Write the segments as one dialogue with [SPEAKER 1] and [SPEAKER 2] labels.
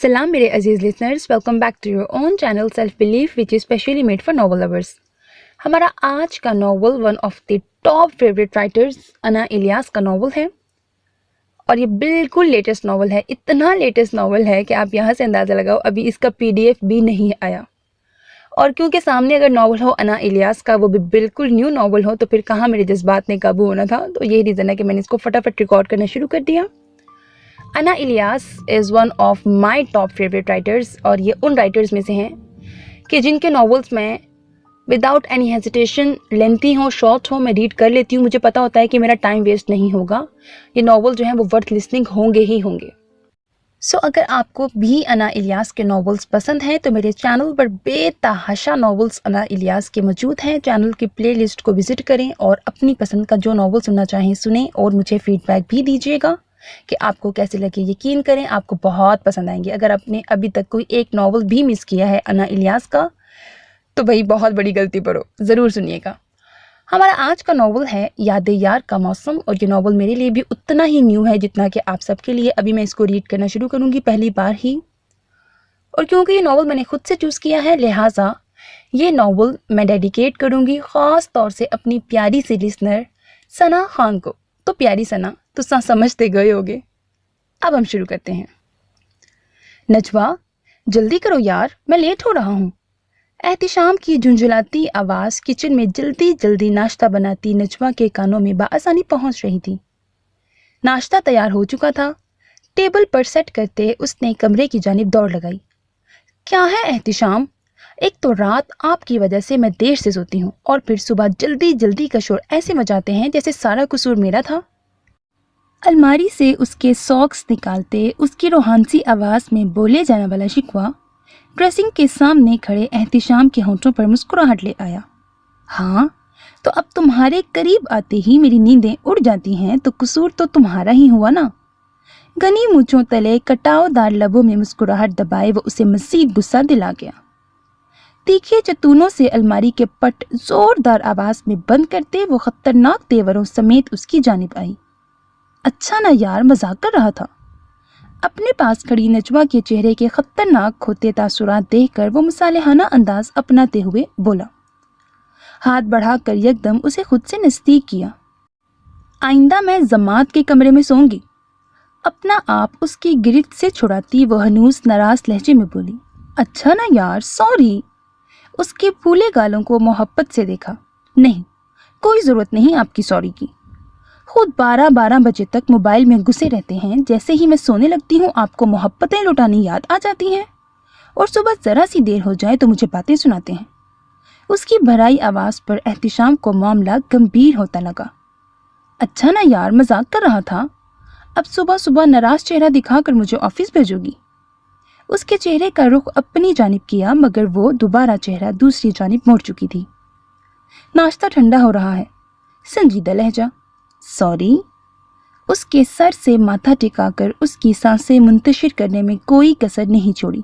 [SPEAKER 1] सलाम मेरे अजीज़ listeners, welcome back to your own channel self belief which is specially made for novel lovers. हमारा आज का novel one of the top favourite writers Ana Ilyas का novel है और ये बिल्कुल लेटेस्ट नॉवल है। इतना लेटेस्ट नॉवल है कि आप यहाँ से अंदाज़ा लगाओ अभी इसका PDF भी नहीं आया। और क्योंकि सामने अगर नॉवल हो अना इलियास का, वो भी बिल्कुल न्यू नॉवल हो, तो फिर कहाँ मेरे जज्बात ने काबू होना था। तो यही रीज़न है कि मैंने इसको फटाफट रिकॉर्ड करना शुरू कर दिया। अना Ilyas is one of my top favourite writers और ये उन राइटर्स में से हैं कि जिनके नॉवेल्स मैं विदाउट एनी हेजिटेशन, लेंथी हो शॉर्ट हो, मैं रीड कर लेती हूँ। मुझे पता होता है कि मेरा टाइम वेस्ट नहीं होगा। ये नॉवल जो हैं वो वर्थ लिसनिंग होंगे ही होंगे। सो अगर आपको भी अना इलियास के नॉवेल्स पसंद हैं तो मेरे चैनल पर बेतहाशा नॉवेल्स अना इलियास के मौजूद हैं। चैनल की प्लेलिस्ट को विजिट करें और अपनी पसंद का जो नॉवल सुनना चाहें सुनें और मुझे फीडबैक भी दीजिएगा कि आपको कैसे लगे। यकीन करें आपको बहुत पसंद आएंगे। अगर आपने अभी तक कोई एक नॉवल भी मिस किया है अना इलियास का तो भाई बहुत बड़ी गलती पर हो, ज़रूर सुनिएगा। हमारा आज का नॉवल है याद यार का मौसम और ये नॉवल मेरे लिए भी उतना ही न्यू है जितना कि आप सबके लिए। अभी मैं इसको रीड करना शुरू करूँगी पहली बार ही, और क्योंकि ये नॉवल मैंने खुद से चूज़ किया है लिहाजा ये नॉवल मैं डेडिकेट करूँगी ख़ास तौर से अपनी प्यारी सी लिसनर सना खान को। तो प्यारी सना, तो समझते गए होगे। अब हम शुरू करते हैं। नजवा, जल्दी करो यार, मैं लेट हो रहा हूँ। एहतिशाम की झुंझुलाती आवाज़ किचन में जल्दी जल्दी नाश्ता बनाती नजवा के कानों में बाआसानी पहुँच रही थी। नाश्ता तैयार हो चुका था। टेबल पर सेट करते उसने कमरे की जानिब दौड़ लगाई। क्या है एहतिशाम, एक तो रात आपकी वजह से मैं देर से सोती हूँ और फिर सुबह जल्दी जल्दी का शोर ऐसे मचाते हैं जैसे सारा कसूर मेरा था। अलमारी से उसके सॉक्स निकालते उसकी रोहानसी आवाज़ में बोले जाने वाला शिकवा ड्रेसिंग के सामने खड़े एहतिशाम के होंठों पर मुस्कुराहट ले आया। हाँ, तो अब तुम्हारे करीब आते ही मेरी नींदें उड़ जाती हैं, तो कसूर तो तुम्हारा ही हुआ ना। घनी मूंछों तले कटावदार लबों में मुस्कुराहट दबाए वो उसे मज़ीद गुस्सा दिला गया। तीखे चतूनों से अलमारी के पट जोरदार आवाज में बंद करते वो खतरनाक तेवरों समेत उसकी जानिब आई। अच्छा ना यार, मजाक कर रहा था। अपने पास खड़ी नजवा के चेहरे के खतरनाक होते तासुरात देखकर वो मसालेहाना अंदाज अपनाते हुए बोला, हाथ बढ़ाकर यकदम उसे खुद से नजदीक किया। आइंदा मैं जमात के कमरे में सोऊंगी। अपना आप उसकी गिरफ्त से छुड़ाती वो हनूस नाराज लहजे में बोली। अच्छा ना यार, सॉरी। उसके फूले गालों को मोहब्बत से देखा। नहीं, कोई ज़रूरत नहीं आपकी सॉरी की। खुद 12-12 बजे तक मोबाइल में घुसे रहते हैं। जैसे ही मैं सोने लगती हूँ आपको मोहब्बतें लुटानी याद आ जाती हैं और सुबह ज़रा सी देर हो जाए तो मुझे बातें सुनाते हैं। उसकी भराई आवाज़ पर एहतिशाम को मामला गंभीर होता लगा। अच्छा ना यार, मजाक कर रहा था। अब सुबह सुबह नाराज़ चेहरा दिखाकर मुझे ऑफिस भेजोगी। उसके चेहरे का रुख अपनी जानिब किया मगर वो दोबारा चेहरा दूसरी जानिब मोड़ चुकी थी। नाश्ता ठंडा हो रहा है। संजीदा लहजा। सॉरी। उसके सर से माथा टिकाकर उसकी सांसें मुंतशिर करने में कोई कसर नहीं छोड़ी।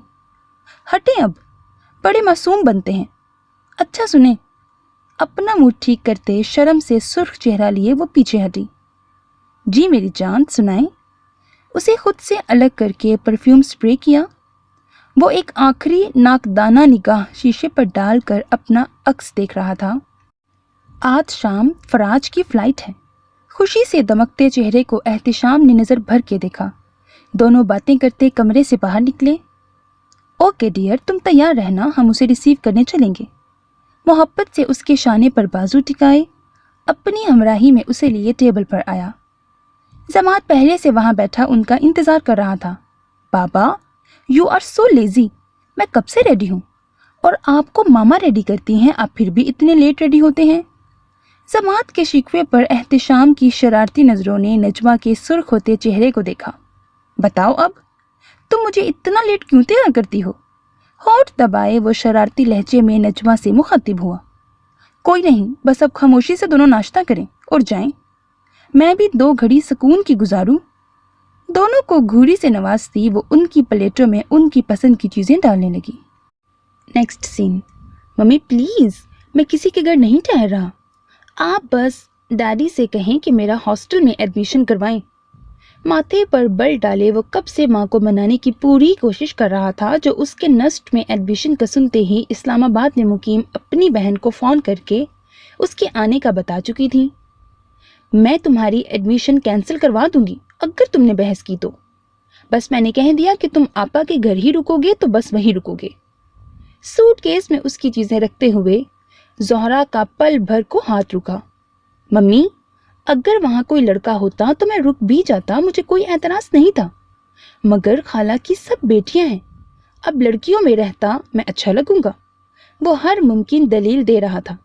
[SPEAKER 1] हटें अब, बड़े मासूम बनते हैं। अच्छा सुने। अपना मूड ठीक करते शर्म से सुर्ख चेहरा लिए वो पीछे हटी। जी मेरी जान, सुनाएं। उसे खुद से अलग करके परफ्यूम स्प्रे किया। वो एक आखिरी नाकदाना निगाह शीशे पर डालकर अपना अक्स देख रहा था। आज शाम फराज की फ्लाइट है। खुशी से दमकते चेहरे को एहतिशाम ने नज़र भर के देखा। दोनों बातें करते कमरे से बाहर निकले। ओके डियर, तुम तैयार रहना, हम उसे रिसीव करने चलेंगे। मोहब्बत से उसके शाने पर बाजू टिकाए अपनी हमराही में उसे लिए टेबल पर आया। जमात पहले से वहाँ बैठा उनका इंतज़ार कर रहा था। बाबा, यू आर सो लेजी। मैं कब से रेडी हूँ और आपको मामा रेडी करती हैं, आप फिर भी इतने लेट रेडी होते हैं। जमात के शिकवे पर एहतिशाम की शरारती नज़रों ने नजवा के सुर्ख होते चेहरे को देखा। बताओ अब, तुम मुझे इतना लेट क्यों तैयार करती हो? होठ दबाए वो शरारती लहजे में नजवा से मुखातिब हुआ। कोई नहीं, बस अब खामोशी से दोनों नाश्ता करें और जाएं। मैं भी 2 घड़ी सुकून की गुजारूं। दोनों को घूरी से नवाजती वो उनकी प्लेटों में उनकी पसंद की चीज़ें डालने लगी। Next scene. मम्मी प्लीज़, मैं किसी के घर नहीं ठहर रहा। आप बस डैडी से कहें कि मेरा हॉस्टल में एडमिशन करवाएं। ماتھے پر بل ڈالے وہ کب سے ماں کو منانے کی پوری کوشش کر رہا تھا جو اس کے نسٹ میں ایڈمیشن کا سنتے ہی اسلام آباد میں مقیم اپنی بہن کو فون کر کے اس کے آنے کا بتا چکی تھی۔ میں تمہاری ایڈمیشن کینسل کروا دوں گی اگر تم نے بحث کی تو، بس میں نے کہہ دیا کہ تم آپا کے گھر ہی رکو گے تو بس وہیں رکو گے۔ سوٹ کیس میں اس کی چیزیں رکھتے ہوئے زہرا کا پل بھر کو ہاتھ رکا۔ ممی، اگر وہاں کوئی لڑکا ہوتا تو میں رک بھی جاتا، مجھے کوئی اعتراض نہیں تھا، مگر خالہ کی سب بیٹیاں ہیں، اب لڑکیوں میں رہتا میں اچھا لگوں گا۔ وہ ہر ممکن دلیل دے رہا تھا۔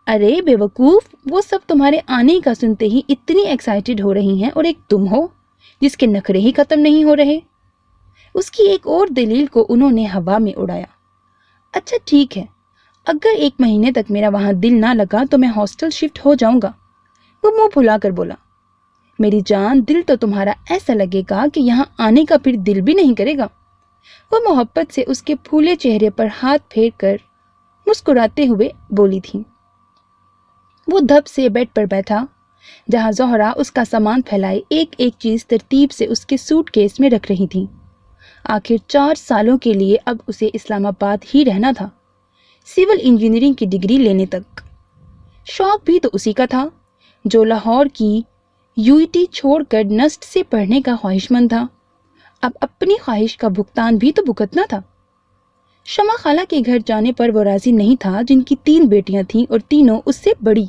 [SPEAKER 1] ارے بے وقوف، وہ سب تمہارے آنے کا سنتے ہی اتنی ایکسائٹڈ ہو رہی ہیں اور ایک تم ہو جس کے نخرے ہی ختم نہیں ہو رہے۔ اس کی ایک اور دلیل کو انہوں نے ہوا میں اڑایا۔ اچھا ٹھیک ہے، اگر 1 مہینے تک میرا وہاں دل نہ لگا تو میں ہاسٹل شفٹ ہو جاؤں گا۔ وہ منہ پھلا کر بولا، میری جان، دل تو تمہارا ایسا لگے گا کہ یہاں آنے کا پھر دل بھی نہیں کرے گا۔ وہ محبت سے اس کے پھولے چہرے پر ہاتھ پھیر کر مسکراتے ہوئے بولی تھی۔ وہ دھپ سے بیڈ پر بیٹھا جہاں زہرا اس کا سامان پھیلائے ایک ایک چیز ترتیب سے اس کے سوٹ کیس میں رکھ رہی تھی۔ آخر 4 سالوں کے لیے اب اسے اسلام آباد ہی رہنا تھا، سول انجینئرنگ کی ڈگری لینے تک۔ شوق بھی تو اسی کا تھا جو لاہور کی UET چھوڑ کر نسٹ سے پڑھنے کا خواہش مند تھا۔ اب اپنی خواہش کا بھگتان بھی تو بھگتنا تھا۔ شمع خالہ کے گھر جانے پر وہ راضی نہیں تھا، جن کی 3 بیٹیاں تھیں اور تینوں اس سے بڑی،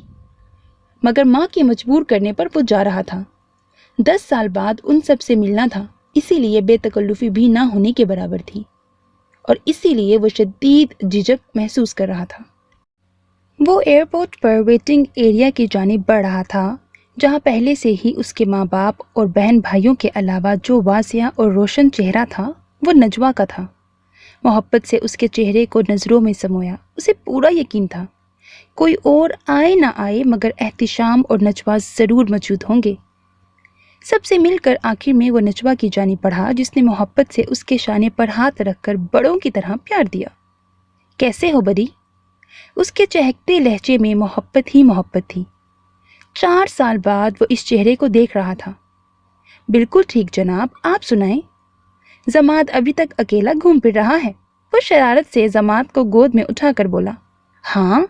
[SPEAKER 1] مگر ماں کے مجبور کرنے پر وہ جا رہا تھا۔ 10 سال بعد ان سب سے ملنا تھا، اسی لیے بے تکلفی بھی نہ ہونے کے برابر تھی، اور اسی لیے وہ شدید جھجک محسوس کر رہا تھا۔ وہ ایئرپورٹ پر ویٹنگ ایریا کی جانب بڑھ رہا تھا، جہاں پہلے سے ہی اس کے ماں باپ اور بہن بھائیوں کے علاوہ جو واضح اور روشن چہرہ تھا وہ نجوا کا تھا۔ محبت سے اس کے چہرے کو نظروں میں سمویا۔ اسے پورا یقین تھا کوئی اور آئے نہ آئے مگر احتشام اور نجوا ضرور موجود ہوں گے۔ سب سے مل کر آخر میں وہ نجوا کی جانب بڑھا جس نے محبت سے اس کے شانے پر ہاتھ رکھ کر بڑوں کی طرح پیار دیا۔ کیسے ہو بری؟ اس کے چہکتے لہجے میں محبت ہی محبت تھی۔ 4 سال بعد وہ اس چہرے کو دیکھ رہا تھا۔ بالکل ٹھیک جناب، آپ سنائیں۔ زماد ابھی تک اکیلا گھوم پھر رہا ہے۔ وہ شرارت سے زماد کو گود میں اٹھا کر بولا، ہاں،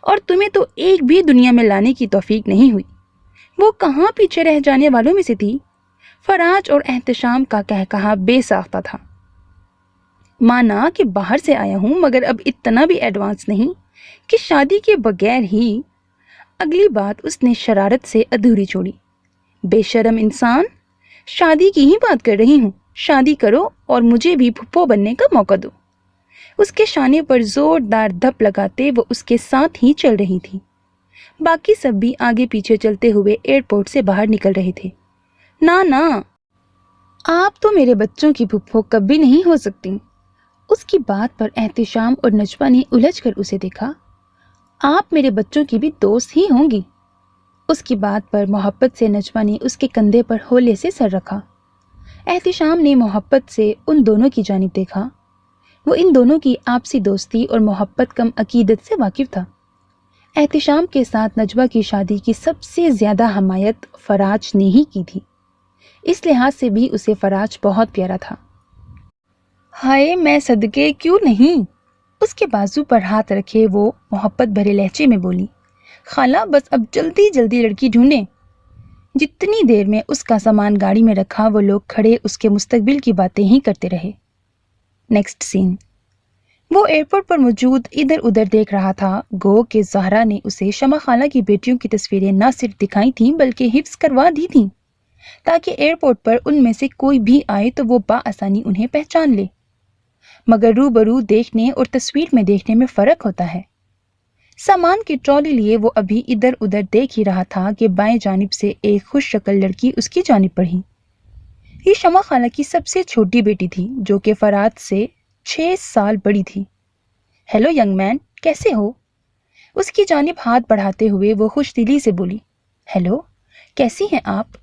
[SPEAKER 1] اور تمہیں تو ایک بھی دنیا میں لانے کی توفیق نہیں ہوئی۔ وہ کہاں پیچھے رہ جانے والوں میں سے تھی؟ فراج اور احتشام کا کہا بے ساختہ تھا۔ مانا کہ باہر سے آیا ہوں مگر اب اتنا بھی ایڈوانس نہیں کہ شادی کے بغیر ہی۔ اگلی بات اس نے شرارت سے ادھوری چھوڑی۔ بے شرم انسان، شادی کی ہی بات کر رہی ہوں، شادی کرو اور مجھے بھی پھپھو بننے کا موقع دو۔ اس کے شانے پر زوردار دھپ لگاتے وہ اس کے ساتھ ہی چل رہی تھی۔ باقی سب بھی آگے پیچھے چلتے ہوئے ایئرپورٹ سے باہر نکل رہے تھے۔ نا، آپ تو میرے بچوں کی پھپھو کبھی نہیں ہو سکتی۔ اس کی بات پر احتشام اور نجوا نے الجھ کر اسے دیکھا۔ آپ میرے بچوں کی بھی دوست ہی ہوں گی۔ اس کی بات پر محبت سے نجوا نے اس کے کندھے پر ہولے سے سر رکھا۔ احتشام نے محبت سے ان دونوں کی جانب دیکھا۔ وہ ان دونوں کی آپسی دوستی اور محبت کم عقیدت سے واقف تھا۔ احتشام کے ساتھ نجوا کی شادی کی سب سے زیادہ حمایت فراج نے ہی کی تھی، اس لحاظ سے بھی اسے فراج بہت پیارا تھا۔ ہائے میں صدقے کیوں نہیں؟ اس کے بازو پر ہاتھ رکھے وہ محبت بھرے لہجے میں بولی، خالہ بس اب جلدی جلدی لڑکی ڈھونڈیں۔ جتنی دیر میں اس کا سامان گاڑی میں رکھا وہ لوگ کھڑے اس کے مستقبل کی باتیں ہی کرتے رہے۔ نیکسٹ سین۔ وہ ایئرپورٹ پر موجود ادھر ادھر دیکھ رہا تھا، گو کہ زہرا نے اسے شمع خالہ کی بیٹیوں کی تصویریں نہ صرف دکھائی تھیں بلکہ حفظ کروا دی تھیں تاکہ ایئرپورٹ پر ان میں سے کوئی بھی آئے تو وہ بآسانی انہیں پہچان لے۔ مگر روبرو دیکھنے اور تصویر میں دیکھنے میں فرق ہوتا ہے۔ سامان کی ٹرالی لیے وہ ابھی ادھر ادھر دیکھ ہی رہا تھا کہ بائیں جانب سے ایک خوش شکل لڑکی اس کی جانب بڑھی۔ یہ شمع خالہ کی سب سے چھوٹی بیٹی تھی جو کہ فرات سے 6 سال بڑی تھی۔ ہیلو ینگ مین، کیسے ہو؟ اس کی جانب ہاتھ بڑھاتے ہوئے وہ خوش دلی سے بولی، ہیلو، کیسی ہیں آپ؟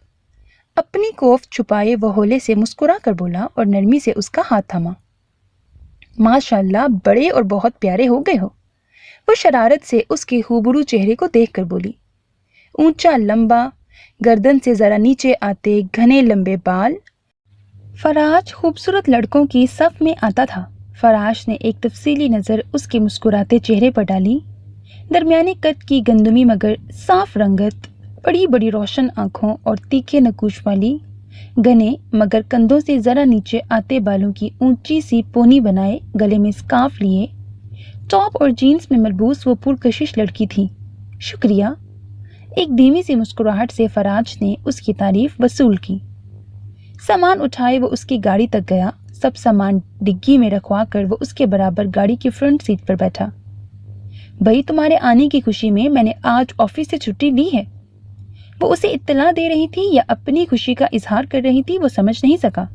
[SPEAKER 1] اپنی کوفت چھپائے وہ ہولے سے مسکرا کر بولا اور نرمی سے اس کا ہاتھ تھاما۔ ماشاء اللہ، بڑے اور بہت پیارے ہو گئے ہو۔ وہ شرارت سے اس کے خوبرو چہرے کو دیکھ کر بولی۔ اونچا، لمبا، गर्दन से ज़रा नीचे आते घने लंबे बाल। फराज खूबसूरत लड़कों की सफ में आता था। फराज ने एक तफसीली नज़र उसके मुस्कुराते चेहरे पर डाली। दरमियाने कद की गंदमी मगर साफ रंगत, बड़ी बड़ी रोशन आँखों और तीखे नकूश वाली, घने मगर कंधों से ज़रा नीचे आते बालों की ऊंची सी पोनी बनाए, गले में स्कार्फ लिए, टॉप और जीन्स में मलबूस वो पुरकशिश लड़की थी। शुक्रिया। एक धीमी सी मुस्कुराहट से फराज ने उसकी तारीफ वसूल की। सामान उठाए वो उसकी गाड़ी तक गया। सब सामान डिग्गी में रखवा कर वो उसके बराबर गाड़ी की फ्रंट सीट पर बैठा। भाई, तुम्हारे आने की खुशी में मैंने आज ऑफिस से छुट्टी ली है। वो उसे इत्तला दे रही थी या अपनी खुशी का इजहार कर रही थी, वो समझ नहीं सका।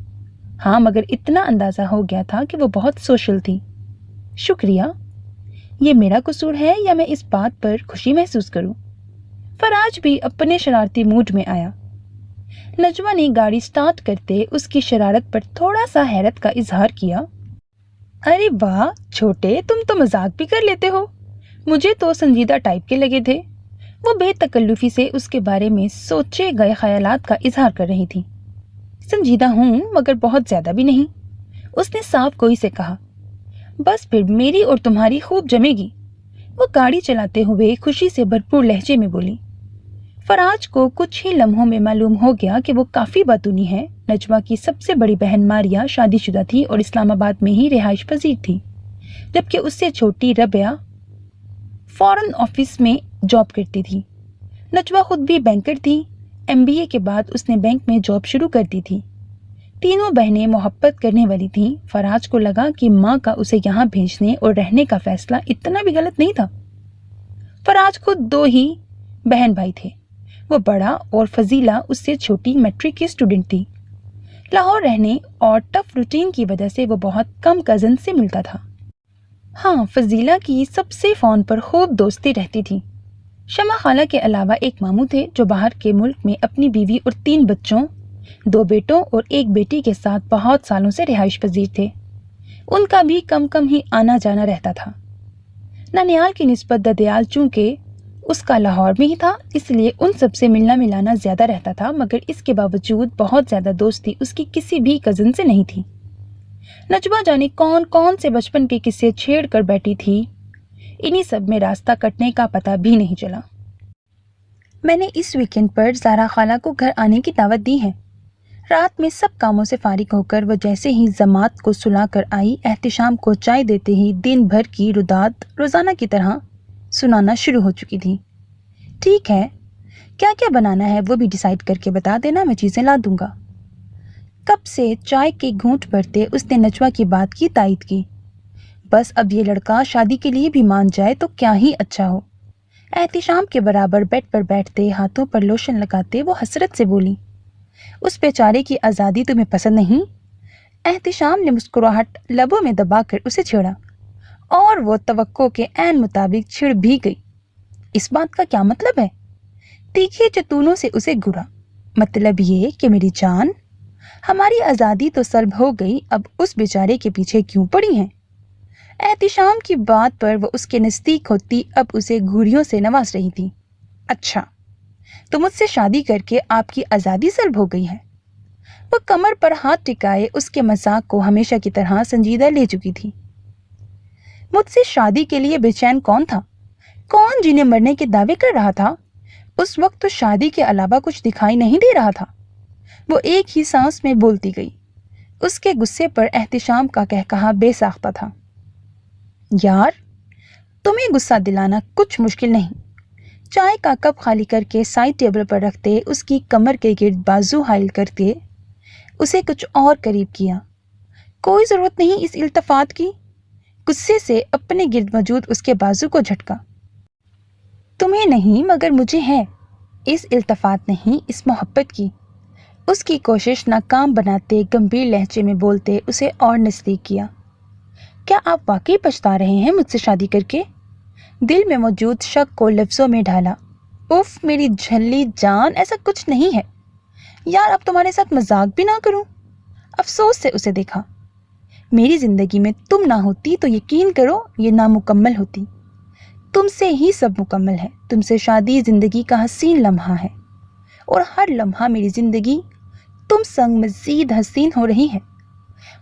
[SPEAKER 1] हाँ, मगर इतना अंदाजा हो गया था कि वो बहुत सोशल थी। शुक्रिया। ये मेरा कसूर है या मैं इस बात पर खुशी महसूस करूं? फराज भी अपने शरारती मूड में आया। नजवा ने गाड़ी स्टार्ट करते उसकी शरारत पर थोड़ा सा हैरत का इजहार किया। अरे वाह छोटे, तुम तो मजाक भी कर लेते हो। मुझे तो संजीदा टाइप के लगे थे। वो बेतकल्लुफी से उसके बारे में सोचे गए ख्यालात का इजहार कर रही थी। संजीदा हूं, मगर बहुत ज्यादा भी नहीं, उसने साफ गोई से कहा। बस फिर मेरी और तुम्हारी खूब जमेगी, वो गाड़ी चलाते हुए खुशी से भरपूर लहजे में बोली। फराज को कुछ ही लम्हों में मालूम हो गया कि वो काफी बातूनी है। नजवा की सबसे बड़ी बहन मारिया शादीशुदा थी और इस्लामाबाद में ही रिहाइश पजीर थी, जबकि उससे छोटी रबिया फॉरेन ऑफिस में जॉब करती थी। नजवा खुद भी बैंकर थी। MBA के बाद उसने बैंक में जॉब शुरू कर दी थी। तीनों बहनें मोहब्बत करने वाली थीं। फराज को लगा कि माँ का उसे यहाँ भेजने और रहने का फैसला इतना भी गलत नहीं था। फराज खुद 2 ही बहन भाई थे। वो बड़ा और फजीला उससे छोटी मैट्रिक की स्टूडेंट थी। लाहौर रहने और टफ रूटीन की वजह से वो बहुत कम कजन से मिलता था। हाँ, फजीला की सबसे फ़ोन पर खूब दोस्ती रहती थी। शमा खाला के अलावा एक मामू थे जो बाहर के मुल्क में अपनी बीवी और 3 बच्चों, 2 बेटों और 1 बेटी के साथ बहुत सालों से रिहाइश पजीर थे। उनका भी कम कम ही आना जाना रहता था। ननियाल की निस्बत ददयाल चूंकि उसका लाहौर में ही था, इसलिए उन सबसे मिलना मिलाना ज्यादा रहता था, मगर इसके बावजूद बहुत ज्यादा दोस्ती उसकी किसी भी कजन से नहीं थी। नजवा जाने कौन कौन से बचपन के किस्से छेड़ कर बैठी थी। इन्हीं सब में रास्ता कटने का पता भी नहीं चला। मैंने इस वीकेंड पर ज़ारा खाला को घर आने की दावत दी है। रात में सब कामों से फारिग होकर वो जैसे ही जमात को सुला कर आई, एहतिशाम को चाय देते ही दिन भर की रुदात रोज़ाना की तरह सुनाना शुरू हो चुकी थी। ठीक है, क्या क्या बनाना है वो भी डिसाइड करके बता देना, मैं चीज़ें ला दूंगा। कब से चाय के घूंट भरते उसने नजवा की बात की तायद की। बस अब ये लड़का शादी के लिए भी मान जाए तो क्या ही अच्छा हो। एहतिशाम के बराबर बेड पर बैठते हाथों पर लोशन लगाते वो हसरत से बोली, उस बेचारे की आज़ादी तुम्हें पसंद नहीं? एहतिशाम ने मुस्कुराहट लबों में दबाकर उसे छेड़ा और वो तवक्को के ऐन मुताबिक छिड़ भी गई। इस बात का क्या मतलब है? तीखे चतूनों से उसे घूरा। मतलब ये कि मेरी जान, हमारी आज़ादी तो सल्ब हो गई, अब उस बेचारे के पीछे क्यों पड़ी हैं? एहतिशाम की बात पर वो उसके नज़दीक होती अब उसे घूरियों से नवाज रही थी। अच्छा, तो मुझसे शादी करके आपकी आज़ादी सल्ब हो गई है? वो कमर पर हाथ टिकाए उसके मजाक को हमेशा की तरह संजीदा ले चुकी थी। मुझसे शादी के लिए बेचैन कौन था? कौन जिन्हें मरने के दावे कर रहा था? उस वक्त तो शादी के अलावा कुछ दिखाई नहीं दे रहा था। वो एक ही सांस में बोलती गई। उसके गुस्से पर एहतिशाम का कहकहा बेसाख्ता था। यार, तुम्हें गुस्सा दिलाना कुछ मुश्किल नहीं। चाय का कप खाली करके साइड टेबल पर रखते उसकी कमर के गिर्द बाजू हाइल करके उसे कुछ और करीब किया। कोई ज़रूरत नहीं इस इल्तफात की। गुस्से से अपने गिर्द मौजूद उसके बाजू को झटका। तुम्हें नहीं मगर मुझे है। इस इल्तफात नहीं, इस मोहब्बत की। उसकी कोशिश नाकाम बनाते गंभीर लहजे में बोलते उसे और नज़दीक किया। क्या आप वाकई पछता रहे हैं मुझसे शादी करके? दिल में मौजूद शक को लफ्ज़ों में ढाला। उफ मेरी झल्ली जान, ऐसा कुछ नहीं है। यार, अब तुम्हारे साथ मजाक भी ना करूं। अफसोस से उसे देखा। मेरी जिंदगी में तुम ना होती तो यकीन करो ये नामुकम्मल होती। तुमसे ही सब मुकम्मल है। तुमसे शादी जिंदगी का हसीन लम्हा है اور ہر لمحہ میری زندگی تم سنگ مزید حسین ہو رہی ہے۔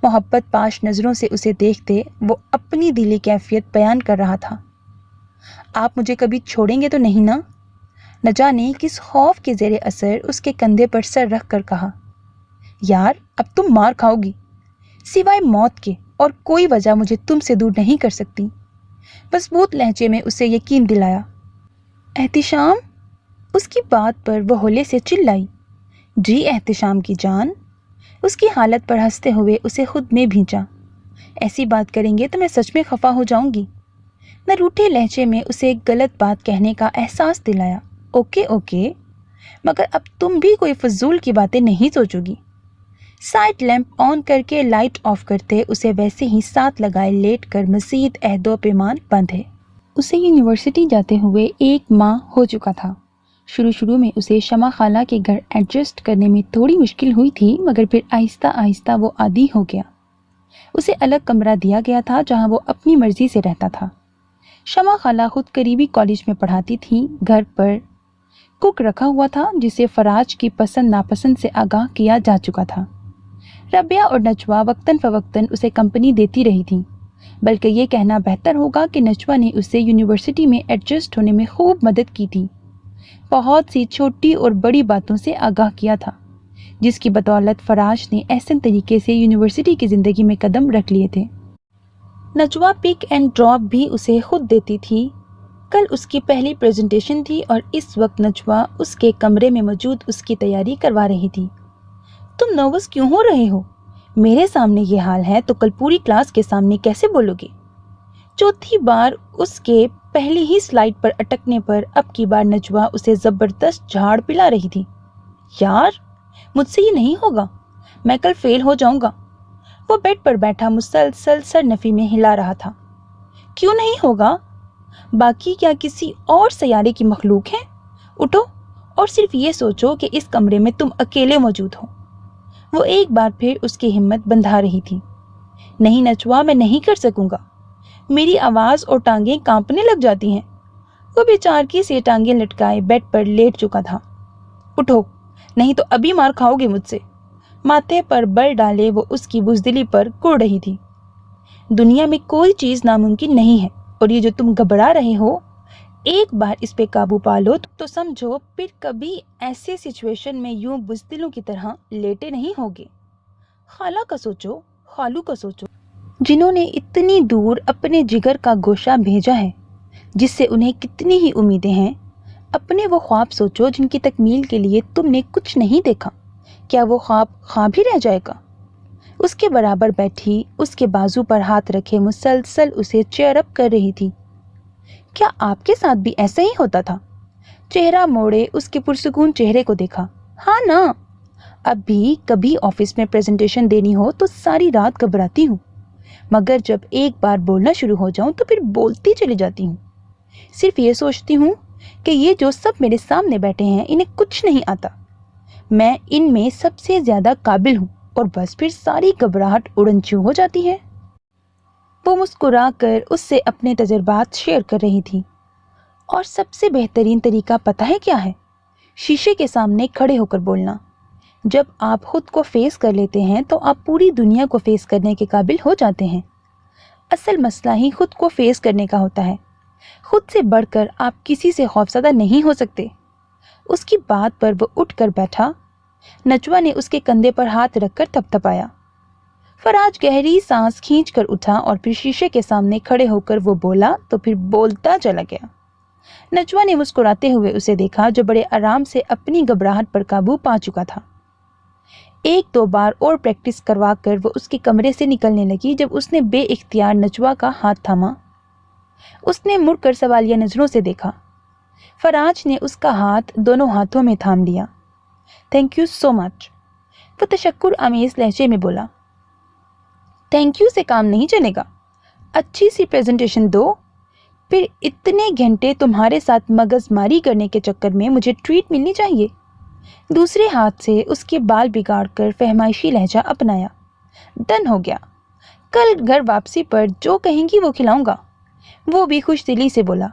[SPEAKER 1] محبت پاش نظروں سے اسے دیکھتے وہ اپنی دلی کیفیت بیان کر رہا تھا۔ آپ مجھے کبھی چھوڑیں گے تو نہیں نا؟ نہ جانے کس خوف کے زیر اثر اس کے کندھے پر سر رکھ کر کہا۔ یار اب تم مار کھاؤ گی، سوائے موت کے اور کوئی وجہ مجھے تم سے دور نہیں کر سکتی۔ مضبوط لہجے میں اسے یقین دلایا۔ احتشام؟ اس کی بات پر وہ ہولے سے چلائی۔ جی احتشام کی جان۔ اس کی حالت پر ہنستے ہوئے اسے خود میں بھینچا۔ ایسی بات کریں گے تو میں سچ میں خفا ہو جاؤں گی۔ نہ روٹھے لہجے میں اسے ایک غلط بات کہنے کا احساس دلایا۔ اوکے اوکے، مگر اب تم بھی کوئی فضول کی باتیں نہیں سوچو گی۔ سائڈ لیمپ آن کر کے لائٹ آف کرتے اسے ویسے ہی ساتھ لگائے لیٹ کر مزید عہد و پیمان بندھے۔ اسے یونیورسٹی جاتے ہوئے 1 ماہ ہو چکا تھا۔ شروع میں اسے شمع خالہ کے گھر ایڈجسٹ کرنے میں تھوڑی مشکل ہوئی تھی، مگر پھر آہستہ آہستہ وہ عادی ہو گیا۔ اسے الگ کمرہ دیا گیا تھا جہاں وہ اپنی مرضی سے رہتا تھا۔ شمع خالہ خود قریبی کالج میں پڑھاتی تھی۔ گھر پر کک رکھا ہوا تھا جسے فراج کی پسند ناپسند سے آگاہ کیا جا چکا تھا۔ ربیہ اور نجوہ وقتاً فوقتاً اسے کمپنی دیتی رہی تھیں، بلکہ یہ کہنا بہتر ہوگا کہ نجوہ نے اسے یونیورسٹی میں ایڈجسٹ ہونے میں خوب مدد کی تھی۔ بہت سی چھوٹی اور بڑی باتوں سے آگاہ کیا تھا، جس کی بدولت فراج نے احسن طریقے سے یونیورسٹی کی زندگی میں قدم رکھ لیے تھے۔ نجوہ پک اینڈ ڈراپ بھی اسے خود دیتی تھی۔ کل اس کی پہلی پریزنٹیشن تھی اور اس وقت نجوہ اس کے کمرے میں موجود اس کی تیاری کروا رہی تھی۔ تم نروس کیوں ہو رہے ہو؟ میرے سامنے یہ حال ہے تو کل پوری کلاس کے سامنے کیسے بولو گے؟ چوتھی بار اس کے پہلی ہی سلائیڈ پر اٹکنے پر اب کی بار نجوہ اسے زبردست جھاڑ پلا رہی تھی۔ یار مجھ سے یہ نہیں ہوگا، میں کل فیل ہو جاؤں گا۔ وہ بیڈ پر بیٹھا مسلسل سر نفی میں ہلا رہا تھا۔ کیوں نہیں ہوگا؟ باقی کیا کسی اور سیارے کی مخلوق ہے؟ اٹھو اور صرف یہ سوچو کہ اس کمرے میں تم اکیلے موجود ہو۔ وہ ایک بار پھر اس کی ہمت بندھا رہی تھی۔ نہیں نجوہ، میں نہیں کر سکوں گا، میری آواز اور ٹانگیں کانپنے لگ جاتی ہیں۔ وہ بیچارگی سے ٹانگیں لٹکائے بیڈ پر لیٹ چکا تھا۔ اٹھو، نہیں تو ابھی مار کھاؤ گے مجھ سے۔ ماتھے پر بل ڈالے وہ اس کی بزدلی پر کڑ رہی تھی۔ دنیا میں کوئی چیز ناممکن نہیں ہے، اور یہ جو تم گھبرا رہے ہو، ایک بار اس پہ قابو پا لو تو سمجھو پھر کبھی ایسے سچویشن میں یوں بزدلوں کی طرح لیٹے نہیں ہوگے۔ خالہ کا سوچو، خالو کا سوچو، جنہوں نے اتنی دور اپنے جگر کا گوشہ بھیجا ہے، جس سے انہیں کتنی ہی امیدیں ہیں۔ اپنے وہ خواب سوچو جن کی تکمیل کے لیے تم نے کچھ نہیں دیکھا۔ کیا وہ خواب ہی رہ جائے گا؟ اس کے برابر بیٹھی، اس کے بازو پر ہاتھ رکھے مسلسل اسے چیئر اپ کر رہی تھی۔ کیا آپ کے ساتھ بھی ایسا ہی ہوتا تھا؟ چہرہ موڑے اس کے پرسکون چہرے کو دیکھا۔ ہاں نا، اب بھی کبھی آفس میں پریزنٹیشن دینی ہو تو ساری رات گھبراتی ہوں، مگر جب ایک بار بولنا شروع ہو جاؤں تو پھر بولتی چلی جاتی ہوں۔ صرف یہ سوچتی ہوں کہ یہ جو سب میرے سامنے بیٹھے ہیں انہیں کچھ نہیں آتا، میں ان میں سب سے زیادہ قابل ہوں، اور بس پھر ساری گھبراہٹ اڑنچو ہو جاتی ہے۔ وہ مسکرا کر اس سے اپنے تجربات شیئر کر رہی تھی۔ اور سب سے بہترین طریقہ پتہ ہے کیا ہے؟ شیشے کے سامنے کھڑے ہو کر بولنا۔ جب آپ خود کو فیس کر لیتے ہیں تو آپ پوری دنیا کو فیس کرنے کے قابل ہو جاتے ہیں۔ اصل مسئلہ ہی خود کو فیس کرنے کا ہوتا ہے۔ خود سے بڑھ کر آپ کسی سے خوفزدہ نہیں ہو سکتے۔ اس کی بات پر وہ اٹھ کر بیٹھا۔ نجوہ نے اس کے کندھے پر ہاتھ رکھ کر تھپ تھپایا۔ فراج گہری سانس کھینچ کر اٹھا اور پھر شیشے کے سامنے کھڑے ہو کر وہ بولا تو پھر بولتا چلا گیا۔ نجوہ نے مسکراتے ہوئے اسے دیکھا جو بڑے آرام سے اپنی گھبراہٹ پر قابو پا چکا تھا۔ 1-2 بار اور پریکٹس کروا کر وہ اس کے کمرے سے نکلنے لگی جب اس نے بے اختیار نجوہ کا ہاتھ تھاما۔ اس نے مڑ کر سوالیہ نظروں سے دیکھا۔ فراج نے اس کا ہاتھ دونوں ہاتھوں میں تھام لیا۔ تھینک یو سو مچ، وہ تشکر آمیز لہجے میں بولا۔ تھینک یو سے کام نہیں چلے گا، اچھی سی پریزنٹیشن دو، پھر اتنے گھنٹے تمہارے ساتھ مغز ماری کرنے کے چکر میں مجھے ٹریٹ ملنی چاہیے۔ دوسرے ہاتھ سے اس کے بال بگاڑ کر فہمائشی لہجہ اپنایا۔ ڈن ہو گیا، کل گھر واپسی پر جو کہیں گی وہ کھلاؤں گا، وہ بھی خوش دلی سے بولا۔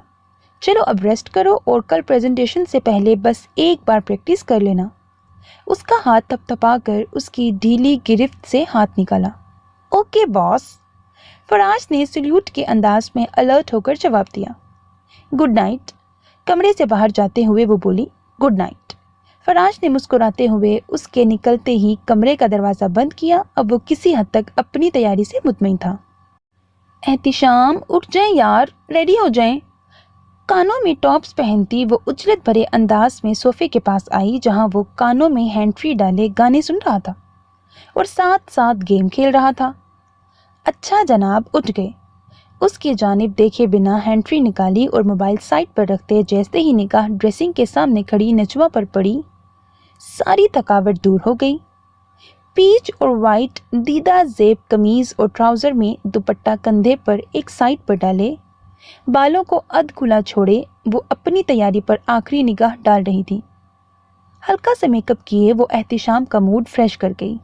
[SPEAKER 1] चलो अब रेस्ट करो और कल प्रेजेंटेशन से पहले बस एक बार प्रैक्टिस कर लेना। उसका हाथ थपथपाकर उसकी ढीली गिरफ्त से हाथ निकाला। ओके बॉस, फराज ने सल्यूट के अंदाज में अलर्ट होकर जवाब दिया। गुड नाइट, कमरे से बाहर जाते हुए वो बोली। Good night. फराज ने मुस्कुराते हुए उसके निकलते ही कमरे का दरवाज़ा बंद किया। अब वो किसी हद तक अपनी तैयारी से मुतमईन था। एहतिशाम, उठ जाएं यार, रेडी हो जाएं। कानों में टॉप्स पहनती वो उजलत भरे अंदाज में सोफे के पास आई, जहां वो कानों में हैंड फ्री डाले गाने सुन रहा था और साथ साथ गेम खेल रहा था। अच्छा जनाब, उठ गए। उसकी जानिब देखे बिना हैंड फ्री निकाली और मोबाइल साइड पर रखते जैसे ही निगाह ड्रेसिंग के सामने खड़ी नजवा पर पड़ी, सारी थकावट दूर हो गई। पीच और वाइट दीदा जेब कमीज और ट्राउजर में दुपट्टा कंधे पर एक साइड पर डाले, बालों को अध खुला छोड़े वो अपनी तैयारी पर आखिरी निगाह डाल रही थी। हल्का सा मेकअप किए वो एहतिशाम का मूड फ्रेश कर गई।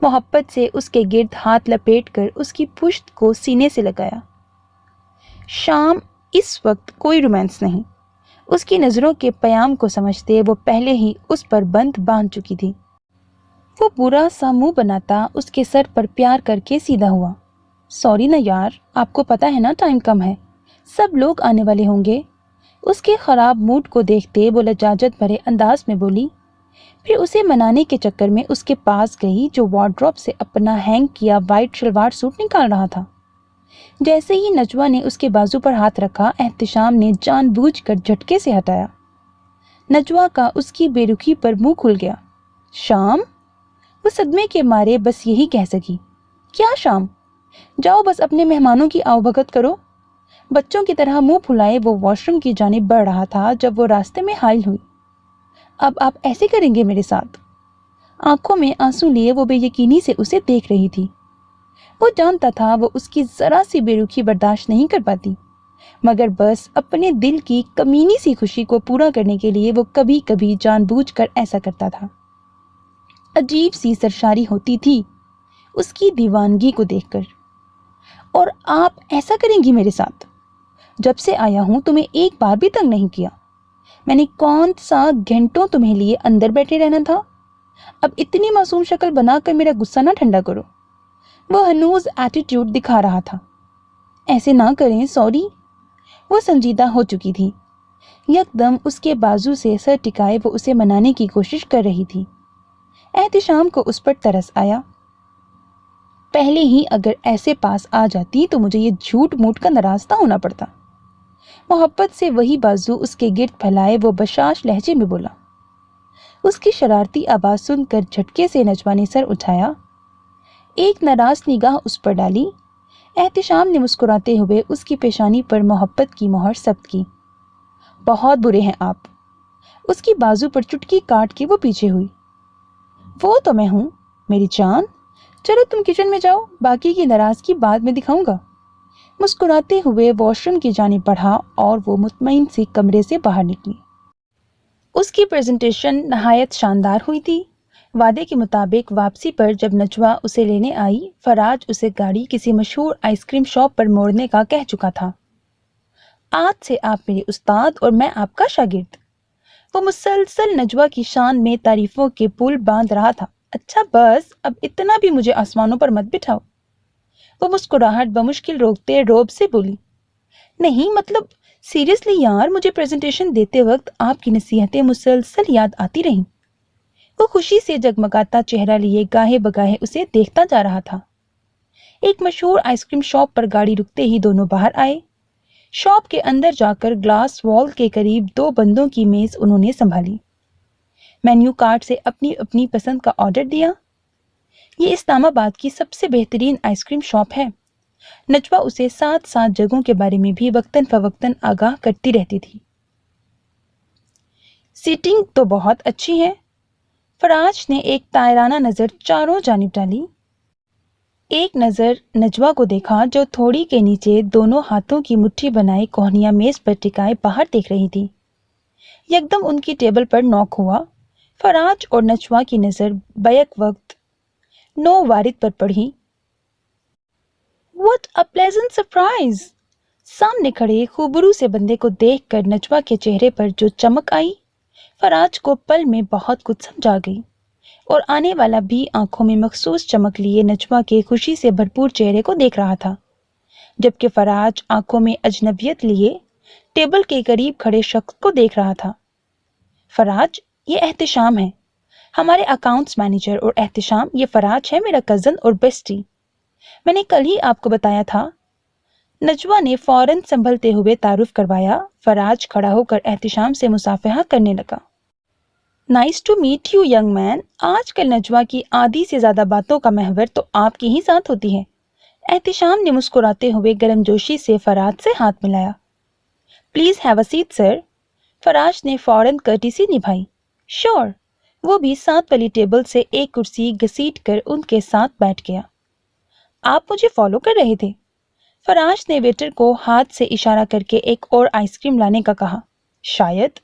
[SPEAKER 1] मोहब्बत से उसके गिर्द हाथ लपेटकर उसकी पुश्त को सीने से लगाया। शाम, इस वक्त कोई रोमांस नहीं। उसकी नज़रों के प्याम को समझते वो पहले ही उस पर बंद बांध चुकी थी। वो बुरा सा मुंह बनाता उसके सर पर प्यार करके सीधा हुआ। सॉरी ना यार, आपको पता है ना टाइम कम है, सब लोग आने वाले होंगे। उसके ख़राब मूड को देखते वो लजाजत भरे अंदाज में बोली। फिर उसे मनाने के चक्कर में उसके पास गई, जो वार्डरोब से अपना हैंग किया वाइट शलवार सूट निकाल रहा था। जैसे ही नजवा ने उसके बाजू पर हाथ रखा, एहतिशाम ने जानबूझकर झटके से हटाया। नजवा का उसकी बेरुखी पर मुंह खुल गया। शाम, वो सदमे के मारे बस यही कह सकी। क्या शाम? जाओ बस अपने मेहमानों की आवभगत करो। बच्चों की तरह मुंह फुलाए वो वॉशरूम की जानिब बढ़ रहा था जब वो रास्ते में हाइल हुई। अब आप ऐसे करेंगे मेरे साथ? आंखों में आंसू लिए वो बेयकीनी से उसे देख रही थी। वो जानता था वो उसकी जरा सी बेरुखी बर्दाश्त नहीं कर पाती, मगर बस अपने दिल की कमीनी सी खुशी को पूरा करने के लिए वो कभी कभी जानबूझकर ऐसा करता था। अजीब सी सरशारी होती थी उसकी दीवानगी को देखकर। और आप ऐसा करेंगी मेरे साथ? जब से आया हूं तुम्हें एक बार भी तंग नहीं किया। मैंने कौन सा घंटों तुम्हें लिए अंदर बैठे रहना था। अब इतनी मासूम शक्ल बनाकर मेरा गुस्सा ना ठंडा करो। वो हनूज एटीट्यूड दिखा रहा था। ऐसे ना करें, सॉरी। वो संजीदा हो चुकी थी। यकदम उसके बाजू से सर टिकाए वो उसे मनाने की कोशिश कर रही थी। एहतिशाम को उस पर तरस आया। पहले ही अगर ऐसे पास आ जाती तो मुझे ये झूठ मूठ का नाराज ना होना पड़ता। मोहब्बत से वही बाजू उसके गिर्द फैलाए वो बशाश लहजे में बोला। उसकी शरारती आवाज सुनकर झटके से नजवा ने सर उठाया, एक नाराज निगाह उस पर डाली। एहतिशाम ने मुस्कुराते हुए उसकी पेशानी पर मोहब्बत की मोहर सब्त की। बहुत बुरे हैं आप। उसकी बाजू पर चुटकी काट के वो पीछे हुई। वो तो मैं हूं मेरी जान। चलो तुम किचन में जाओ, बाकी की नाराजगी बाद में दिखाऊंगा। मुस्कुराते हुए वॉशरूम की जानिब बढ़ा और वो मुतमईन सी कमरे से बाहर निकली। उसकी प्रेजेंटेशन नहायत शानदार हुई थी। वादे के मुताबिक वापसी पर जब नजवा उसे लेने आई, फराज उसे गाड़ी किसी मशहूर आइसक्रीम शॉप पर मोड़ने का कह चुका था। आज से आप मेरे उस्ताद और मैं आपका शागिर्द। वो मुसलसल नजवा की शान में तारीफों के पुल बांध रहा था। अच्छा बस, अब इतना भी मुझे आसमानों पर मत बिठाओ। वो मुस्कुराहट बमुश्किल रोकते रोब से बोली। नहीं मतलब सीरियसली यार, मुझे प्रेजेंटेशन देते वक्त आपकी नसीहतें मुसलसल याद आती रहीं। वो खुशी से जगमगाता चेहरा लिए गाहे बगाहे उसे देखता जा रहा था। एक मशहूर आइसक्रीम शॉप पर गाड़ी रुकते ही दोनों बाहर आए। शॉप के अंदर जाकर ग्लास वॉल के करीब दो बंदों की मेज उन्होंने संभाली। मेन्यू कार्ड से अपनी अपनी पसंद का ऑर्डर दिया। ये इस्लामाबाद की सबसे बेहतरीन आइसक्रीम शॉप है। नजवा उसे साथ साथ जगहों के बारे में भी वक्तन फवक्तन आगाह करती रहती थी। सीटिंग तो बहुत अच्छी है। फराज ने एक तायराना नजर चारों जानिब डाली। एक नजर नजवा को देखा जो थोड़ी के नीचे दोनों हाथों की मुट्ठी बनाए कोहनिया मेज पर टिकाए बाहर देख रही थी। यकदम उनकी टेबल पर नॉक हुआ। फराज और नजवा की नजर बैक वक्त नो वारिद पर पड़ी। What a pleasant surprise! सामने खड़े खूबरू से बंदे को देखकर नजवा के चेहरे पर जो चमक आई, फराज को पल में बहुत कुछ समझा गई और आने वाला भी आंखों में मखसूस चमक लिए नजवा के खुशी से भरपूर चेहरे को देख रहा था, जबकि फराज आंखों में अजनबियत लिए टेबल के करीब खड़े शख्स को देख रहा था। फराज, ये एहतिशाम है, हमारे अकाउंट्स मैनेजर, और एहतिशाम, ये फराज है, मेरा कजन और बेस्टी। मैंने कल ही आपको बताया था। नजवा ने फौरन संभलते हुए तारुफ करवाया। फराज खड़ा होकर एहतिशाम से मुसाफहा करने लगा। Nice to meet you young man. आजकल नजवा की आधी से ज्यादा बातों का महवर तो आपकी ही साथ होती है। एहतिशाम ने मुस्कुराते हुए गर्मजोशी से फराज से हाथ मिलाया। Please have a seat sir. Faraz ने फौरन कर्टिसी निभाई। श्योर। वो भी साथ वाली टेबल से एक कुर्सी घसीट कर उनके साथ बैठ गया। आप मुझे फॉलो कर रहे थे? फराज ने वेटर को हाथ से इशारा करके एक और आइसक्रीम लाने का कहा। शायद।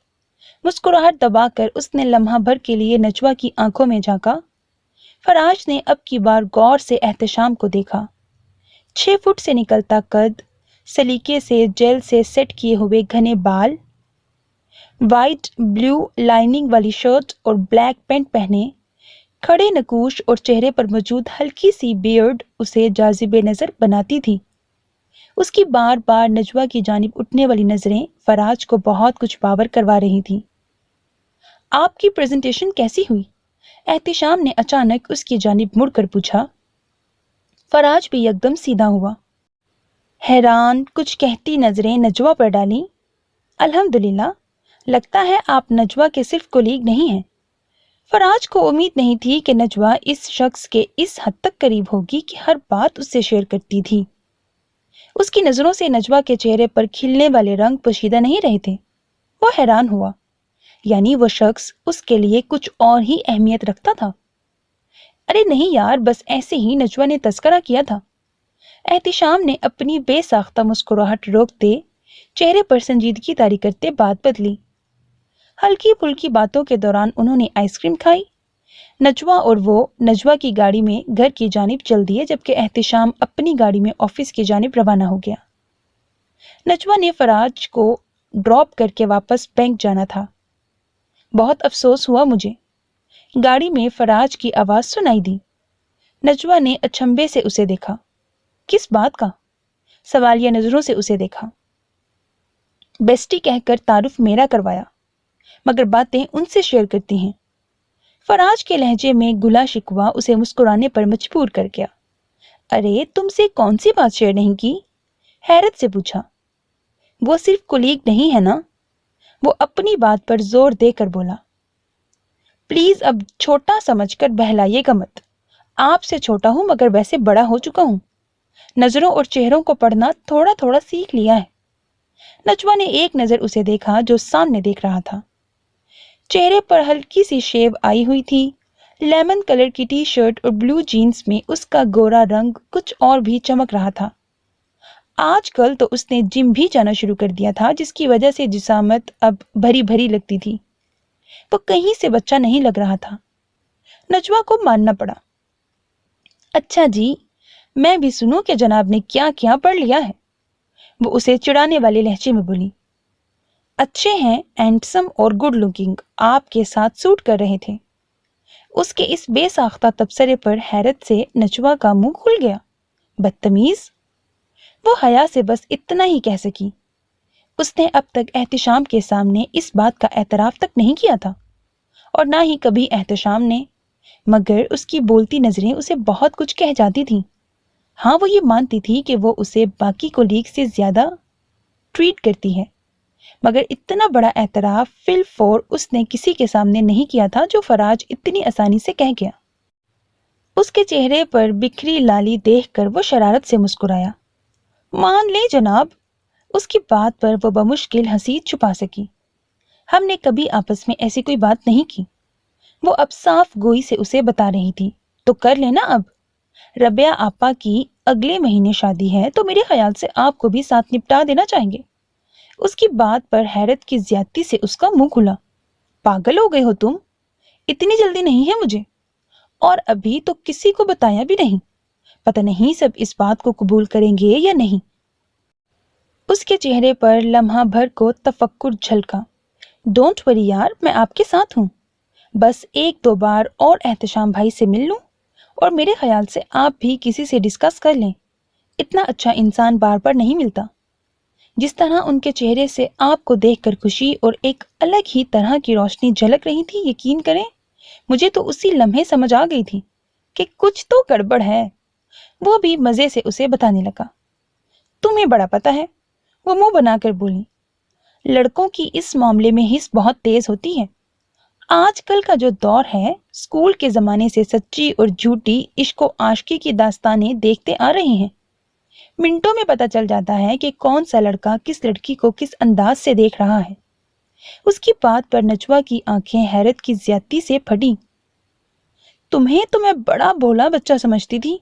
[SPEAKER 1] मुस्कुराहट दबाकर उसने लम्हा भर के लिए नजवा की आंखों में झांका। फराज ने अब की बार गौर से एहतिशाम को देखा। 6 फुट से निकलता कद, सलीके से जेल से सेट किए हुए घने बाल, वाइट ब्लू लाइनिंग वाली शर्ट और ब्लैक पैंट पहने, खड़े नकूश और चेहरे पर मौजूद हल्की सी बियर्ड उसे जाजिबे नजर बनाती थी। उसकी बार बार नजवा की जानिब उठने वाली नजरें फराज को बहुत कुछ पावर करवा रही थीं। आपकी प्रेजेंटेशन कैसी हुई? एहतिशाम ने अचानक उसकी जानिब मुड़कर पूछा। फराज भी एकदम सीधा हुआ। हैरान कुछ कहती नजरें नजवा पर डाली। अल्हम्दुलिल्लाह, लगता है आप नजवा के सिर्फ कोलीग नहीं हैं। फराज को उम्मीद नहीं थी कि नजवा इस शख्स के इस हद तक करीब होगी कि हर बात उससे शेयर करती थी। उसकी नजरों से नजवा के चेहरे पर खिलने वाले रंग पोशीदा नहीं रहे थे। वो हैरान हुआ, यानी वो शख्स उसके लिए कुछ और ही अहमियत रखता था। अरे नहीं यार, बस ऐसे ही नजवा ने तस्करा किया था। एहतिशाम ने अपनी बेसाख्ता मुस्कुराहट रोकते चेहरे पर संजीदगी तारी करते बात बदली। हल्की फुल्की बातों के दौरान उन्होंने आइसक्रीम खाई। नजवा और वो नजवा की गाड़ी में घर की जानिब चल दिए, जबकि एहतिशाम अपनी गाड़ी में ऑफिस की जानिब रवाना हो गया। नजवा ने फराज को ड्रॉप करके वापस बैंक जाना था। बहुत अफसोस हुआ मुझे। गाड़ी में फराज की आवाज सुनाई दी। नजवा ने अचंभे से उसे देखा। किस बात का? सवालिया नजरों से उसे देखा। बेस्टी कहकर तारुफ मेरा करवाया, मगर बातें उनसे शेयर करती हैं। फराज के लहजे में गुला शिकवा उसे मुस्कुराने पर मजबूर कर गया। अरे तुमसे कौन सी बात शेयर नहीं की? हैरत से पूछा। वो सिर्फ कुलीग नहीं है ना? वो अपनी बात पर जोर देकर बोला। प्लीज अब छोटा समझकर बहलाइएगा मत। आपसे छोटा हूं मगर वैसे बड़ा हो चुका हूं। नजरों और चेहरों को पढ़ना थोड़ा थोड़ा सीख लिया है। नजवा ने एक नजर उसे देखा जो सामने देख रहा था। चेहरे पर हल्की सी शेव आई हुई थी। लेमन कलर की टी शर्ट और ब्लू जीन्स में उसका गोरा रंग कुछ और भी चमक रहा था। आजकल तो उसने जिम भी जाना शुरू कर दिया था, जिसकी वजह से जिसामत अब भरी भरी लगती थी। वो कहीं से बच्चा नहीं लग रहा था। नजवा को मानना पड़ा। अच्छा जी, मैं भी सुनूं कि जनाब ने क्या क्या पढ़ लिया है। वो उसे चिढ़ाने वाले लहजे में बोली। अच्छे हैं, हैंडसम और गुड लुकिंग, आपके साथ सूट कर रहे थे। उसके इस बेसाख्ता तबसरे पर हैरत से नजवा का मुंह खुल गया। बदतमीज। वो हया से बस इतना ही कह सकी। उसने अब तक एहतिशाम के सामने इस बात का एतराफ तक नहीं किया था, और ना ही कभी एहतिशाम ने, मगर उसकी बोलती नजरें उसे बहुत कुछ कह जाती थीं। हाँ, वो ये मानती थी कि वो उसे बाकी कोलीग से ज्यादा ट्रीट करती है, मगर इतना बड़ा एतराफ फिलफोर उसने किसी के सामने नहीं किया था जो फराज इतनी आसानी से कह गया। उसके चेहरे पर बिखरी लाली देखकर वो शरारत से मुस्कुराया। मान ले जनाब। उसकी बात पर वो बमुश्किल हंसी छुपा सकी। हमने कभी आपस में ऐसी कोई बात नहीं की। वो अब साफ गोई से उसे बता रही थी। तो कर लेना अब। रबिया आपा की अगले महीने शादी है, तो मेरे ख्याल से आपको भी साथ निपटा देना चाहेंगे। उसकी बात पर हैरत की ज्यादती से उसका मुंह खुला। पागल हो गए हो तुम? इतनी जल्दी नहीं है मुझे, और अभी तो किसी को बताया भी नहीं। पता नहीं सब इस बात को कबूल करेंगे या नहीं। اس کے چہرے پر لمحہ بھر کو تفکر جھلکا۔ ڈونٹ وری یار، میں آپ کے ساتھ ہوں، بس ایک دو بار اور احتشام بھائی سے مل لوں اور میرے خیال سے آپ بھی کسی سے ڈسکس کر لیں۔ اتنا اچھا انسان بار بار نہیں ملتا۔ جس طرح ان کے چہرے سے آپ کو دیکھ کر خوشی اور ایک الگ ہی طرح کی روشنی جھلک رہی تھی، یقین کریں مجھے تو اسی لمحے سمجھ آ گئی تھی کہ کچھ تو گڑبڑ ہے۔ وہ بھی مزے سے اسے بتانے لگا۔ تمہیں بڑا پتا ہے، وہ منہ بنا کر بولی، لڑکوں کی اس معاملے میں حس بہت تیز ہوتی ہے۔ آج کل کا جو دور ہے، اسکول کے زمانے سے سچی اور جھوٹی عشق و عاشقی کی داستانیں دیکھتے آ رہے ہیں۔ منٹوں میں پتہ چل جاتا ہے کہ کون سا لڑکا کس لڑکی کو کس انداز سے دیکھ رہا ہے۔ اس کی بات پر نجوا کی آنکھیں حیرت کی زیادتی سے پھٹیں۔ تمہیں تو میں بڑا بھولا بچہ سمجھتی تھی،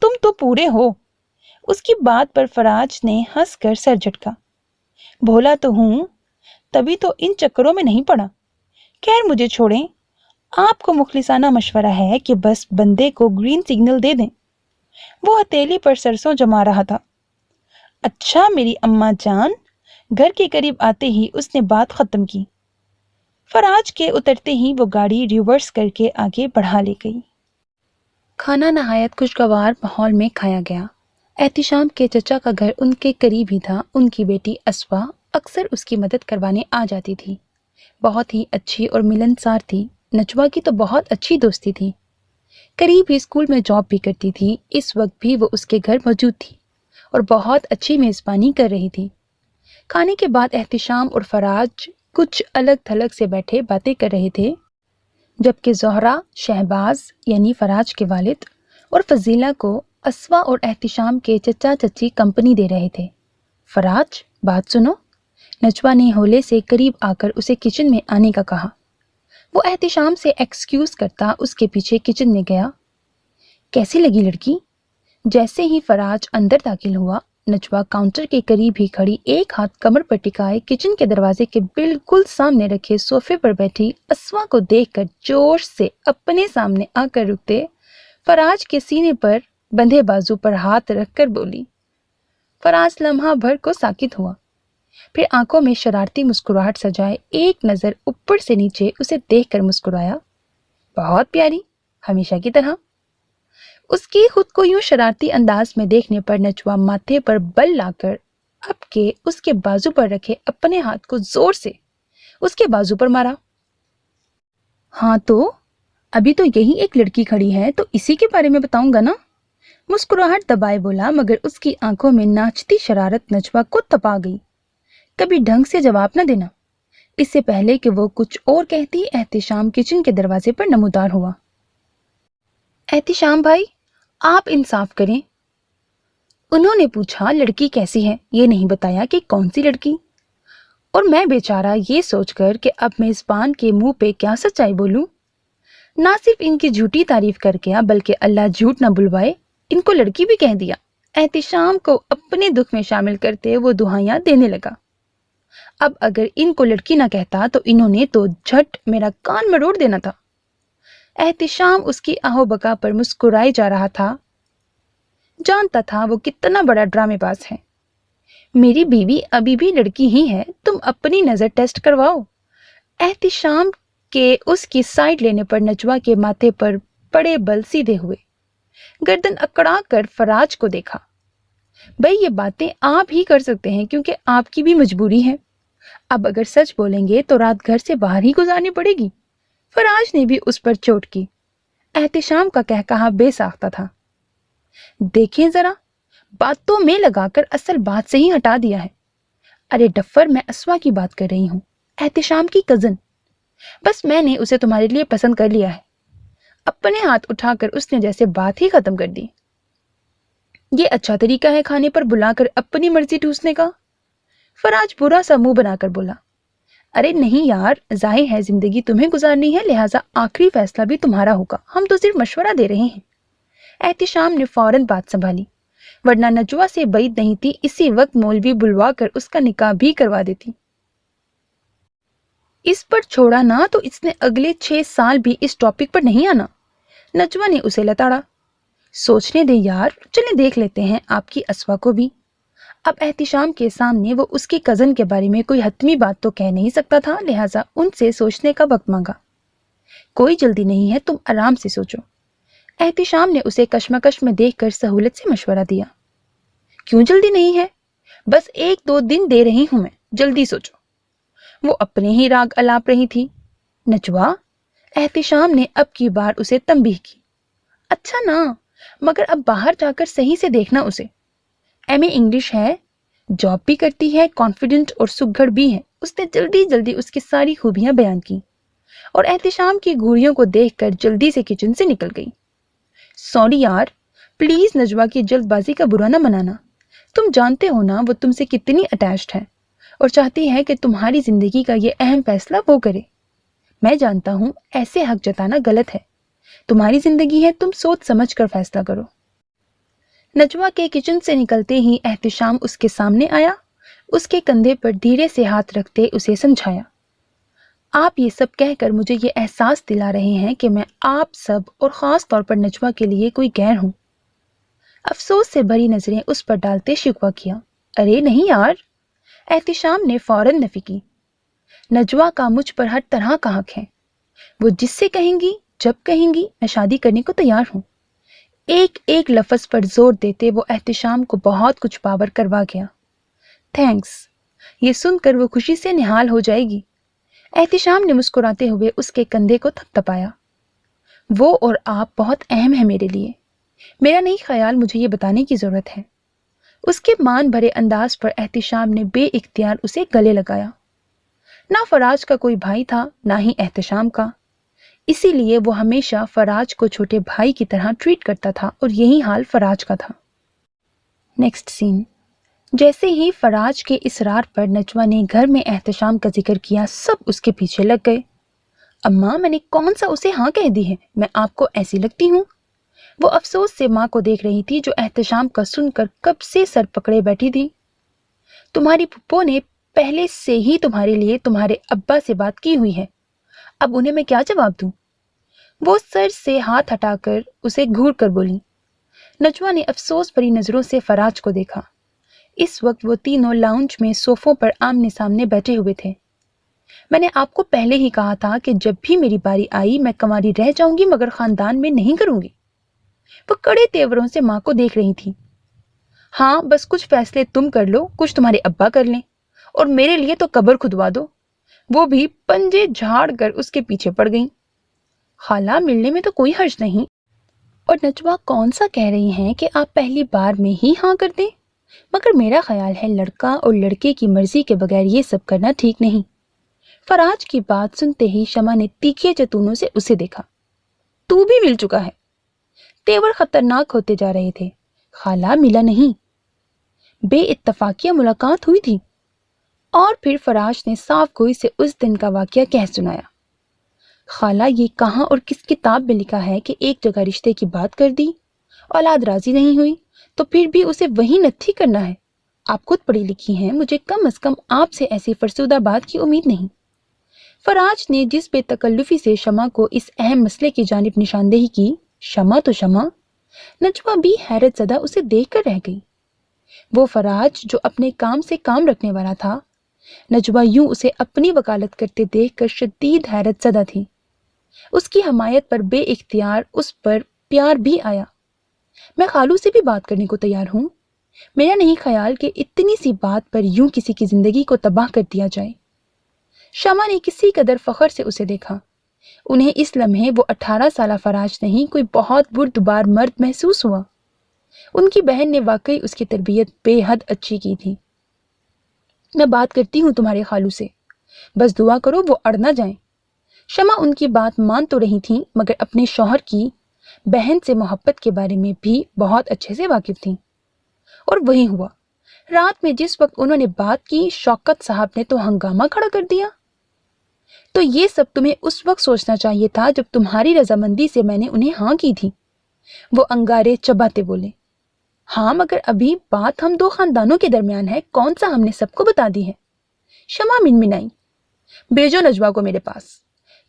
[SPEAKER 1] تم تو پورے ہو۔ اس کی بات پر فراج نے ہنس کر سر جھٹکا۔ بھولا تو ہوں، تبھی تو ان چکروں میں نہیں پڑا۔ خیر مجھے چھوڑیں، آپ کو مخلصانہ مشورہ ہے کہ بس بندے کو گرین سگنل دے دیں۔ وہ ہتھیلی پر سرسوں جما رہا تھا۔ اچھا میری اماں جان، گھر کے قریب آتے ہی اس نے بات ختم کی۔ فراج کے اترتے ہی وہ گاڑی ریورس کر کے آگے بڑھا لے گئی۔ کھانا نہایت خوشگوار ماحول میں کھایا گیا۔ احتشام کے چچا کا گھر ان کے قریب ہی تھا۔ ان کی بیٹی اسوا اکثر اس کی مدد کروانے آ جاتی تھی۔ بہت ہی اچھی اور ملنسار تھی۔ نجوا کی تو بہت اچھی دوستی تھی، قریب ہی اسکول میں جاب بھی کرتی تھی۔ اس وقت بھی وہ اس کے گھر موجود تھی اور بہت اچھی میزبانی کر رہی تھی۔ کھانے کے بعد احتشام اور فراج کچھ الگ تھلگ سے بیٹھے باتیں کر رہے تھے، جبکہ زہرا، شہباز یعنی فراج کے والد اور فضیلہ کو اسوا اور احتشام کے چچا چچی کمپنی دے رہے تھے۔ فراج بات سنو، نجوا نے ہولے سے قریب آ کر اسے کچن میں آنے کا کہا۔ وہ احتشام سے ایکسکیوز کرتا اس کے پیچھے کچن میں گیا۔ کیسی لگی لڑکی؟ جیسے ہی فراج اندر داخل ہوا، نجوا کاؤنٹر کے قریب ہی کھڑی ایک ہاتھ کمر پر ٹکائے کچن کے دروازے کے بالکل سامنے رکھے صوفے پر بیٹھی اسوا کو دیکھ کر جوش سے اپنے سامنے آ کر رکتے فراج کے سینے پر بندھے بازو پر ہاتھ رکھ کر بولی۔ فراج لمحہ بھر کو ساکت ہوا، پھر آنکھوں میں شرارتی مسکراہٹ سجائے ایک نظر اوپر سے نیچے اسے دیکھ کر مسکرایا۔ بہت پیاری، ہمیشہ کی طرح۔ اس کی خود کو یوں شرارتی انداز میں دیکھنے پر نجوا ماتھے پر بل لا کر اب کے اس کے بازو پر رکھے اپنے ہاتھ کو زور سے اس کے بازو پر مارا۔ ہاں تو ابھی تو یہی ایک لڑکی کھڑی ہے تو اسی کے بارے میں بتاؤں گا نا، مسکراہٹ دبائے بولا، مگر اس کی آنکھوں میں ناچتی شرارت نجوا کو تپا گئی۔ کبھی ڈھنگ سے جواب نہ دینا۔ اس سے پہلے کہ وہ کچھ اور کہتی، احتشام کچن کے دروازے پر نمودار ہوا۔ احتشام بھائی، آپ انصاف کریں، انہوں نے پوچھا۔ لڑکی کیسی ہے یہ نہیں بتایا کہ کون سی لڑکی، اور میں بیچارہ یہ سوچ کر کہ اب میزبان کے منہ پہ کیا سچائی بولوں۔ نہ صرف ان کی جھوٹی تعریف کر گیا بلکہ اللہ جھوٹ نہ بلوائے ان کو لڑکی بھی کہہ دیا۔ احتشام کو اپنے دکھ میں شامل کرتے وہ دہائیاں دینے لگا۔ اب اگر ان کو لڑکی نہ کہتا تو انہوں نے تو جھٹ میرا کان مروڑ دینا تھا۔ احتشام اس کی آہو بکا پر مسکرائے جا رہا تھا۔ جانتا تھا وہ کتنا بڑا ڈرامے باز ہے۔ میری بیوی ابھی بھی لڑکی ہی ہے، تم اپنی نظر ٹیسٹ کرواؤ۔ احتشام کے اس کی سائڈ لینے پر نجوا کے ماتھے پر بڑے بل سیدھے ہوئے، گردن اکڑا کر فراج کو دیکھا۔ بھئی یہ باتیں آپ ہی کر سکتے ہیں کیونکہ آپ کی بھی مجبوری ہے۔ اب اگر سچ بولیں گے تو رات گھر سے باہر ہی گزارنی پڑے گی۔ فراج نے بھی اس پر چوٹ کی۔ احتشام کا کہا بے ساختہ تھا۔ دیکھیں ذرا، باتوں میں لگا کر اصل بات سے ہی ہٹا دیا ہے۔ ارے ڈفر، میں اسوا کی بات کر رہی ہوں، احتشام کی کزن۔ بس میں نے اسے تمہارے لیے پسند کر لیا ہے۔ اپنے ہاتھ اٹھا کر اس نے جیسے بات ہی ختم کر دی۔ یہ اچھا طریقہ ہے کھانے پر بلا کر اپنی مرضی ٹوسنے کا؟ فراج برا سا منہ بنا کر بولا۔ ارے نہیں یار، ظاہر ہے زندگی تمہیں گزارنی ہے، لہٰذا آخری فیصلہ بھی تمہارا ہوگا، ہم تو صرف مشورہ دے رہے ہیں۔ احتشام نے فوراً بات سنبھالی، ورنہ نجوا سے بعید نہیں تھی اسی وقت مولوی بلوا کر اس کا نکاح بھی کروا دیتی۔ اس پر چھوڑا نہ تو اس نے اگلے 6 سال بھی اس ٹاپک پر نہیں آنا۔ نجوا نے اسے لتاڑا۔ سوچنے دے یار، چلیں دیکھ لیتے ہیں آپ کی اسوا کو بھی۔ اب احتشام کے سامنے وہ اس کے کزن کے بارے میں کوئی حتمی بات تو کہہ نہیں سکتا تھا، لہٰذا ان سے سوچنے کا وقت مانگا۔ کوئی جلدی نہیں ہے، تم آرام سے سوچو۔ احتشام نے اسے کشمکش میں دیکھ کر سہولت سے مشورہ دیا۔ کیوں جلدی نہیں ہے؟ بس 1-2 دن دے رہی ہوں میں، جلدی سوچو۔ وہ اپنے ہی راگ الاپ رہی تھی۔ نجوا، احتشام نے اب کی بار اسے تنبیہ کی۔ اچھا نا، مگر اب باہر جا کر صحیح سے دیکھنا اسے۔ ایم اے انگلش ہے، جاب بھی کرتی ہے، کانفیڈنٹ اور سگڑ بھی ہے۔ اس نے جلدی جلدی اس کی ساری خوبیاں بیان کی اور احتشام کی گھوڑیوں کو دیکھ کر جلدی سے کچن سے نکل گئی۔ سوری یار، پلیز نجوا کی جلد بازی کا برا نہ منانا۔ تم جانتے ہو نا وہ تم سے کتنی اٹیچڈ ہے اور چاہتی ہے کہ تمہاری زندگی کا یہ اہم فیصلہ وہ کرے۔ میں جانتا ہوں ایسے حق جتانا غلط ہے، تمہاری زندگی ہے، تم سوچ سمجھ کر فیصلہ کرو۔ نجوا کے کچن سے نکلتے ہی احتشام اس کے سامنے آیا، اس کے کندھے پر دھیرے سے ہاتھ رکھتے اسے سمجھایا۔ آپ یہ سب کہہ کر مجھے یہ احساس دلا رہے ہیں کہ میں آپ سب اور خاص طور پر نجوا کے لیے کوئی غیر ہوں۔ افسوس سے بھری نظریں اس پر ڈالتے شکوہ کیا۔ ارے نہیں یار، احتشام نے فوراً نفی کی۔ نجوا کا مجھ پر ہر طرح کا حق ہے، وہ جس سے کہیں گی، جب کہیں گی، میں شادی کرنے کو تیار ہوں۔ ایک ایک لفظ پر زور دیتے وہ احتشام کو بہت کچھ پاور کروا گیا۔ تھینکس، یہ سن کر وہ خوشی سے نہال ہو جائے گی۔ احتشام نے مسکراتے ہوئے اس کے کندھے کو تھپتھپایا۔ وہ اور آپ بہت اہم ہیں میرے لیے، میرا نہیں خیال مجھے یہ بتانے کی ضرورت ہے۔ اس کے مان بھرے انداز پر احتشام نے بے اختیار اسے گلے لگایا۔ نہ فراج کا کوئی بھائی تھا، نہ ہی احتشام کا، اسی لیے وہ ہمیشہ فراج کو چھوٹے بھائی کی طرح ٹریٹ کرتا تھا اور یہی حال فراج کا تھا۔ نیکسٹ سین۔ جیسے ہی فراج کے اصرار پر نجوا نے گھر میں احتشام کا ذکر کیا، سب اس کے پیچھے لگ گئے۔ اماں، میں نے کون سا اسے ہاں کہہ دی ہے؟ میں آپ کو ایسی لگتی ہوں؟ وہ افسوس سے ماں کو دیکھ رہی تھی جو احتشام کا سن کر کب سے سر پکڑے بیٹھی تھی۔ تمہاری پھپھو نے پہلے سے ہی تمہارے لیے تمہارے ابا سے بات کی ہوئی ہے، اب انہیں میں کیا جواب دوں؟ وہ سر سے ہاتھ ہٹا کر اسے گھور کر بولی۔ نجوا نے افسوس بھری نظروں سے فراج کو دیکھا۔ اس وقت وہ تینوں لاؤنج میں صوفوں پر آمنے سامنے بیٹھے ہوئے تھے۔ میں نے آپ کو پہلے ہی کہا تھا کہ جب بھی میری باری آئی میں کنواری رہ جاؤں گی مگر خاندان میں نہیں کروں گی۔ وہ کڑے تیوروں سے ماں کو دیکھ رہی تھی۔ ہاں، بس کچھ فیصلے تم کر لو، کچھ تمہارے ابا کر لیں، اور میرے لیے تو قبر کھدوا دو۔ وہ بھی پنجے جھاڑ کر اس کے پیچھے پڑ گئیں۔ خالہ، ملنے میں تو کوئی حرج نہیں، اور نجوا کون سا کہہ رہی ہیں کہ آپ پہلی بار میں ہی ہاں کر دیں، مگر میرا خیال ہے لڑکا اور لڑکے کی مرضی کے بغیر یہ سب کرنا ٹھیک نہیں۔ فراج کی بات سنتے ہی شمع نے تیکھے چتونوں سے اسے دیکھا۔ تو بھی مل چکا ہے؟ تیور خطرناک ہوتے جا رہے تھے۔ خالہ، ملا نہیں، بے اتفاقیہ ملاقات ہوئی تھی۔ اور پھر فراج نے صاف گوئی سے اس دن کا واقعہ کہہ سنایا۔ خالہ، یہ کہاں اور کس کتاب میں لکھا ہے کہ ایک جگہ رشتے کی بات کر دی، اولاد راضی نہیں ہوئی تو پھر بھی اسے وہی نتھی کرنا ہے؟ آپ خود پڑھی لکھی ہیں، مجھے کم از کم آپ سے ایسی فرسودہ بات کی امید نہیں۔ فراج نے جس بے تکلفی سے شمع کو اس اہم مسئلے کی جانب نشاندہی کی، شمع تو شمع، نجوا بھی حیرت زدہ اسے دیکھ کر رہ گئی۔ وہ فراج جو اپنے کام سے کام رکھنے والا تھا، نجوا یوں اسے اپنی وکالت کرتے دیکھ کر شدید حیرت زدہ تھی۔ اس کی حمایت پر بے اختیار اس پر پیار بھی آیا۔ میں خالو سے بھی بات کرنے کو تیار ہوں، میرا نہیں خیال کہ اتنی سی بات پر یوں کسی کی زندگی کو تباہ کر دیا جائے۔ شمع نے کسی قدر فخر سے اسے دیکھا۔ انہیں اس لمحے وہ 18 سالہ فراج نہیں، کوئی بہت بردبار مرد محسوس ہوا۔ ان کی بہن نے واقعی اس کی تربیت بے حد اچھی کی تھی۔ میں بات کرتی ہوں تمہارے خالو سے، بس دعا کرو وہ اڑ نہ جائیں۔ شمع ان کی بات مان تو رہی تھی مگر اپنے شوہر کی بہن سے محبت کے بارے میں بھی بہت اچھے سے واقف تھیں۔ اور وہی ہوا، رات میں جس وقت انہوں نے بات کی، شوکت صاحب نے تو ہنگامہ کھڑا کر دیا۔ تو یہ سب تمہیں اس وقت سوچنا چاہیے تھا جب تمہاری رضامندی سے میں نے انہیں ہاں کی تھی، وہ انگارے چباتے بولے۔ ہاں، مگر ابھی بات ہم دو خاندانوں کے درمیان ہے، کون سا ہم نے سب کو بتا دی ہے؟ شمع منمنائی۔ بھیجو نجوا کو میرے پاس۔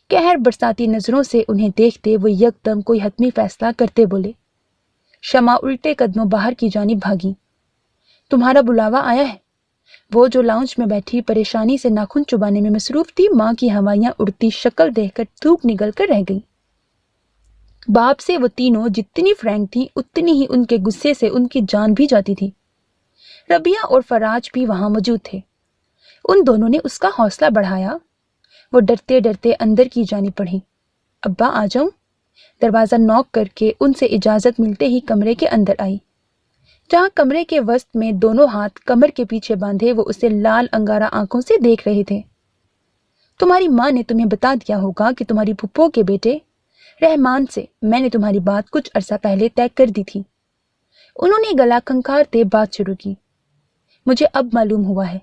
[SPEAKER 1] قہر برساتی نظروں سے انہیں دیکھتے وہ یکدم کوئی حتمی فیصلہ کرتے بولے۔ شمع الٹے قدموں باہر کی جانب بھاگی۔ तुम्हारा बुलावा आया है। वो जो लाउंज में बैठी परेशानी से नाखून चुबाने में मसरूफ थी, माँ की हवाइयाँ उड़ती शक्ल देखकर थूक निकल कर रह गई। बाप से वो तीनों जितनी फ्रैंक थी, उतनी ही उनके गुस्से से उनकी जान भी जाती थी। रबिया और फराज भी वहां मौजूद थे। उन दोनों ने उसका हौसला बढ़ाया। वो डरते डरते अंदर की जानी पड़ी। अब्बा आ जाऊं? दरवाजा नॉक करके उनसे इजाजत मिलते ही कमरे के अंदर आई। जहां कमरे के वस्त में दोनों हाथ कमर के पीछे बांधे वो उसे लाल अंगारा आंखों से देख रहे थे। तुम्हारी माँ ने तुम्हें बता दिया होगा कि तुम्हारी फुप्पो के बेटे रहमान से मैंने तुम्हारी बात कुछ अरसा पहले तय कर दी थी। उन्होंने गला खंखारते बात शुरू की। मुझे अब मालूम हुआ है,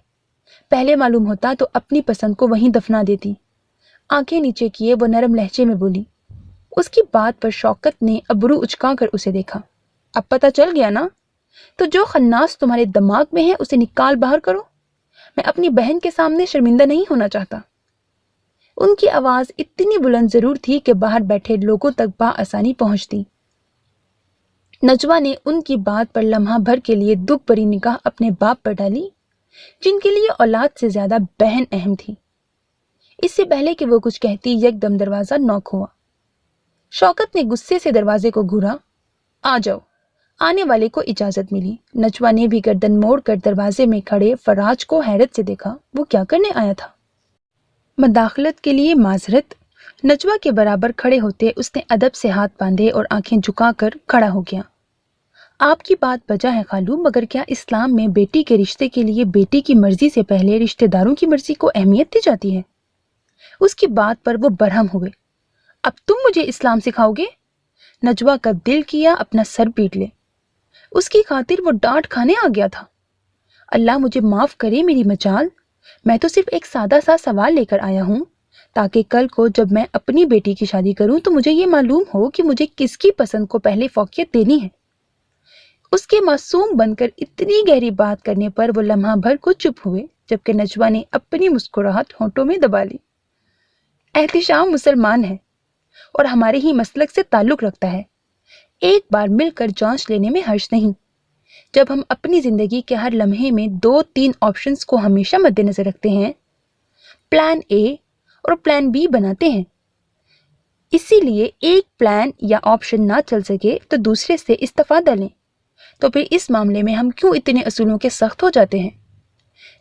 [SPEAKER 1] पहले मालूम होता तो अपनी पसंद को वहीं दफना देती। आंखें नीचे किए वो नरम लहजे में बोली। उसकी बात पर शौकत ने अबरू उचका कर उसे देखा। अब पता चल गया ना? तो जो खन्नास तुम्हारे दिमाग में है उसे निकाल बाहर करो। मैं अपनी बहन के सामने शर्मिंदा नहीं होना चाहता। उनकी आवाज इतनी बुलंद जरूर थी कि बाहर बैठे लोगों तक बाआसानी पहुंचती। नजवा ने उनकी बात पर लम्हा भर के लिए दुख भरी निगाह अपने बाप पर डाली, जिनके लिए औलाद से ज्यादा बहन अहम थी। इससे पहले कि वो कुछ कहती, यकदम दरवाजा नॉक हुआ। शौकत ने गुस्से से दरवाजे को घूरा। आ जाओ। आने वाले को इजाजत मिली। नजवा ने भी गर्दन मोड़ कर दरवाजे में खड़े फराज को हैरत से देखा। वो क्या करने आया था? मदाखलत के लिए माजरत। नजवा के बराबर खड़े होते उसने अदब से हाथ बांधे और आंखें झुकाकर खड़ा हो गया। आपकी बात बजा है खालू, मगर क्या इस्लाम में बेटी के रिश्ते के लिए बेटी की मर्जी से पहले रिश्तेदारों की मर्जी को अहमियत दी जाती है? उसकी बात पर वो बरहम हुए। अब तुम मुझे इस्लाम सिखाओगे? नजवा का दिल किया अपना सर पीट ले। उसकी खातिर वो डांट खाने आ गया था। अल्लाह मुझे माफ करे मेरी मजाल, मैं तो सिर्फ एक सादा सा सवाल लेकर आया हूँ, ताकि कल को जब मैं अपनी बेटी की शादी करूं तो मुझे ये मालूम हो कि मुझे किसकी पसंद को पहले फौकियत देनी है। उसके मासूम बनकर इतनी गहरी बात करने पर वो लम्हा भर को चुप हुए, जबकि नजवा ने अपनी मुस्कुराहट होंठों में दबा ली। एहतिशाम मुसलमान है और हमारे ही मसलक से ताल्लुक रखता है। एक बार मिलकर जांच लेने में हर्ज नहीं। जब हम अपनी जिंदगी के हर लम्हे में 2-3 ऑप्शंस को हमेशा मद्देनजर रखते हैं, प्लान ए और प्लान बी बनाते हैं। इसीलिए एक प्लान या ऑप्शन ना चल सके तो दूसरे से इस्तीफा लें। तो फिर इस मामले में हम क्यों इतने असूलों के सख्त हो जाते हैं?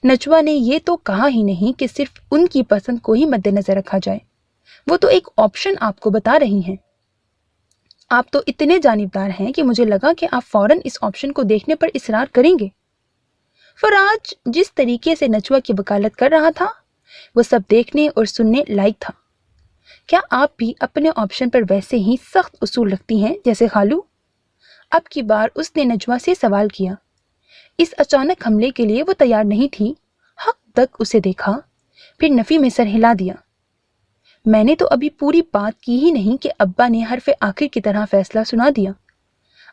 [SPEAKER 1] नजवा ने ये तो कहा ही नहीं कि सिर्फ उनकी पसंद को ही मद्देनजर रखा जाए। वो तो एक ऑप्शन आपको बता रही हैं। आप तो इतने जानिबदार हैं कि मुझे लगा कि आप फौरन इस ऑप्शन को देखने पर इसरार करेंगे। फराज जिस तरीके से नजवा की वकालत कर रहा था वो सब देखने और सुनने लायक था। क्या आप भी अपने ऑप्शन पर वैसे ही सख्त उसूल रखती हैं जैसे खालू? अब की बार उसने नजवा से सवाल किया। इस अचानक हमले के लिए वो तैयार नहीं थी। हक तक उसे देखा, फिर नफी में सर हिला दिया। मैंने तो अभी पूरी बात की ही नहीं कि अब्बा ने हरफ आखिर की तरह फैसला सुना दिया।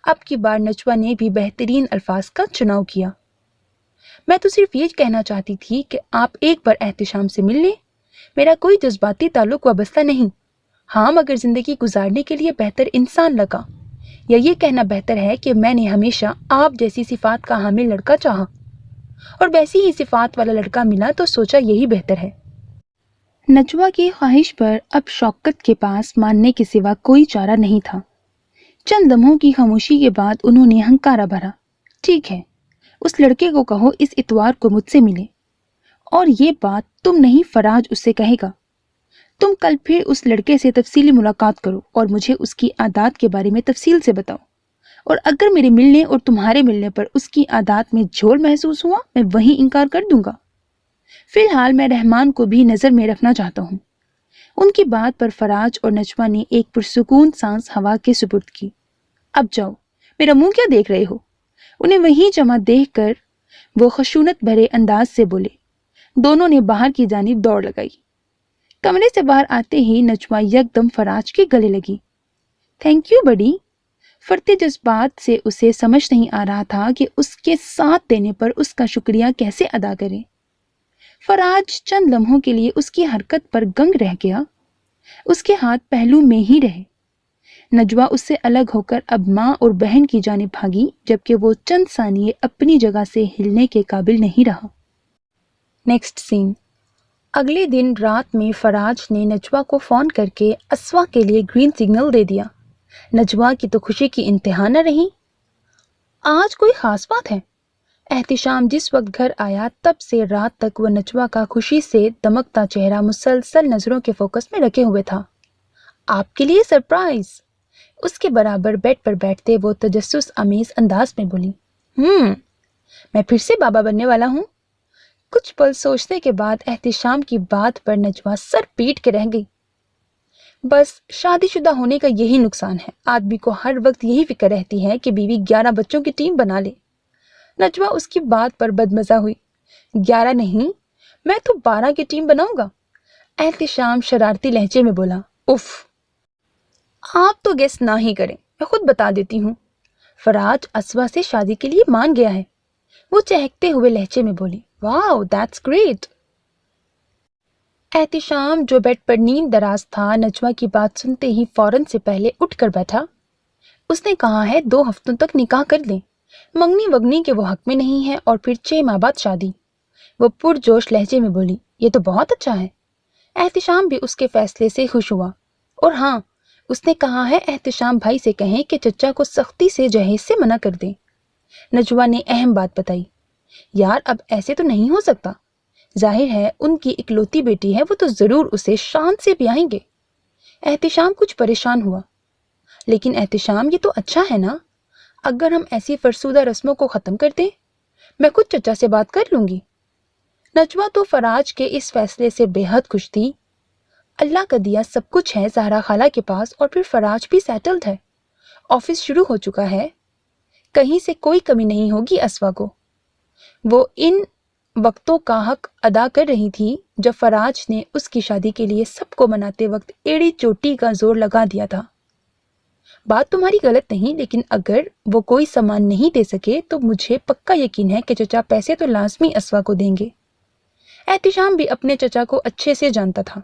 [SPEAKER 1] अब की बार नजवा ने भी बेहतरीन अल्फाज का चुनाव किया। मैं तो सिर्फ ये कहना चाहती थी कि आप एक बार एहतिशाम से मिल लें। मेरा कोई जज्बाती ताल्लुक वाबस्ता नहीं। हाँ, मगर जिंदगी गुजारने के लिए बेहतर इंसान लगा, या ये कहना बेहतर है कि मैंने हमेशा आप जैसी सिफात का हामिल लड़का चाहा और वैसी ही सिफात वाला लड़का मिला तो सोचा यही बेहतर है। नजवा की ख्वाहिश पर अब शौकत के पास मानने के सिवा कोई चारा नहीं था। चंद लम्हों की खामोशी के बाद उन्होंने हंकारा भरा। ठीक है, उस लड़के को कहो इस इतवार को मुझसे मिले, और ये बात तुम नहीं फराज उससे कहेगा। तुम कल फिर उस लड़के से तफसीली मुलाकात करो और मुझे उसकी आदत के बारे में तफसील से बताओ, और अगर मेरे मिलने और तुम्हारे मिलने पर उसकी आदत में झोल महसूस हुआ मैं वहीं इनकार कर दूंगा। फिलहाल मैं रहमान को भी नजर में रखना चाहता हूँ। उनकी बात पर फराज और नजवा ने एक पुरसुकून सांस हवा के सुपुर्द की। अब जाओ, मेरा मुंह क्या देख रहे हो? उन्हें वहीं जमा देख कर वो खशूनत भरे अंदाज से बोले। दोनों ने बाहर की जानिब दौड़ लगाई। कमरे से बाहर आते ही नजवा यकदम फराज के गले लगी। थैंक यू बड़ी। फरते जज्बात से उसे समझ नहीं आ रहा था कि उसके साथ देने पर उसका शुक्रिया कैसे अदा करे। फराज चंद लम्हों के लिए उसकी हरकत पर गंग रह गया। उसके हाथ पहलू में ही रहे। नजवा उससे अलग होकर अब माँ और बहन की जानिब भागी, जबकि वो चंद सानिये अपनी जगह से हिलने के काबिल नहीं रहा। Next scene. अगले दिन रात में फराज ने नजवा को फ़ोन करके अस्वा के लिए ग्रीन सिग्नल दे दिया। नजवा की तो खुशी की इंतहा न रही। आज कोई ख़ास बात है? एहतिशाम जिस वक्त घर आया तब से रात तक वह नजवा का खुशी से दमकता चेहरा मुसलसल नज़रों के फोकस में रखे हुए था। आपके लिए सरप्राइज। उसके बराबर बेड पर बैठते वो तजस्सुस अमेज अंदाज में बोली। मैं फिर से बाबा बनने वाला हूँ। कुछ पल सोचने के बाद एहतिशाम की बात पर नजवा सर पीट के रह गई। बस शादीशुदा होने का यही नुकसान है, आदमी को हर वक्त यही फिक्र रहती है कि बीवी 11 बच्चों की टीम बना ले। नजवा उसकी बात पर बदमजा हुई। 11 नहीं, मैं तो 12 की टीम बनाऊंगा। एहतिशाम शरारती लहजे में बोला। उफ, आप तो गेस ना ही करें, मैं खुद बता देती हूँ। फराज अस्वा से शादी के लिए मान गया है। वो चहकते हुए लहजे में बोली। Wow, that's great. एहतिशाम जो बेड पर नींद दराज था, नजवा की बात सुनते ही फौरन से पहले उठकर बैठा। उसने कहा है 2 हफ्तों तक निकाह कर लें। मंगनी वगनी के वो हक में नहीं है और फिर 6 माह बाद शादी। वो पुरजोश लहजे में बोली। ये तो बहुत अच्छा है। एहतिशाम भी उसके फैसले से खुश हुआ। और हाँ, उसने कहा है एहतिशाम भाई से कहें कि चचा को सख्ती से जहेज से मना कर दें। नजवा ने अहम बात बताई। यार, अब ऐसे तो नहीं हो सकता। जाहिर है उनकी इकलौती बेटी है, वो तो जरूर उसे शान से ब्याहेंगे। एहतिशाम कुछ परेशान हुआ। लेकिन एहतिशाम, ये तो अच्छा है ना? अगर हम ऐसी फरसूदा रस्मों को ख़त्म कर दें, मैं खुद चचा से बात कर लूँगी। नजवा तो फराज के इस फैसले से बेहद खुश थी। अल्लाह का दिया सब कुछ है ज़हरा खाला के पास, और फिर फराज भी सेटल्ड है। ऑफिस शुरू हो चुका है। कहीं से कोई कमी नहीं होगी अस्वा को। वो इन वक्तों का हक अदा कर रही थी जब फराज ने उसकी शादी के लिए सबको मनाते वक्त एड़ी चोटी का जोर लगा दिया था। बात तुम्हारी गलत नहीं, लेकिन अगर वो कोई सामान नहीं दे सके तो मुझे पक्का यकीन है कि चचा पैसे तो लाजमी अस्वा को देंगे। एहतिशाम भी अपने चचा को अच्छे से जानता था।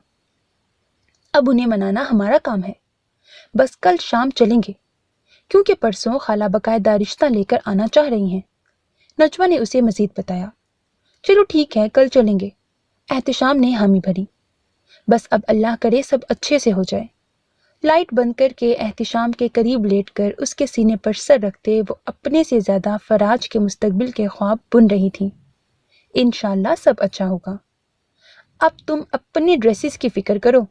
[SPEAKER 1] अब उन्हें मनाना हमारा काम है। बस कल शाम चलेंगे, क्योंकि परसों खाला बाकायदा रिश्ता लेकर आना चाह रही हैं। नजवा ने उसे मजीद बताया। चलो ठीक है, कल चलेंगे। एहतिशाम ने हामी भरी। बस अब अल्लाह करे सब अच्छे से हो जाए। लाइट बंद करके एहतिशाम के करीब लेटकर उसके सीने पर सर रखते वो अपने से ज्यादा फराज के मुस्तकबिल के ख्वाब बुन रही थी। इंशाल्लाह सब अच्छा होगा। अब तुम अपनी ड्रेसेस की फिक्र करो।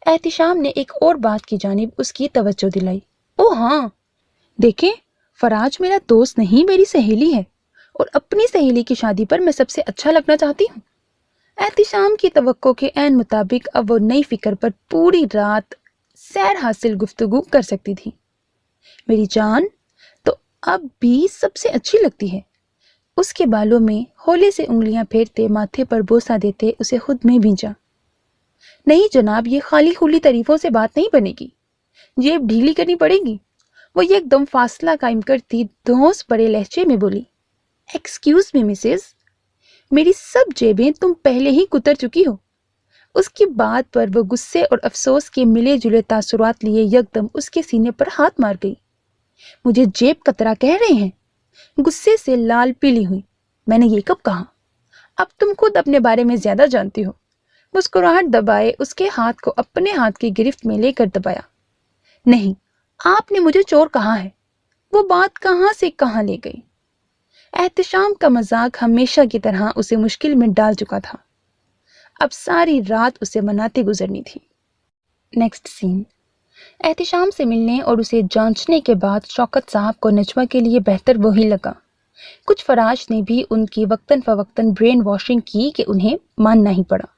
[SPEAKER 1] एहतिशाम ने एक और बात की जानिब उसकी तवज्जो दिलाई। ओ हाँ, देखें, फराज मेरा दोस्त नहीं, मेरी सहेली है, और अपनी सहेली की शादी पर मैं सबसे अच्छा लगना चाहती हूँ। एहतिशाम की तवक्को के ऐन मुताबिक अब वो नई फिक्र पर पूरी रात सैर हासिल गुफ्तगू कर सकती थी। मेरी जान तो अब भी सबसे अच्छी लगती है। उसके बालों में होले से उंगलियां फेरते, माथे पर बोसा देते उसे खुद में भींचा। नहीं जनाब, ये खाली खुली तारीफों से बात नहीं बनेगी, जेब ढीली करनी पड़ेगी। वो ये एकदम फासला कायम करती धौंस पड़े लहजे में बोली। एक्सक्यूज मी मिसेस, मेरी सब जेबें तुम पहले ही कुतर चुकी हो। उसकी बात पर वो गुस्से और अफसोस के मिले जुले तासुरात लिए यकदम उसके सीने पर हाथ मार गई। मुझे जेब कतरा कह रहे हैं? गुस्से से लाल पीली हुई। मैंने ये कब कहा? अब तुम खुद अपने बारे में ज्यादा जानती हो। मुस्कुराहट दबाए उसके हाथ को अपने हाथ की गिरफ्त में लेकर दबाया। नहीं, आपने मुझे चोर कहा है। वो बात कहाँ से कहाँ ले गई। एहतिशाम का मजाक हमेशा की तरह उसे मुश्किल में डाल चुका था। अब सारी रात उसे मनाते गुजरनी थी। Next scene. एहतिशाम से मिलने और उसे जांचने के बाद शौकत साहब को नजवा के लिए बेहतर वही लगा। कुछ फराज ने भी उनकी वक्तन फवक्तन ब्रेन वॉशिंग की कि उन्हें मानना ही पड़ा।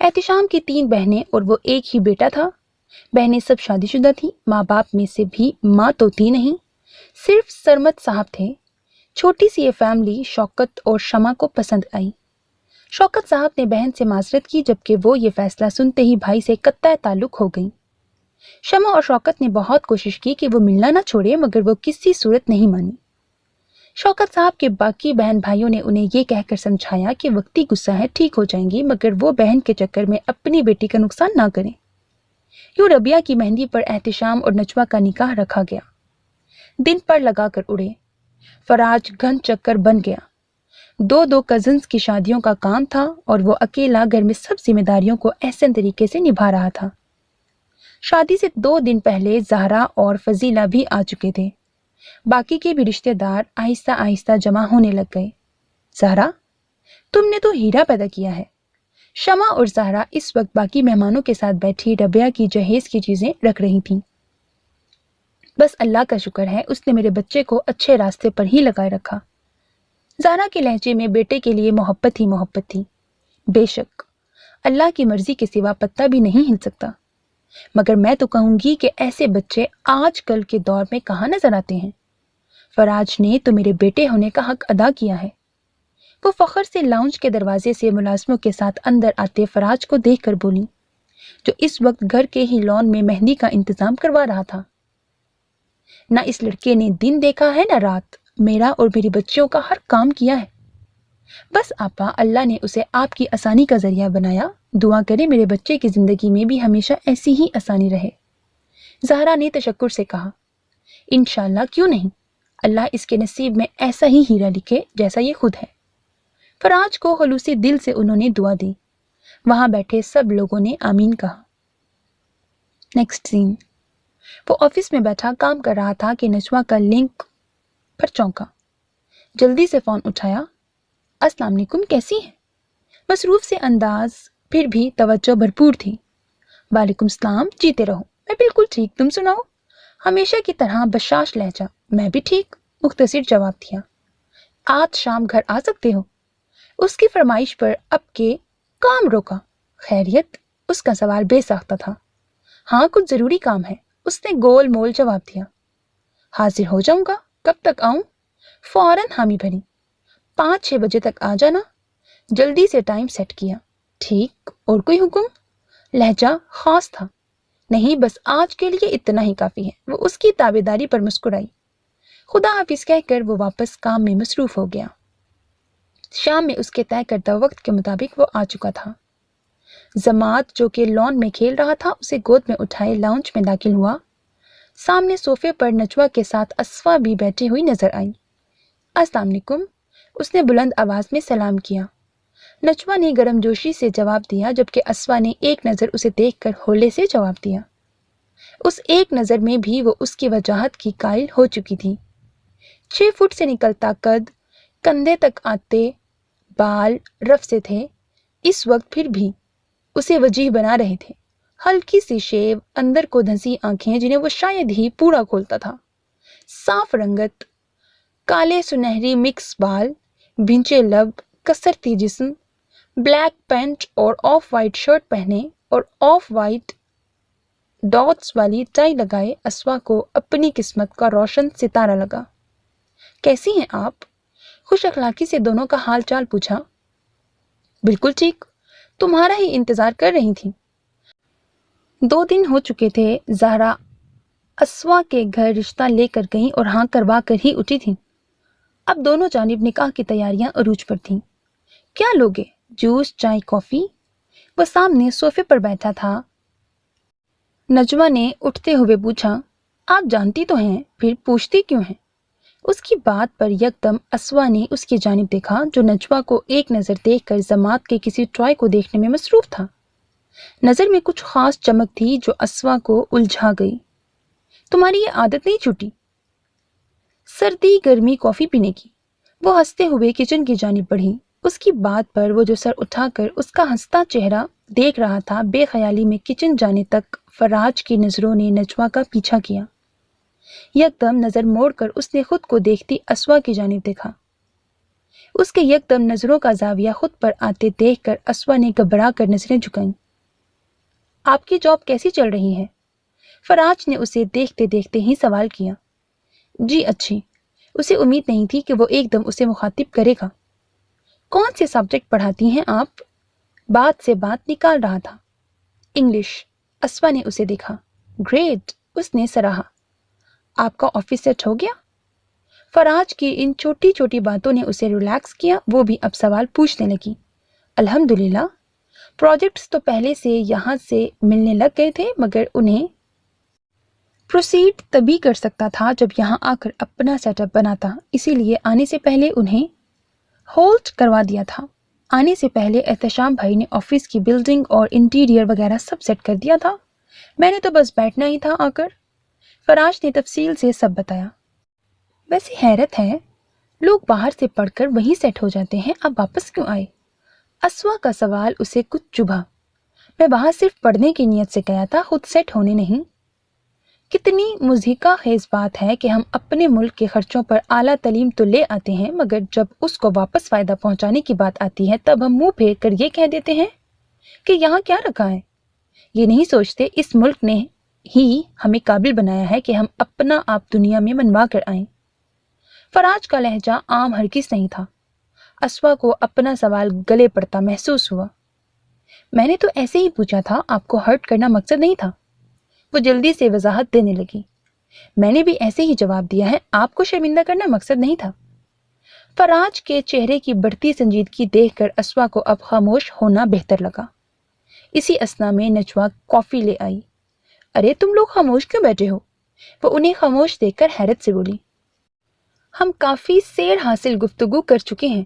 [SPEAKER 1] एहतिशाम की 3 बहनें और वो एक ही बेटा था। बहनें सब शादीशुदा थी। माँ बाप में से भी माँ तो थी नहीं, सिर्फ सरमत साहब थे। छोटी सी ये फैमिली शौकत और शमा को पसंद आई। शौकत साहब ने बहन से माजरत की, जबकि वो ये फैसला सुनते ही भाई से कत्ता ताल्लुक हो गई। शमा और शौकत ने बहुत कोशिश की कि वो मिलना ना छोड़े, मगर वो किसी सूरत नहीं मानी। शौकत साहब के बाकी बहन भाइयों ने उन्हें ये कहकर समझाया कि वक्ती गुस्सा है, ठीक हो जाएंगी, मगर वो बहन के चक्कर में अपनी बेटी का नुकसान ना करें। यूं रबिया की मेहंदी पर एहतिशाम और नजवा का निकाह रखा गया। दिन पर लगा कर उड़े। फराज घन चक्कर बन गया। दो दो कजिन्स की शादियों का काम था और वो अकेला घर में सब जिम्मेदारियों को एहसन तरीके से निभा रहा था। शादी से 2 दिन पहले ज़हरा और फजीला भी आ चुके थे। बाकी के भी रिश्तेदार आहिस्ता आहिस्ता जमा होने लग गए। ज़हरा, तुमने तो हीरा पैदा किया है। शमा और ज़हरा इस वक्त बाकी मेहमानों के साथ बैठी रबिया की जहेज की चीजें रख रही थीं। बस अल्लाह का शुक्र है, उसने मेरे बच्चे को अच्छे रास्ते पर ही लगाए रखा। ज़हरा के लहजे में बेटे के लिए मोहब्बत ही मोहब्बत थी। बेशक अल्लाह की मर्जी के सिवा पत्ता भी नहीं हिल सकता, मगर मैं तो कहूंगी कि ऐसे बच्चे आजकल के दौर में कहाँ नजर आते हैं। फराज ने तो मेरे बेटे होने का हक अदा किया है। वो फख्र से लाउंज के दरवाजे से मुलाजमों के साथ अंदर आते फराज को देखकर बोली, जो इस वक्त घर के ही लॉन में मेहंदी का इंतजाम करवा रहा था। ना इस लड़के ने दिन देखा है ना रात, मेरा और मेरी बच्चियों का हर काम किया है। बस आपा, अल्लाह ने उसे आपकी आसानी का जरिया बनाया। दुआ करे मेरे बच्चे की जिंदगी में भी हमेशा ऐसी ही आसानी रहे। ज़हरा ने तशक्कुर से कहा, इंशाल्लाह, क्यों नहीं। अल्लाह इसके नसीब में ऐसा ही हीरा लिखे जैसा ये खुद है। फराज को खलूसी दिल से उन्होंने दुआ दी। वहां बैठे सब लोगों ने आमीन कहा। Next scene. वो ऑफिस में बैठा काम कर रहा था कि नजवा का लिंक पर चौंका। जल्दी से फोन उठाया। अस्सलाम वालेकुम, कैसी हैं? मसरूफ से अंदाज फिर भी तवज्जो भरपूर थी। वालेकुम सलाम, जीते रहो। मैं बिल्कुल ठीक, तुम सुनाओ? हमेशा की तरह बशाश लहजा। मैं भी ठीक, मुख्तसिर जवाब दिया। आज शाम घर आ सकते हो? उसकी फरमाइश पर अब के काम रोका। खैरियत? उसका सवाल बेसाख्ता था। हाँ, कुछ जरूरी काम है, उसने गोल मोल जवाब दिया। हाजिर हो जाऊंगा, कब तक आऊं? फौरन हामी भरी। 5-6 बजे तक आ जाना। जल्दी से टाइम सेट किया। ठीक, और कोई हुक्म? लहजा खास था। नहीं, बस आज के लिए इतना ही काफी है। वो उसकी ताबेदारी पर मुस्कुराई। खुदा हाफिज कहकर वो वापस काम में मसरूफ हो गया। शाम में उसके तय करदा वक्त के मुताबिक वो आ चुका था। जमात, जो कि लॉन में खेल रहा था, उसे गोद में उठाए लाउंज में दाखिल हुआ। सामने सोफे पर नजवा के साथ असफा भी बैठी हुई नजर आई। अस्सलाम वालेकुम, उसने बुलंद आवाज में सलाम किया। नजवा ने गर्मजोशी से जवाब दिया, जबकि असफा ने एक नजर उसे देखकर होले से जवाब दिया। उस एक नजर में भी वो उसकी वजाहत की कायल हो चुकी थी। 6 फुट से निकलता कद, कंधे तक आते बाल रफ से थे, इस वक्त फिर भी उसे वजीह बना रहे थे। हल्की सी शेव, अंदर को धंसी आंखें जिन्हें वो शायद ही पूरा खोलता था, साफ रंगत, काले सुनहरी मिक्स बाल, भिंचे लब, कसरती जिस्म, ब्लैक पैंट और ऑफ वाइट शर्ट पहने और ऑफ वाइट डॉट्स वाली टाई लगाए असवा को अपनी किस्मत का रोशन सितारा लगा। कैसी हैं आप? खुश अखलाकी से दोनों का हाल चाल पूछा। बिल्कुल ठीक, तुम्हारा ही इंतजार कर रही थी। 2 दिन हो चुके थे। ज़हरा असवा के घर रिश्ता लेकर गई और हाँ करवा कर ही उठी थी। अब दोनों जानिब निकाह की तैयारियां अरूज पर थीं। क्या लोगे? जूस, चाय, कॉफी? वह सामने सोफे पर बैठा था। नजमा ने उठते हुए पूछा, आप जानती तो हैं, फिर पूछती क्यों हैं? उसकी बात पर यकदम असवा ने उसकी जानिब देखा, जो नजवा को एक नज़र देखकर जमात के किसी टॉय को देखने में मसरूफ था। नज़र में कुछ खास चमक थी जो असवा को उलझा गई। तुम्हारी ये आदत नहीं छूटी? सर्दी गर्मी कॉफी पीने की? वो हंसते हुए किचन की जानिब बढ़ी। उसकी बात पर वो जो सर उठाकर उसका हंसता चेहरा देख रहा था, बेख्याली में किचन जाने तक फराज की नजरों ने नजवा का पीछा किया। यकदम नजर मोड़कर उसने खुद को देखती असवा की जानिब देखा। उसके यकदम नजरों का जाविया खुद पर आते देखकर असवा ने घबरा कर नजरें झुकाईं। आपकी जॉब कैसी चल रही है? फराज ने उसे देखते देखते ही सवाल किया। जी अच्छी। उसे उम्मीद नहीं थी कि वो एकदम उसे मुखातिब करेगा। कौन से सब्जेक्ट पढ़ाती हैं आप? बात से बात निकाल रहा था। इंग्लिश। असवा ने उसे देखा। ग्रेट, उसने सराहा। आपका ऑफिस सेट हो गया? फराज की इन छोटी छोटी बातों ने उसे रिलैक्स किया। वो भी अब सवाल पूछने लगी। अल्हम्दुलिल्लाह। प्रोजेक्ट्स तो पहले से यहाँ से मिलने लग गए थे, मगर उन्हें प्रोसीड तभी कर सकता था जब यहाँ आकर अपना सेटअप बनाता। इसीलिए आने से पहले उन्हें होल्ड करवा दिया था। आने से पहले एहतशाम भाई ने ऑफिस की बिल्डिंग और इंटीरियर वगैरह सब सेट कर दिया था। मैंने तो बस बैठना ही था आकर। फराज ने तफसील से सब बताया। वैसे हैरत है, लोग बाहर से पढ़कर वहीं सेट हो जाते हैं, अब वापस क्यों आए? अस्वा का सवाल उसे कुछ चुभा। मैं वहां सिर्फ पढ़ने की नीयत से गया था, खुद सेट होने नहीं। कितनी मुज़हिका खेज बात है कि हम अपने मुल्क के खर्चों पर आला तालीम तो ले आते हैं, मगर जब उसको वापस फ़ायदा पहुंचाने की बात आती है तब हम मुंह फेर कर ये कह देते हैं कि यहाँ क्या रखा है। ये नहीं सोचते इस मुल्क ने ही हमें काबिल बनाया है कि हम अपना आप दुनिया में मनवा कर आएं। फराज का लहजा आम हरगिज़ नहीं था। अस्वा को अपना सवाल गले पड़ता महसूस हुआ। मैंने तो ऐसे ही पूछा था, आपको हर्ट करना मकसद नहीं था। वो जल्दी से वजाहत देने लगी। मैंने भी ऐसे ही जवाब दिया है, आपको शर्मिंदा करना मकसद नहीं था। फराज के चेहरे की बढ़ती संजीदगी देखकर अस्वा को अब खामोश होना बेहतर लगा। इसी असना में नजवा कॉफी ले आई। अरे तुम लोग खामोश क्यों बैठे हो? वो उन्हें खामोश देखकर हैरत से बोली। हम काफी सैर हासिल गुफ्तगू कर चुके हैं।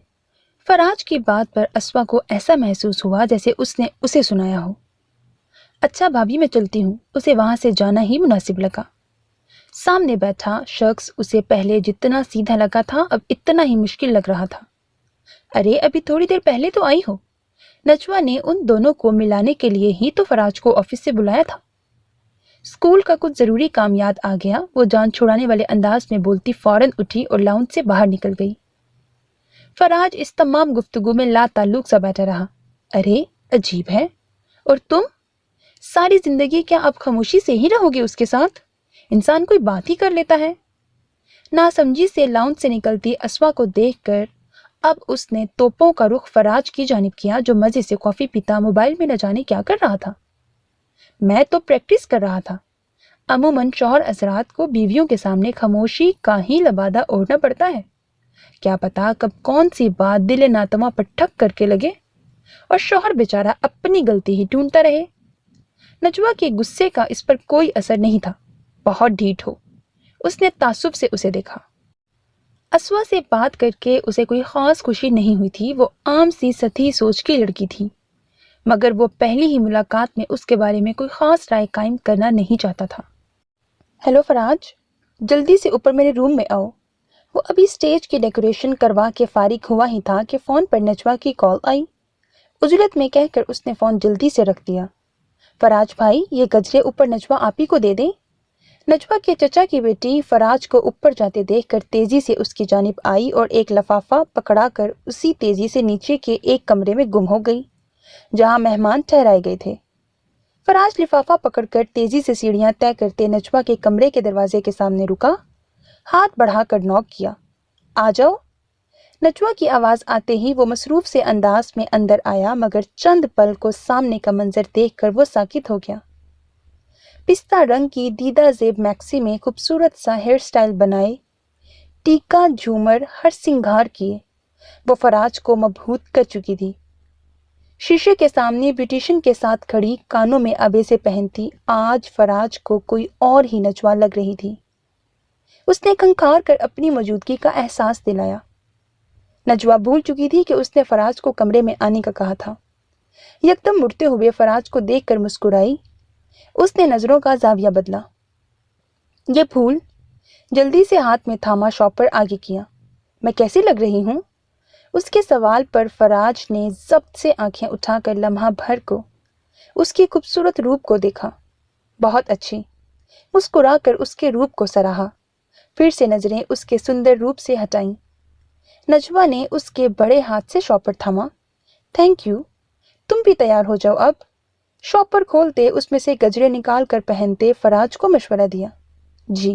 [SPEAKER 1] फराज की बात पर अस्वा को ऐसा महसूस हुआ जैसे उसने उसे सुनाया हो। अच्छा भाभी, मैं चलती हूँ। उसे वहां से जाना ही मुनासिब लगा। सामने बैठा शख्स उसे पहले जितना सीधा लगा था अब इतना ही मुश्किल लग रहा था। अरे अभी थोड़ी देर पहले तो आई हो। नजवा ने उन दोनों को मिलाने के लिए ही तो फराज को ऑफिस से बुलाया था। स्कूल का कुछ जरूरी काम याद आ गया। वो जान छुड़ाने वाले अंदाज में बोलती फौरन उठी और लाउंज से बाहर निकल गई। फराज इस तमाम गुफ्तगू में लाताल्लुक सा बैठा रहा। अरे अजीब है। और तुम सारी जिंदगी क्या अब खामोशी से ही रहोगे उसके साथ? इंसान कोई बात ही कर लेता है। नासमझी से लाउंज से निकलती अस्वा को देखकर अब उसने तोपों का रुख फराज की जानिब किया, जो मजे से कॉफी पीता मोबाइल में न जाने क्या कर रहा था। मैं तो प्रैक्टिस कर रहा था। अमूमन शौहर हज़रात को बीवियों के सामने खामोशी का ही लबादा ओढ़ना पड़ता है। क्या पता कब कौन सी बात दिल नातमा पर ठक करके लगे और शौहर बेचारा अपनी गलती ही ढूंढता रहे। नजवा के गुस्से का इस पर कोई असर नहीं था। बहुत ढीठ हो। उसने तासुब से उसे देखा। अस्वा से बात करके उसे कोई खास खुशी नहीं हुई थी। वो आम सी सतही सोच की लड़की थी, मगर वो पहली ही मुलाकात में उसके बारे में कोई खास राय कायम करना नहीं चाहता था। हेलो फराज, जल्दी से ऊपर मेरे रूम में आओ। वो अभी स्टेज की डेकोरेशन करवा के फारिग हुआ ही था कि फ़ोन पर नजवा की कॉल आई। उजलत में कहकर उसने फ़ोन जल्दी से रख दिया। फराज भाई, ये गजरे ऊपर नजवा आप ही को दे दें। नजवा के चचा की बेटी फराज को ऊपर जाते देखकर तेजी से उसकी जानिब आई और एक लफाफा पकड़ाकर उसी तेजी से नीचे के एक कमरे में गुम हो गई जहां मेहमान ठहराए गए थे। फराज लिफाफा पकड़कर तेजी से सीढ़ियां तय करते नजवा के कमरे के दरवाजे के सामने रुका, हाथ बढ़ाकर नॉक किया। आ जाओ। नजवा की आवाज आते ही वो मसरूफ से अंदाज में अंदर आया, मगर चंद पल को सामने का मंजर देखकर वो साकित हो गया। पिस्ता रंग की दीदा जेब मैक्सी में खूबसूरत सा हेयर स्टाइल बनाए, टीका झूमर हर सिंगार किए, वो फराज को मबहूत कर चुकी थी। शीशे के सामने ब्यूटिशियन के साथ खड़ी, कानों में अबेसे पहनती, आज फराज को कोई और ही नजवा लग रही थी। उसने खंखार कर अपनी मौजूदगी का एहसास दिलाया। नजवा भूल चुकी थी कि उसने फराज को कमरे में आने का कहा था। यकदम मुड़ते हुए फराज को देखकर मुस्कुराई। उसने नजरों का जाविया बदला। ये फूल जल्दी से हाथ में थामा शॉपर आगे किया। मैं कैसी लग रही हूँ? उसके सवाल पर फराज ने जब्त से आंखें उठाकर लम्हा भर को उसके खूबसूरत रूप को देखा। बहुत अच्छी। मुस्कुरा कर उसके रूप को सराहा, फिर से नजरें उसके सुंदर रूप से हटाईं। नजवा ने उसके बड़े हाथ से शॉपर थामा। Thank you. तुम भी तैयार हो जाओ अब। शॉपर खोलते उसमें से गजरे निकाल कर पहनते फराज को मशवरा दिया। जी।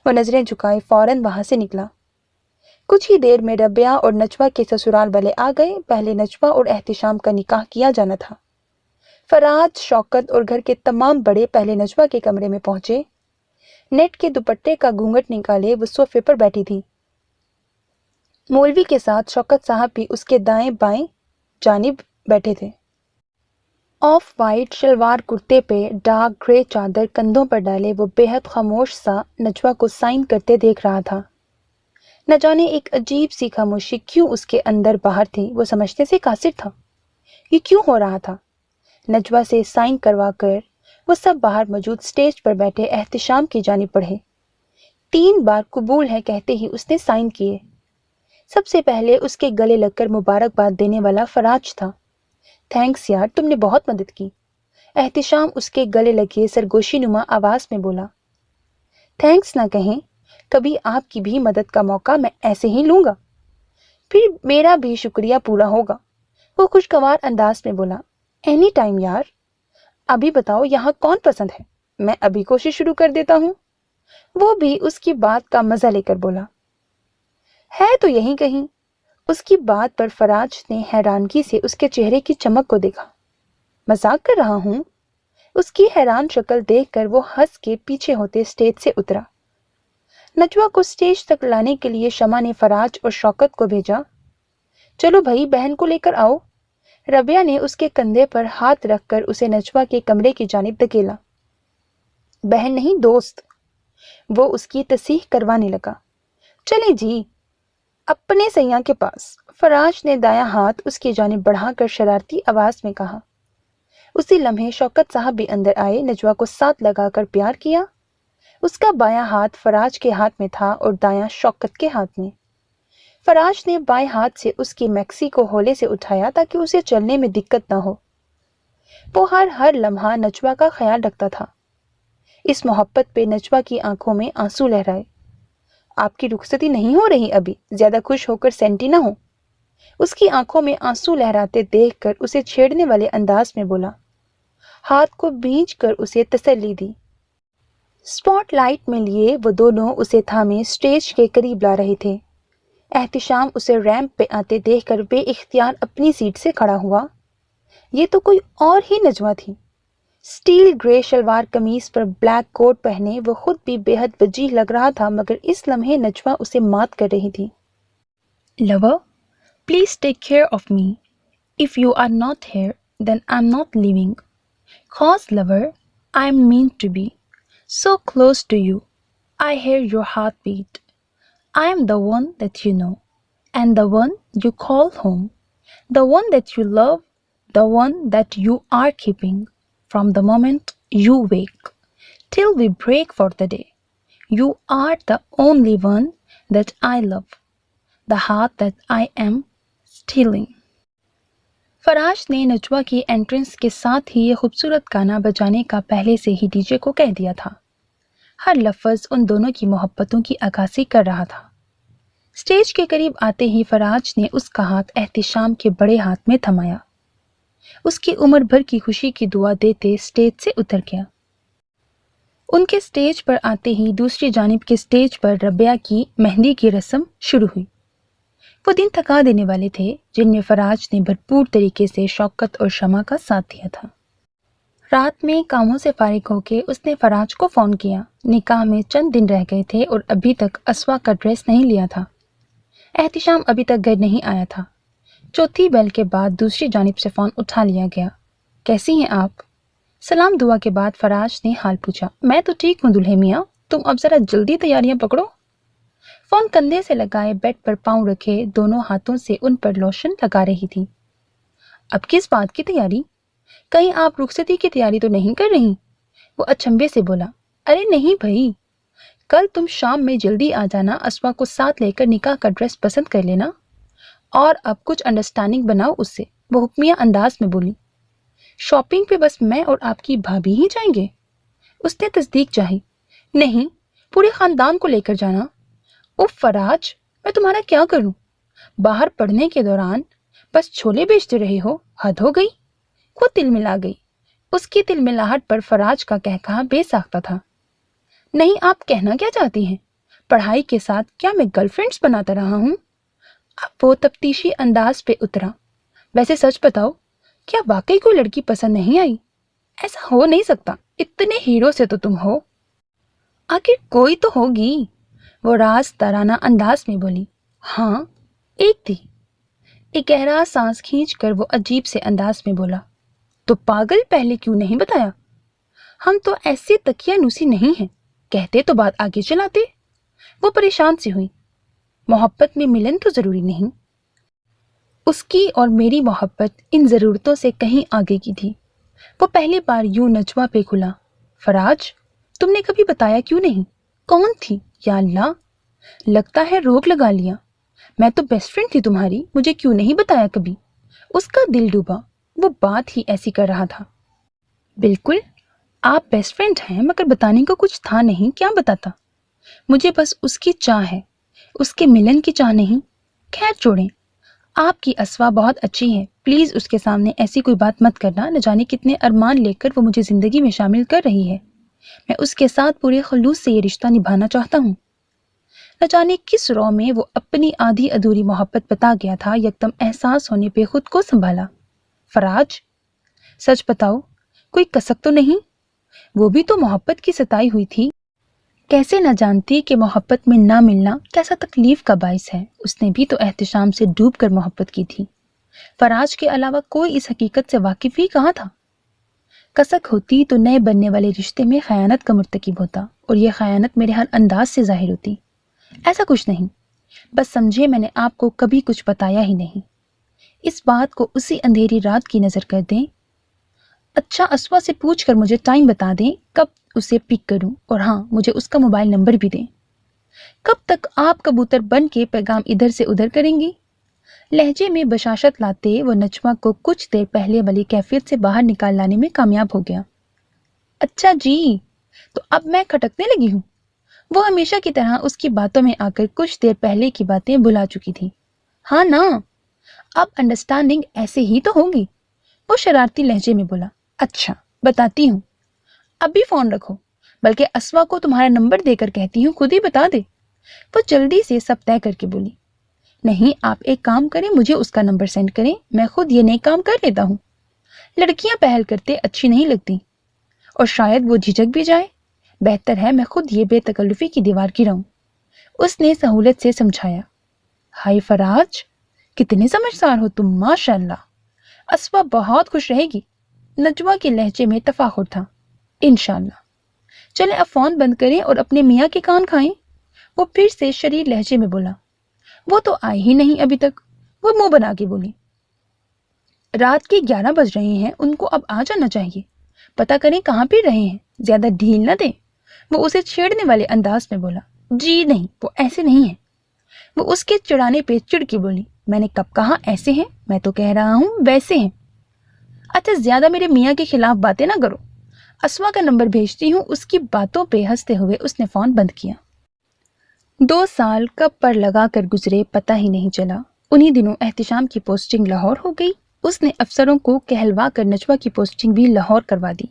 [SPEAKER 1] वो नजरें झुकाए फौरन वहां से निकला। कुछ ही देर में रबिया और नजवा के ससुराल वाले आ गए। पहले नजवा और एहतिशाम का निकाह किया जाना था। फराज, शौकत और घर के तमाम बड़े पहले नजवा के कमरे में पहुंचे। नेट के दुपट्टे का घूंघट निकाले वो सोफे पर बैठी थी। मौलवी के साथ शौकत साहब भी उसके दाएं बाएं जानिब बैठे थे। ऑफ वाइट शलवार कुर्ते पे डार्क ग्रे चादर कंधों पर डाले वो बेहद खामोश सा नजवा को साइन करते देख रहा था। न जाने एक अजीब सी खामोशी क्यों उसके अंदर बाहर थी, वो समझने से कासिर था। ये क्यों हो रहा था? नजवा से साइन करवा कर वो सब बाहर मौजूद स्टेज पर बैठे एहतिशाम की जानिब बढ़े। 3 बार कबूल है कहते ही उसने साइन किए। सबसे पहले उसके गले लगकर मुबारकबाद देने वाला फराज था। थैंक्स यार, तुमने बहुत मदद की। एहतिशाम उसके गले लगे सरगोशी नुमा आवाज में बोला। थैंक्स ना कहें, कभी आपकी भी मदद का मौका मैं ऐसे ही लूंगा, फिर मेरा भी शुक्रिया पूरा होगा। वो खुशगवार अंदाज में बोला। एनी टाइम यार। अभी बताओ यहाँ कौन पसंद है, मैं अभी कोशिश शुरू कर देता हूँ। वो भी उसकी बात का मजा लेकर बोला। है तो यहीं कहीं। उसकी बात पर फराज ने हैरानगी से उसके चेहरे की चमक को देखा। मजाक कर रहा हूँ? उसकी हैरान शक्ल देखकर वो हंस के पीछे होते स्टेज से उतरा। नजवा को स्टेज तक लाने के लिए शमा ने फराज और शौकत को भेजा। चलो भाई, बहन को लेकर आओ। रबिया ने उसके कंधे पर हाथ रखकर उसे नजवा के कमरे की जानिब धकेला। बहन नहीं, दोस्त। वो उसकी तसीह करवाने लगा। चले जी, अपने सैया के पास। फराज ने दायां हाथ उसकी जानिब बढ़ाकर शरारती आवाज में कहा। उसी लम्हे शौकत साहब भी अंदर आए, नजवा को साथ लगाकर प्यार किया। उसका बायां हाथ फराज के हाथ में था और दायां शौकत के हाथ में। फराज ने बाएं हाथ से उसकी मैक्सी को होले से उठाया ताकि उसे चलने में दिक्कत न हो। वो हर लम्हा नजवा का ख्याल रखता था। इस मोहब्बत पे नजवा की आंखों में आंसू लहराए। आपकी रुखसती नहीं हो रही अभी, ज्यादा खुश होकर सेंटी ना हो। उसकी आंखों में आंसू लहराते देखकर उसे छेड़ने वाले अंदाज में बोला। हाथ को भींच कर उसे तसल्ली दी। स्पॉटलाइट में लिए वो दोनों उसे थामे स्टेज के करीब ला रहे थे। एहतिशाम उसे रैंप पे आते देखकर बेइख्तियार अपनी सीट से खड़ा हुआ। ये तो कोई और ही नजवा थी। स्टील ग्रे शलवार कमीज पर ब्लैक कोट पहने वो खुद भी बेहद वजीह लग रहा था, मगर इस लम्हे नजवा उसे मात कर रही थी। Lover, please take care of me. If you are not here then I am not living. Cause lover, I am meant to be so close to you. I hear your heartbeat. I am the one that you know, and the one you call home, the one that you love, the one that you are keeping from the moment you wake till we break for the day. You are the only one that I love, the heart that I am stealing. Faraz ने नजवा की entrance के साथ ही ये खूबसूरत गाना बजाने का पहले से ही डीजे को कह दिया था। हर लफ्ज़ उन दोनों की मोहब्बतों की अक्कासी कर रहा था। स्टेज के करीब आते ही फराज ने उसका हाथ एहतिशाम के बड़े हाथ में थमाया। उसकी उम्र भर की खुशी की दुआ देते स्टेज से उतर गया। उनके स्टेज पर आते ही दूसरी जानिब के स्टेज पर रबिया की मेहंदी की रस्म शुरू हुई। वो दिन थका देने वाले थे जिनमें फराज ने भरपूर तरीके से शौकत और शमा का साथ दिया था। रात में कामों से फारिग होकर उसने फराज को फ़ोन किया। निकाह में चंद दिन रह गए थे और अभी तक असवा का ड्रेस नहीं लिया था। एहतिशाम अभी तक घर नहीं आया था। चौथी बेल के बाद दूसरी जानिब से फ़ोन उठा लिया गया। कैसी हैं आप? सलाम दुआ के बाद फराज ने हाल पूछा। मैं तो ठीक हूँ दुल्हे मियाँ, तुम अब ज़रा जल्दी तैयारियाँ पकड़ो। फोन कंधे से लगाए बेड पर पांव रखे दोनों हाथों से उन पर लोशन लगा रही थी। अब किस बात की तैयारी? कहीं आप रुखसती की तैयारी तो नहीं कर रही? वो अचंभे से बोला। अरे नहीं भाई, कल तुम शाम में जल्दी आ जाना, असवा को साथ लेकर निकाह का ड्रेस पसंद कर लेना और अब कुछ अंडरस्टैंडिंग बनाओ उससे, वो हुक्मिया अंदाज में बोली। शॉपिंग पे बस मैं और आपकी भाभी ही जाएंगे? उसने तस्दीक चाही। नहीं, पूरे खानदान को लेकर जाना। उफ फराज, मैं तुम्हारा क्या करूं? बाहर पढ़ने के दौरान बस छोले बेचते रहे हो, हद हो गई। वो तिलमिला गई। उसकी तिलमिलाहट पर फराज का कहकहा बेसाख्ता था। नहीं, आप कहना क्या चाहती हैं? पढ़ाई के साथ क्या मैं गर्लफ्रेंड्स बनाता रहा हूं? अब वो तफ्तीशी अंदाज पे उतरा। वैसे सच बताओ, क्या वाकई कोई लड़की पसंद नहीं आई? ऐसा हो नहीं सकता, इतने हीरो से तो तुम हो। आखिर कोई तो होगी, वो राज ताराना अंदाज में बोली। हाँ, एक थी। एक गहरा सांस खींचकर वो अजीब से अंदाज में बोला। तो पागल, पहले क्यों नहीं बताया? हम तो ऐसे तकियानुसी नहीं हैं, कहते तो बात आगे चलाते। वो परेशान सी हुई। मोहब्बत में मिलन तो जरूरी नहीं। उसकी और मेरी मोहब्बत इन जरूरतों से कहीं आगे की थी। वो पहली बार यूं नजवा पे खुला। फराज, तुमने कभी बताया क्यों नहीं? कौन थी? या अल्लाह, लगता है रोक लगा लिया। मैं तो बेस्ट फ्रेंड थी तुम्हारी, मुझे क्यों नहीं बताया कभी? उसका दिल डूबा। वो बात ही ऐसी कर रहा था। बिल्कुल, आप बेस्ट फ्रेंड हैं, मगर बताने को कुछ था नहीं, क्या बताता? मुझे बस उसकी चाह है, उसके मिलन की चाह नहीं। खैर छोड़ें, आपकी असवा बहुत अच्छी है, प्लीज उसके सामने ऐसी कोई बात मत करना। न जाने कितने अरमान लेकर वो मुझे जिंदगी में शामिल कर रही है। मैं उसके साथ पूरे खलूस से ये रिश्ता निभाना चाहता हूँ। न जाने किस रौ में वो अपनी आधी अधूरी मोहब्बत बता गया था। यकदम एहसास होने पे खुद को संभाला। फराज, सच बताओ, कोई कसक तो नहीं? वो भी तो मोहब्बत की सताई हुई थी। कैसे न जानती कि मोहब्बत में ना मिलना कैसा तकलीफ का बाइस है। उसने भी तो एहतिशाम से डूब कर मोहब्बत की थी। फराज के अलावा कोई इस हकीकत से वाकिफ ही कहाँ था? कसक होती तो नए बनने वाले रिश्ते में खयानत का मुर्तकिब होता, और यह खयानत मेरे हर अंदाज से जाहिर होती। ऐसा कुछ नहीं, बस समझे मैंने आपको कभी कुछ बताया ही नहीं। इस बात को उसी अंधेरी रात की नजर कर दें। अच्छा, असवा से पूछ कर मुझे टाइम बता दें कब उसे पिक करूं, और हाँ, मुझे उसका मोबाइल नंबर भी दें। कब तक आप कबूतर बन के पैगाम इधर से उधर करेंगी? लहजे में बशाशत लाते वो नजमा को कुछ देर पहले वाली कैफियत से बाहर निकाल लाने में कामयाब हो गया। अच्छा जी, तो अब मैं खटकने लगी हूँ। वो हमेशा की तरह उसकी बातों में आकर कुछ देर पहले की बातें भुला चुकी थी। हाँ ना, अब अंडरस्टैंडिंग ऐसे ही तो होगी। वो शरारती लहजे में बोला। अच्छा, बताती हूँ, अभी फोन रखो, बल्कि असवा को तुम्हारा नंबर देकर कहती हूँ खुद ही बता दे। वो जल्दी से सब तय करके बोली। नहीं, आप एक काम करें, मुझे उसका नंबर सेंड करें, मैं खुद ये नए काम कर लेता हूँ। लड़कियां पहल करते अच्छी नहीं लगती, और शायद वो झिझक भी जाए। बेहतर है मैं खुद ये बेतकल्लुफी की दीवार गिराऊं। उसने सहूलत से समझाया। हाय फराज, कितने समझदार हो तुम, माशाअल्लाह। असवा बहुत खुश रहेगी। नजवा के लहजे में तफाखुर था। इंशाअल्लाह। चले अब फोन बंद करें और अपने मियाँ के कान खाएं। वो फिर से शरीर लहजे में बोला। वो तो आए ही नहीं अभी तक। वो मुंह बना के बोली। रात के 11 बज रहे हैं, उनको अब आ जाना चाहिए। पता करें कहाँ पे रहे हैं, ज्यादा ढील न दें। वो उसे छेड़ने वाले अंदाज में बोला। जी नहीं, वो ऐसे नहीं है। वो उसके चिढ़ाने पे चिढ़ के बोली। मैंने कब कहा ऐसे हैं? मैं तो कह रहा हूँ वैसे हैं। अच्छा, ज्यादा मेरे मियाँ के खिलाफ बातें ना करो। असवा का नंबर भेजती हूँ। उसकी बातों पे हंसते हुए उसने फोन बंद किया। 2 साल कब पर लगा कर गुजरे पता ही नहीं चला। उन्हीं दिनों एहतिशाम की पोस्टिंग लाहौर हो गई। उसने अफसरों को कहलवा कर नजवा की पोस्टिंग भी लाहौर करवा दी,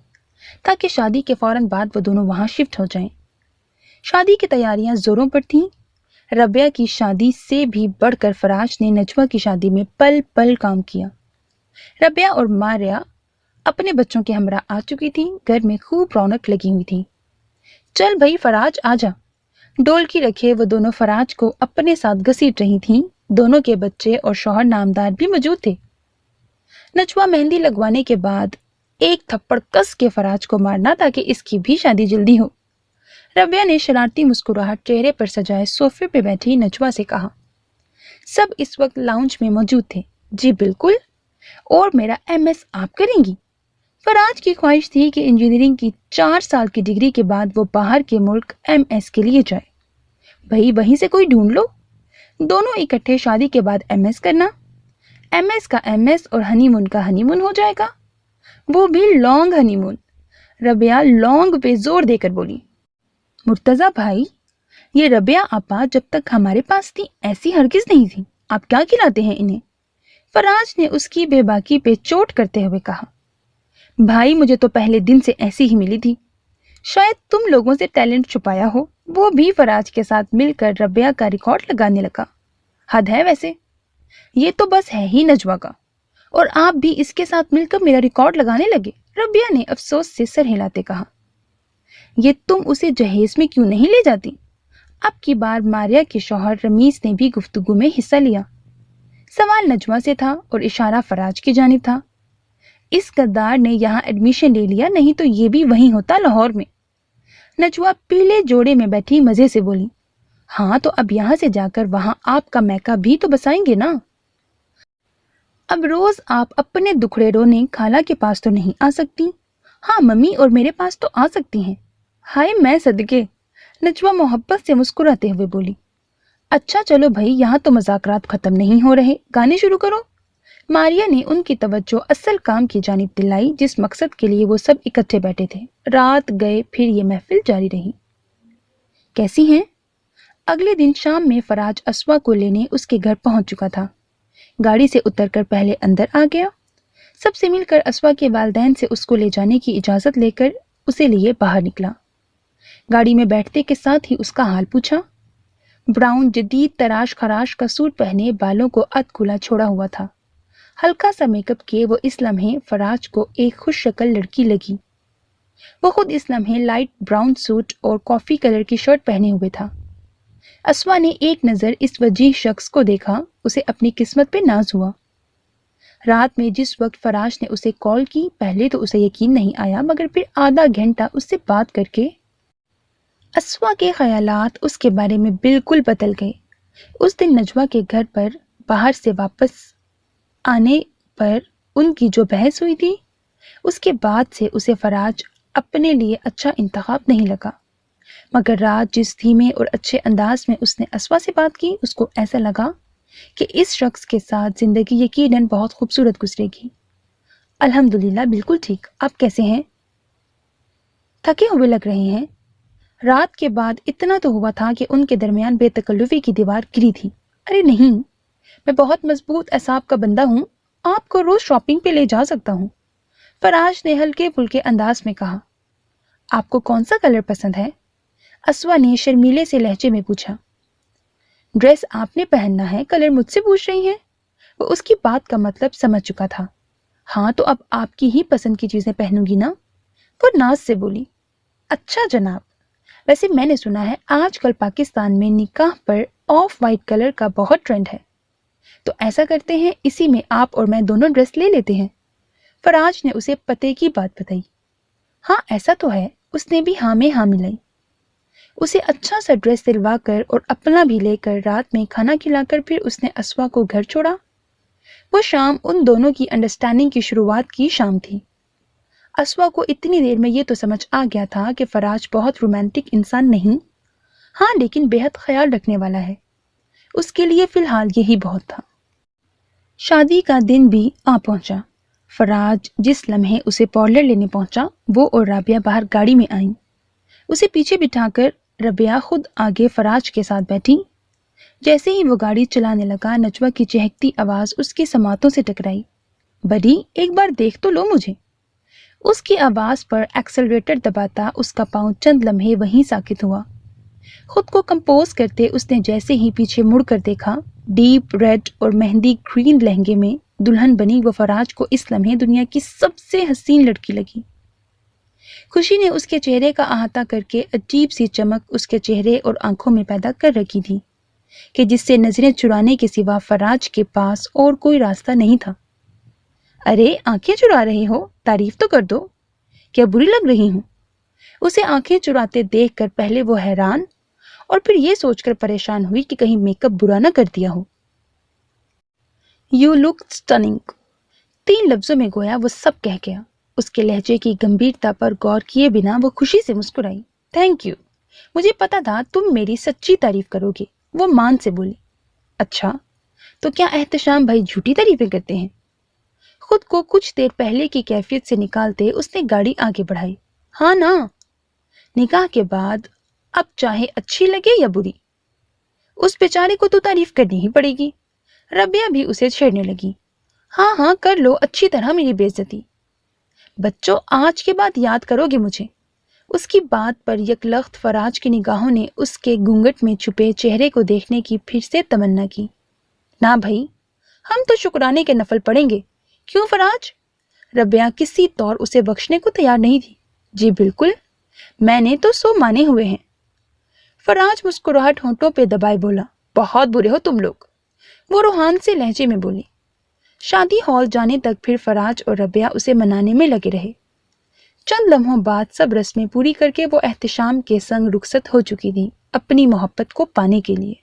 [SPEAKER 1] ताकि शादी के फौरन बाद वो दोनों वहां शिफ्ट हो जाएं। शादी की तैयारियां जोरों पर थीं। रबिया की शादी से भी बढ़कर फराज ने नजवा की शादी में पल पल काम किया। रबिया और मारिया अपने बच्चों के हमरा आ चुकी थी। घर में खूब रौनक लगी हुई थी। चल भाई फराज, आजा। डोलकी रखे वो दोनों फराज को अपने साथ घसीट रही थीं। दोनों के बच्चे और शौहर नामदार भी मौजूद थे। नजवा मेहंदी लगवाने के बाद एक थप्पड़ कस के फराज को मारना, ताकि इसकी भी शादी जल्दी हो। रबिया ने शरारती मुस्कुराहट चेहरे पर सजाए सोफे पे बैठी नजवा से कहा। सब इस वक्त लाउंज में मौजूद थे। जी बिल्कुल, और मेरा MS आप करेंगी? फराज की ख्वाहिश थी कि इंजीनियरिंग की 4 साल की डिग्री के बाद वो बाहर के मुल्क MS के लिए जाए। भाई वहीं से कोई ढूंढ लो। दोनों इकट्ठे शादी के बाद MS करना। MS का MS और हनीमून का हनीमून हो जाएगा, वो भी लॉन्ग हनीमून। रबिया लॉन्ग पे जोर देकर बोली। मुर्तजा भाई, ये रबिया आपा जब तक हमारे पास थी ऐसी हरगिज नहीं थी। आप क्या खिलाते हैं इन्हें? फराज ने उसकी बेबाकी पे चोट करते हुए कहा। भाई, मुझे तो पहले दिन से ऐसी ही मिली थी। शायद तुम लोगों से टैलेंट छुपाया हो। वो भी फराज के साथ मिलकर रबिया का रिकॉर्ड लगाने लगा। हद है वैसे, ये तो बस है ही नजवा का, और आप भी इसके साथ मिलकर मेरा रिकॉर्ड लगाने लगे। रबिया ने अफसोस से सर हिलाते कहा। ये तुम उसे जहेज में क्यों नहीं ले जाती? अब की बार मारिया के शौहर रमीज ने भी गुफ्तगू में हिस्सा लिया। सवाल नजवा से था और इशारा फराज की जानिब था। इस गद्दार ने यहाँ एडमिशन ले लिया, नहीं तो ये भी वहीं होता लाहौर में। नजवा पीले जोड़े में बैठी मजे से बोली। हाँ तो अब यहाँ से जाकर वहाँ आपका मैका भी तो बसाएंगे ना। अब रोज आप अपने दुखड़े रोने खाला के पास तो नहीं आ सकती। हाँ मम्मी और मेरे पास तो आ सकती हैं। हाय मैं सदके, नजवा मोहब्बत से मुस्कुराते हुए बोली। अच्छा चलो भाई, यहाँ तो मजाकरात खत्म नहीं हो रहे, गाने शुरू करो। मारिया ने उनकी तवज्जो असल काम की जानिब दिलाई जिस मकसद के लिए वो सब इकट्ठे बैठे थे। रात गए फिर ये महफिल जारी रही। कैसी हैं? अगले दिन शाम में फराज अस्वा को लेने उसके घर पहुंच चुका था। गाड़ी से उतरकर पहले अंदर आ गया। सबसे मिलकर अस्वा के वालिदैन से उसको ले जाने की इजाजत लेकर उसे लिए बाहर निकला। गाड़ी में बैठते के साथ ही उसका हाल पूछा। ब्राउन जदीद तराश खराश का सूट पहने, बालों को अध खुला छोड़ा हुआ था। हल्का सा मेकअप किए वो इस लम्हे फराज को एक खुश शक्ल लड़की लगी। वो खुद इस लम्हे लाइट ब्राउन सूट और कॉफी कलर की शर्ट पहने हुए था। अस्वा ने एक नज़र इस वजीह शख्स को देखा, उसे अपनी किस्मत पे नाज हुआ। रात में जिस वक्त फराज ने उसे कॉल की, पहले तो उसे यकीन नहीं आया, मगर फिर आधा घंटा उससे बात करके अस्वा के ख्यालात उसके बारे में बिल्कुल बदल गए। उस दिन नजवा के घर पर बाहर से वापस आने पर उनकी जो बहस हुई थी, उसके बाद से उसे फराज अपने लिए अच्छा इंतखाब नहीं लगा। मगर रात जिस धीमे और अच्छे अंदाज में उसने अस्वा से बात की, उसको ऐसा लगा कि इस शख्स के साथ जिंदगी यकीनन बहुत खूबसूरत गुजरेगी। अल्हम्दुलिल्लाह बिल्कुल ठीक, आप कैसे हैं? थके हुए लग रहे हैं। रात के बाद इतना तो हुआ था कि उनके दरमियान बेतकल्लुफी की दीवार गिरी थी। अरे नहीं, मैं बहुत मजबूत एसाब का बंदा हूँ, आपको रोज शॉपिंग पे ले जा सकता हूँ, फराज ने हल्के फुल्के अंदाज में कहा। आपको कौन सा कलर पसंद है? अस्वा ने शर्मीले से लहजे में पूछा। ड्रेस आपने पहनना है, कलर मुझसे पूछ रही हैं? वो उसकी बात का मतलब समझ चुका था। हाँ तो अब आपकी ही पसंद की चीजें पहनूंगी ना, वो नाज से बोली। अच्छा जनाब, वैसे मैंने सुना है आजकल पाकिस्तान में निकाह पर ऑफ वाइट कलर का बहुत ट्रेंड है, तो ऐसा करते हैं इसी में आप और मैं दोनों ड्रेस ले लेते हैं। फराज ने उसे पते की बात बताई। हाँ ऐसा तो है, उसने भी हाँ में हाँ मिलाई। उसे अच्छा सा ड्रेस दिलवा कर और अपना भी लेकर रात में खाना खिलाकर फिर उसने अस्वा को घर छोड़ा। वो शाम उन दोनों की अंडरस्टैंडिंग की शुरुआत की शाम थी। अस्वा को इतनी देर में ये तो समझ आ गया था कि फराज बहुत रोमांटिक इंसान नहीं, हाँ लेकिन बेहद ख्याल रखने वाला है। उसके लिए फिलहाल यही बहुत था। शादी का दिन भी आ पहुंचा। फराज जिस लम्हे उसे पार्लर लेने पहुंचा, वो और राबिया बाहर गाड़ी में आईं। उसे पीछे बिठाकर रबिया खुद आगे फराज के साथ बैठी। जैसे ही वो गाड़ी चलाने लगा, नजवा की चहकती आवाज उसके समातों से टकराई। बड़ी, एक बार देख तो लो मुझे। उसकी आवाज पर एक्सेलरेटर दबाता उसका पांव चंद लम्हे वहीं साकित हुआ। खुद को कंपोज करते उसने जैसे ही पीछे मुड़कर देखा, डीप रेड और मेहंदी ग्रीन लहंगे में दुल्हन बनी वो फराज को इस लम्हे दुनिया की सबसे हसीन लड़की लगी। खुशी ने उसके चेहरे का अहाता करके अजीब सी चमक उसके चेहरे और आंखों में पैदा कर रखी थी कि जिससे नजरें चुराने के सिवा फराज के पास और कोई रास्ता नहीं था। अरे आंखें चुरा रहे हो, तारीफ तो कर दो, क्या बुरी लग रही हूं? उसे आंखें चुराते देखकर पहले वो हैरान और फिर ये सोचकर परेशान हुई कि कहीं मेकअप बुरा ना कर दिया हो। यू लुक स्टनिंग, 3 लफ्जों में गोया वो सब कह गया। उसके लहजे की गंभीरता पर गौर किए बिना वो खुशी से मुस्कुराई। थैंक यू, मुझे पता था तुम मेरी सच्ची तारीफ करोगे, वो मान से बोली। अच्छा तो क्या एहतशाम भाई झूठी तारीफें करते हैं? खुद को कुछ देर पहले की कैफियत से निकालते उसने गाड़ी आगे बढ़ाई। हाँ ना, निकाह के बाद अब चाहे अच्छी लगे या बुरी, उस बेचारे को तो तारीफ करनी ही पड़ेगी। रबिया भी उसे छेड़ने लगी। हाँ हाँ कर लो अच्छी तरह मेरी बेइज्जती। बच्चों आज के बाद याद करोगे मुझे? उसकी बात पर यकलख्त फराज की निगाहों ने उसके घूंघट में छुपे चेहरे को देखने की फिर से तमन्ना की। ना भाई, हम तो शुक्राने के नफल पढ़ेंगे। क्यों फराज? रबिया किसी तौर उसे बख्शने को तैयार नहीं थी। जी बिल्कुल, मैंने तो 100 माने हुए हैं। फराज मुस्कुराहट होंठों पे दबाए बोला। बहुत बुरे हो तुम लोग, वो रूहान से लहजे में बोली। शादी हॉल जाने तक फिर फराज और रबिया उसे मनाने में लगे रहे। चंद लम्हों बाद सब रस्में पूरी करके वो एहतिशाम के संग रुखसत हो चुकी थी अपनी मोहब्बत को पाने के लिए।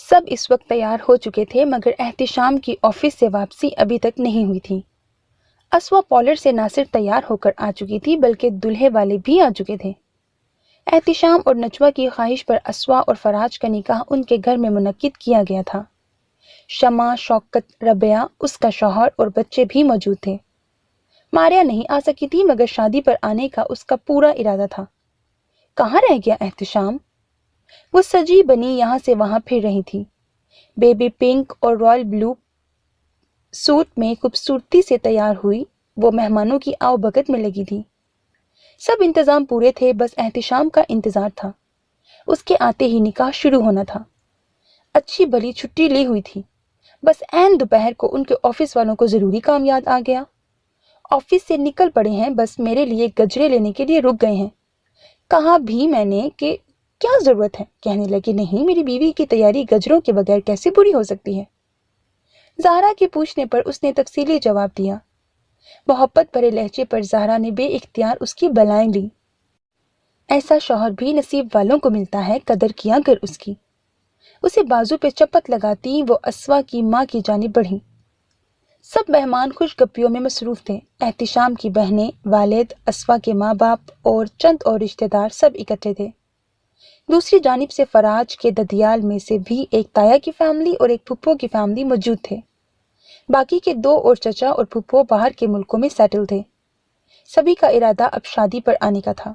[SPEAKER 1] सब इस वक्त तैयार हो चुके थे मगर एहतिशाम की ऑफिस से वापसी अभी तक नहीं हुई थी। अस्वा पॉलर से ना सिर्फ तैयार होकर आ चुकी थी बल्कि दूल्हे वाले भी आ चुके थे। एहतिशाम और नजवा की ख्वाहिश पर अस्वा और फराज का निकाह उनके घर में मुनक्किद किया गया था। शमा, शौकत, रबिया, उसका शौहर और बच्चे भी मौजूद थे। मारिया नहीं आ सकी थी मगर शादी पर आने का उसका पूरा इरादा था। कहाँ रह गया एहतिशाम? वो सजी बनी यहाँ से वहां फिर रही थी। बेबी पिंक और रॉयल ब्लू सूट में खूबसूरती से तैयार हुई वो मेहमानों की आवभगत में लगी थी। सब इंतजाम पूरे थे, बस एहतिशाम का इंतजार था। उसके आते ही निकाह शुरू होना था। अच्छी भली छुट्टी ली हुई थी, बस ऐन दोपहर को उनके ऑफिस वालों को जरूरी काम याद आ गया। ऑफिस से निकल पड़े हैं, बस मेरे लिए गजरे लेने के लिए रुक गए हैं। कहा भी मैंने कि क्या जरूरत है? कहने लगी, नहीं, मेरी बीवी की तैयारी गजरों के बगैर कैसे पूरी हो सकती है? ज़हरा के पूछने पर उसने तफसीली जवाब दिया। मोहब्बत भरे लहजे पर ज़हरा ने बेइख्तियार उसकी बलाएं ली। ऐसा शौहर भी नसीब वालों को मिलता है, कदर किया कर उसकी। उसे बाजू पे चपत लगाती वो अस्वा की माँ की जानिब बढ़ी। सब मेहमान खुशगप्पियों में मसरूफ थे। एहतिशाम की बहनें, वालिद, अस्वा के माँ बाप और चंद और रिश्तेदार सब इकट्ठे थे। दूसरी जानिब से फराज के ददियाल में से भी एक ताया की फैमिली और एक फुप्पो की फैमिली मौजूद थे। बाकी के 2 और चचा और फुप्पो बाहर के मुल्कों में सेटल थे। सभी का इरादा अब शादी पर आने का था।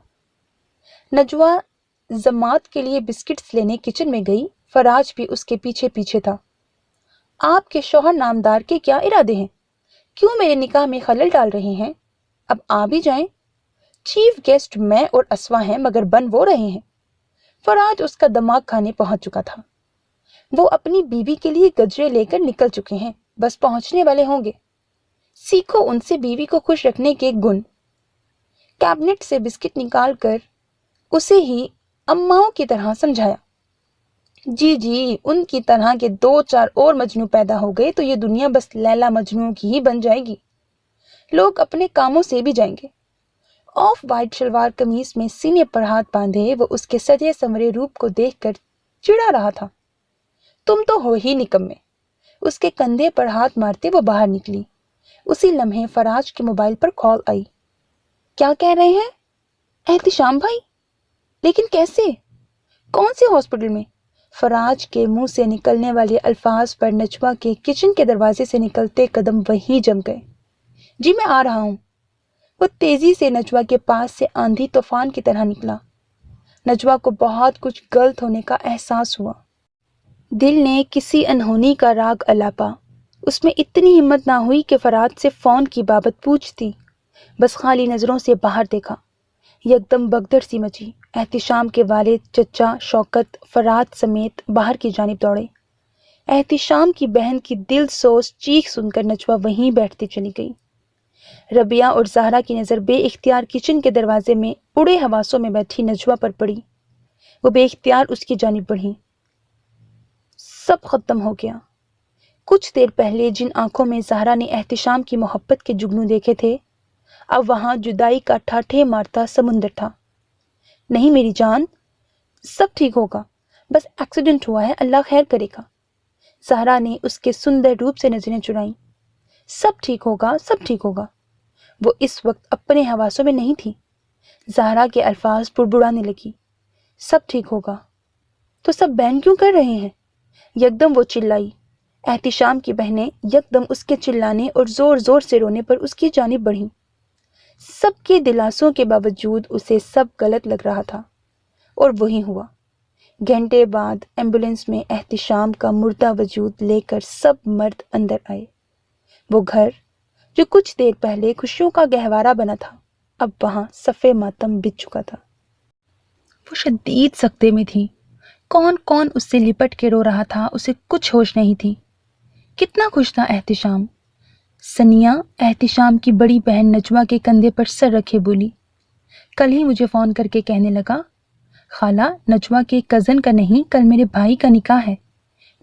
[SPEAKER 1] नजवा जमात के लिए बिस्किट्स लेने किचन में गई। फराज भी उसके पीछे पीछे था। आपके शौहर नामदार के क्या इरादे हैं? क्यों मेरे निकाह में खलल डाल रहे हैं? अब आ भी जाएं। चीफ गेस्ट मैं और अस्वा हैं मगर बन वो रहे हैं। फराज उसका दिमाग खाने पहुंच चुका था। वो अपनी बीवी के लिए गजरे लेकर निकल चुके हैं, बस पहुंचने वाले होंगे। सीखो उनसे बीवी को खुश रखने के गुण। कैबिनेट से बिस्किट निकालकर उसे ही अम्माओं की तरह समझाया। जी, उनकी तरह के 2-4 और मजनू पैदा हो गए तो ये दुनिया बस लैला मजनू की ही बन जाएगी। लोग अपने कामों से भी जाएंगे। ऑफ वाइट शलवार कमीज में सीने पर हाथ बांधे वो उसके सजे संवरे रूप को देखकर चिढ़ा रहा था। तुम तो हो ही निकम्मे। उसके कंधे पर हाथ मारते वो बाहर निकली। उसी लम्हे फराज के मोबाइल पर कॉल आई। क्या कह रहे हैं? एहतिशाम भाई? लेकिन कैसे? कौन से हॉस्पिटल में? फराज के मुंह से निकलने वाले अल्फाज पर नजवा के किचन के दरवाजे से निकलते कदम वहीं जम गए। जी मैं आ रहा हूं। वो तेजी से नजवा के पास से आंधी तूफान की तरह निकला। नजवा को बहुत कुछ गलत होने का एहसास हुआ। दिल ने किसी अनहोनी का राग अलापा। उसमें इतनी हिम्मत ना हुई कि फराज से फोन की बाबत पूछती, बस खाली नजरों से बाहर देखा। यकदम भगदड़ सी मची। एहतिशाम के वालिद, चचा, शौकत, फराज समेत बाहर की जानिब दौड़े। एहतिशाम की बहन की दिल सोच चीख सुनकर नजवा वहीं बैठती चली गई। रबिया और ज़हरा की नज़र बेइख्तियार किचन के दरवाजे में उड़े हवासों में बैठी नजवा पर पड़ी। वो बेइख्तियार उसकी जानिब बढ़ी। सब खत्म हो गया। कुछ देर पहले जिन आंखों में ज़हरा ने एहतिशाम की मोहब्बत के जुगनू देखे थे, अब वहां जुदाई का ठाठे मारता समुंदर था। नहीं मेरी जान, सब ठीक होगा, बस एक्सीडेंट हुआ है, अल्लाह खैर करेगा। ज़हरा ने उसके सुंदर रूप से नजरें चुराई। सब ठीक होगा, सब ठीक होगा। वो इस वक्त अपने हवासों में नहीं थी। ज़हरा के अल्फाज बुड़बुड़ाने लगी। सब ठीक होगा तो सब बैन क्यों कर रहे हैं? यकदम वो चिल्लाई। एहतिशाम की बहनें यकदम उसके चिल्लाने और जोर जोर से रोने पर उसकी जानिब बढ़ीं। सबके दिलासों के बावजूद उसे सब गलत लग रहा था और वही हुआ। घंटे बाद एम्बुलेंस में एहतिशाम का मुर्दा वजूद लेकर सब मर्द अंदर आए। वो घर जो कुछ देर पहले खुशियों का गहवारा बना था, अब वहां सफ़े मातम बिछ चुका था। वो शदीद सख्ते में थी। कौन कौन उससे लिपट के रो रहा था, उसे कुछ होश नहीं थी। कितना खुश था एहतिशाम। सनिया, एहतिशाम की बड़ी बहन, नजवा के कंधे पर सर रखे बोली। कल ही मुझे फ़ोन करके कहने लगा, खाला नजवा के कज़न का नहीं, कल मेरे भाई का निकाह है।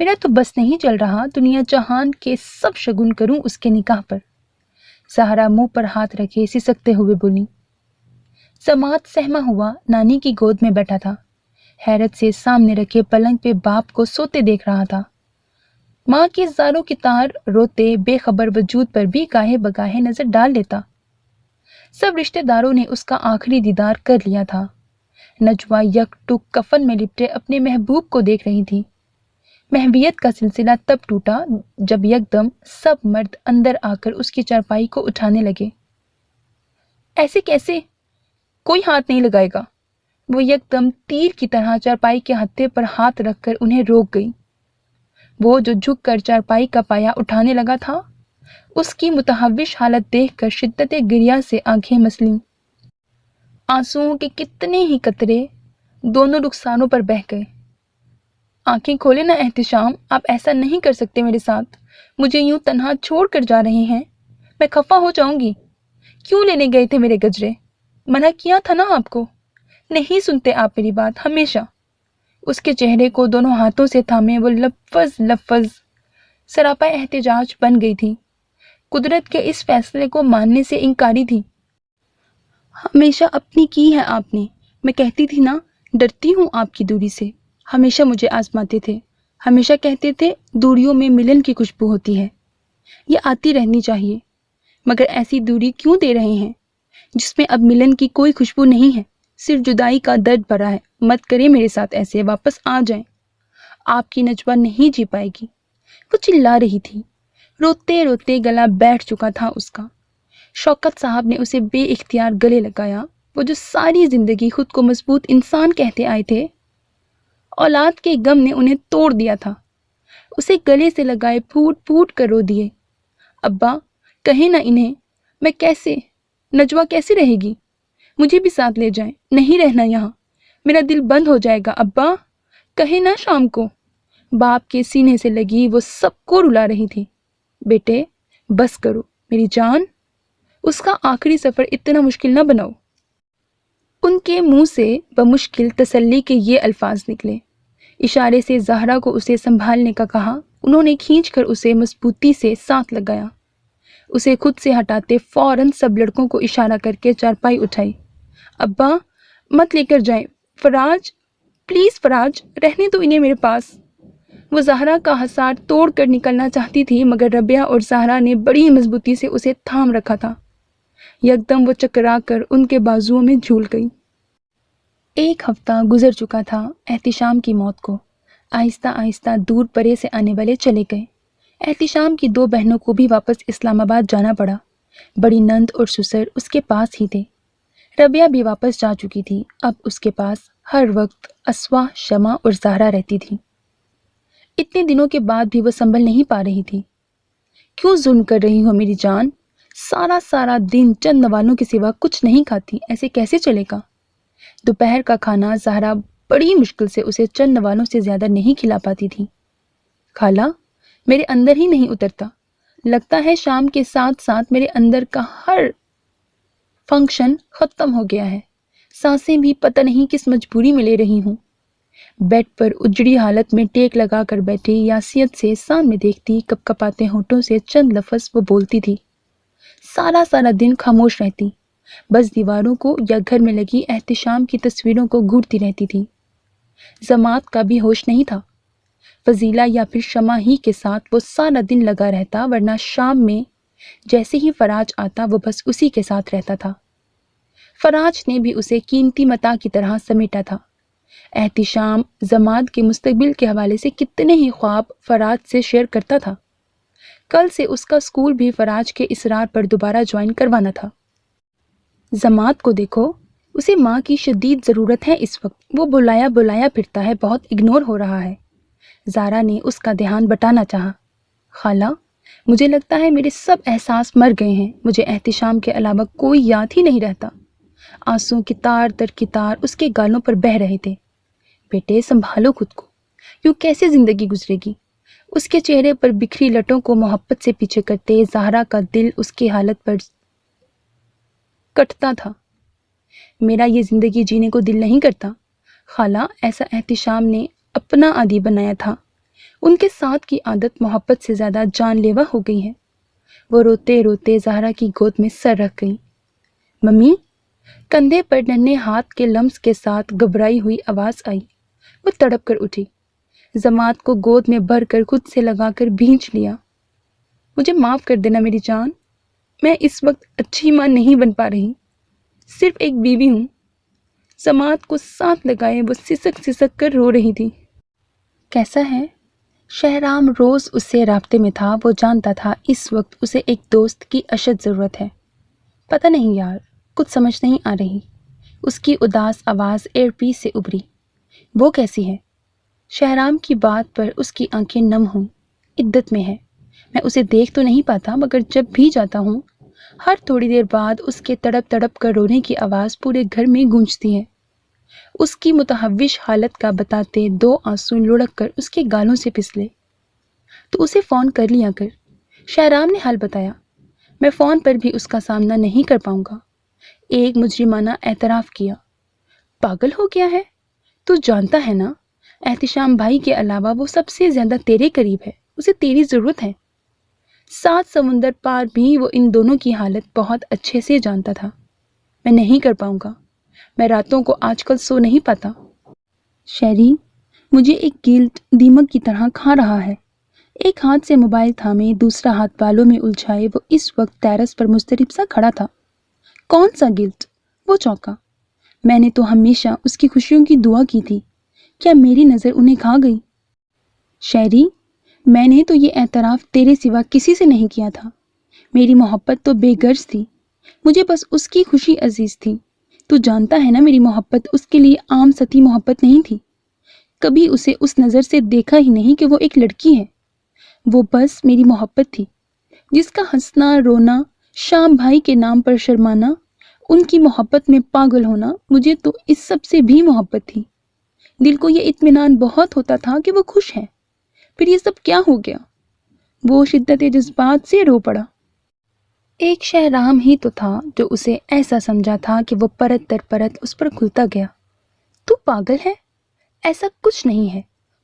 [SPEAKER 1] میرا تو بس نہیں چل رہا، دنیا جہان کے سب شگن کروں اس کے نکاح پر۔ زہرا منہ پر ہاتھ رکھے سسکتے ہوئے بولی۔ سماعت سہما ہوا نانی کی گود میں بیٹھا تھا، حیرت سے سامنے رکھے پلنگ پہ باپ کو سوتے دیکھ رہا تھا۔ ماں کے زاروں کی تار روتے بے خبر وجود پر بھی گاہے بگاہے نظر ڈال لیتا۔ سب رشتہ داروں نے اس کا آخری دیدار کر لیا تھا۔ نجوہ یک ٹک کفن میں لپٹے اپنے محبوب کو دیکھ رہی تھی۔ محویت کا سلسلہ تب ٹوٹا جب یکدم سب مرد اندر آ کر اس کی چارپائی کو اٹھانے لگے۔ ایسے کیسے؟ کوئی ہاتھ نہیں لگائے گا۔ وہ یکدم تیر کی طرح چارپائی کے ہتھے پر ہاتھ رکھ کر انہیں روک گئی۔ وہ جو جھک کر چارپائی کا پایا اٹھانے لگا تھا، اس کی متحوش حالت دیکھ کر شدت گریہ سے آنکھیں مسلیں۔ آنسوؤں کے کتنے ہی قطرے دونوں رخساروں پر بہہ گئے۔ آنکھیں کھولے نا احتشام، آپ ایسا نہیں کر سکتے میرے ساتھ، مجھے یوں تنہا چھوڑ کر جا رہے ہیں، میں خفا ہو جاؤں گی۔ کیوں لینے گئے تھے میرے گجرے؟ منع کیا تھا نا آپ کو، نہیں سنتے آپ میری بات ہمیشہ۔ اس کے چہرے کو دونوں ہاتھوں سے تھامے وہ لفظ سراپا احتجاج بن گئی تھی، قدرت کے اس فیصلے کو ماننے سے انکاری تھی۔ ہمیشہ اپنی کی ہے آپ نے، میں کہتی تھی نا ڈرتی ہوں آپ کی دوری سے، ہمیشہ مجھے آزماتے تھے، ہمیشہ کہتے تھے دوریوں میں ملن کی خوشبو ہوتی ہے، یہ آتی رہنی چاہیے، مگر ایسی دوری کیوں دے رہے ہیں جس میں اب ملن کی کوئی خوشبو نہیں ہے، صرف جدائی کا درد بھرا ہے۔ مت کرے میرے ساتھ ایسے، واپس آ جائیں، آپ کی نجوہ نہیں جی پائے گی۔ وہ چلا رہی تھی، روتے روتے گلا بیٹھ چکا تھا اس کا۔ شوکت صاحب نے اسے بے اختیار گلے لگایا، وہ جو ساری زندگی خود کو مضبوط انسان کہتے آئے تھے، اولاد کے غم نے انہیں توڑ دیا تھا۔ اسے گلے سے لگائے پھوٹ پھوٹ کر رو دیے۔ ابا کہیں نہ انہیں، میں کیسے، نجوہ کیسے رہے گی؟ مجھے بھی ساتھ لے جائیں، نہیں رہنا یہاں، میرا دل بند ہو جائے گا ابا، کہیں نہ شام کو۔ باپ کے سینے سے لگی وہ سب کو رلا رہی تھی۔ بیٹے بس کرو میری جان، اس کا آخری سفر اتنا مشکل نہ بناؤ۔ ان کے منہ سے بمشکل تسلی کے یہ الفاظ نکلے۔ اشارے سے زہرا کو اسے سنبھالنے کا کہا، انہوں نے کھینچ کر اسے مضبوطی سے ساتھ لگایا۔ اسے خود سے ہٹاتے فوراً سب لڑکوں کو اشارہ کر کے چارپائی اٹھائی۔ ابا مت لے کر جائیں، فراج پلیز، فراج رہنے دو انہیں میرے پاس۔ وہ زہرا کا حصار توڑ کر نکلنا چاہتی تھی، مگر ربیہ اور زہرا نے بڑی مضبوطی سے اسے تھام رکھا تھا۔ یکدم وہ چکرا کر ان کے بازوؤں میں جھول گئی۔ 1 ہفتہ گزر چکا تھا احتشام کی موت کو۔ آہستہ آہستہ دور پرے سے آنے والے چلے گئے۔ احتشام کی 2 بہنوں کو بھی واپس اسلام آباد جانا پڑا۔ بڑی نند اور سسر اس کے پاس ہی تھے۔ ربیہ بھی واپس جا چکی تھی، اب اس کے پاس ہر وقت اسوا، شمع اور زہرا رہتی تھی۔ اتنے دنوں کے بعد بھی وہ سنبھل نہیں پا رہی تھی۔ کیوں ظلم کر رہی ہو میری جان؟ سارا دن چند نوالوں کے سوا کچھ نہیں کھاتی، ایسے کیسے چلے گا؟ دوپہر کا کھانا زہرا بڑی مشکل سے اسے چند نوالوں سے زیادہ نہیں کھلا پاتی تھی۔ خالہ میرے اندر ہی نہیں اترتا، لگتا ہے شام کے ساتھ ساتھ میرے اندر کا ہر فنکشن ختم ہو گیا ہے، سانسیں بھی پتہ نہیں کس مجبوری میں لے رہی ہوں۔ بیڈ پر اجڑی حالت میں ٹیک لگا کر بیٹھی یاسیت سے سامنے دیکھتی کپ کپاتے ہونٹوں سے چند لفظ وہ بولتی تھی۔ سارا دن خاموش رہتی، بس دیواروں کو یا گھر میں لگی احتشام کی تصویروں کو گھورتی رہتی تھی۔ زماعت کا بھی ہوش نہیں تھا۔ فضیلہ یا پھر شمع ہی کے ساتھ وہ سارا دن لگا رہتا، ورنہ شام میں جیسے ہی فراج آتا وہ بس اسی کے ساتھ رہتا تھا۔ فراج نے بھی اسے قیمتی متاع کی طرح سمیٹا تھا۔ احتشام زماعت کے مستقبل کے حوالے سے کتنے ہی خواب فراج سے شیئر کرتا تھا۔ کل سے اس کا اسکول بھی فراج کے اصرار پر دوبارہ جوائن کروانا تھا۔ زماعت کو دیکھو، اسے ماں کی شدید ضرورت ہے اس وقت، وہ بلایا پھرتا ہے، بہت اگنور ہو رہا ہے۔ زارا نے اس کا دھیان بٹانا چاہا۔ خالہ مجھے لگتا ہے میرے سب احساس مر گئے ہیں، مجھے احتشام کے علاوہ کوئی یاد ہی نہیں رہتا۔ آنسوں کی تار در کی تار اس کے گالوں پر بہہ رہے تھے۔ بیٹے سنبھالو خود کو، یوں کیسے زندگی گزرے گی؟ اس کے چہرے پر بکھری لٹوں کو محبت سے پیچھے کرتے زہرا کا دل اس کی حالت پر کٹتا تھا۔ میرا یہ زندگی جینے کو دل نہیں کرتا۔ خالہ ایسا احتشام نے اپنا عادی بنایا تھا، ان کے ساتھ کی عادت محبت سے زیادہ جان لیوا ہو گئی ہے۔ وہ روتے روتے زہرا کی گود میں سر رکھ گئی۔ ممی، کندھے پر ننھے ہاتھ کے لمس کے ساتھ گھبرائی ہوئی آواز آئی۔ وہ تڑپ کر اٹھی، ضماد کو گود میں بھر کر خود سے لگا کر بھینچ لیا۔ مجھے معاف کر دینا میری جان، میں اس وقت اچھی ماں نہیں بن پا رہی، صرف ایک بیوی ہوں۔ ضماد کو ساتھ لگائے وہ سسک سسک کر رو رہی تھی۔ کیسا ہے؟ شہرام روز اس سے رابطے میں تھا، وہ جانتا تھا اس وقت اسے ایک دوست کی اشد ضرورت ہے۔ پتہ نہیں یار، کچھ سمجھ نہیں آ رہی۔ اس کی اداس آواز ایئر پیس سے ابھری۔ وہ کیسی ہے؟ شہرام کی بات پر اس کی آنکھیں نم ہوئیں۔ عدت میں ہے، میں اسے دیکھ تو نہیں پاتا، مگر جب بھی جاتا ہوں ہر تھوڑی دیر بعد اس کے تڑپ تڑپ کر رونے کی آواز پورے گھر میں گونجتی ہے۔ اس کی متحوش حالت کا بتاتے 2 آنسو لڑک کر اس کے گالوں سے پھسلے۔ تو اسے فون کر لیا کر، شہرام نے حل بتایا۔ میں فون پر بھی اس کا سامنا نہیں کر پاؤں گا۔ ایک مجرمانہ اعتراف کیا۔ پاگل ہو گیا ہے؟ تو جانتا ہے نا، احتشام بھائی کے علاوہ وہ سب سے زیادہ تیرے قریب ہے، اسے تیری ضرورت ہے۔ 7 سمندر پار بھی وہ ان دونوں کی حالت بہت اچھے سے جانتا تھا۔ میں نہیں کر پاؤں گا، میں راتوں کو آج کل سو نہیں پاتا۔ شیری، مجھے ایک گلٹ دیمک کی طرح کھا رہا ہے۔ ایک ہاتھ سے موبائل تھامے دوسرا ہاتھ بالوں میں الجھائے وہ اس وقت ٹیرس پر مضطرب سا کھڑا تھا۔ کون سا گلٹ؟ وہ چونکا۔ میں نے تو ہمیشہ اس کی خوشیوں کی دعا کی تھی، کیا میری نظر انہیں کھا گئی؟ شیری، میں نے تو یہ اعتراف تیرے سوا کسی سے نہیں کیا تھا۔ میری محبت تو بے غرض تھی، مجھے بس اس کی خوشی عزیز تھی۔ تو جانتا ہے نا، میری محبت اس کے لیے عام سطحی محبت نہیں تھی۔ کبھی اسے اس نظر سے دیکھا ہی نہیں کہ وہ ایک لڑکی ہے۔ وہ بس میری محبت تھی، جس کا ہنسنا رونا، شام بھائی کے نام پر شرمانا، ان کی محبت میں پاگل ہونا، مجھے تو اس سب سے بھی محبت تھی۔ دل کو یہ اطمینان بہت ہوتا تھا کہ وہ خوش ہیں۔ پھر یہ سب کیا ہو گیا؟ وہ شدت جذبات سے رو پڑا۔ ایک شہرام ہی تو تھا جو اسے ایسا سمجھا تھا کہ وہ پرت در پرت اس پر کھلتا گیا۔ تو پاگل ہے؟ ایسا کچھ نہیں ہے،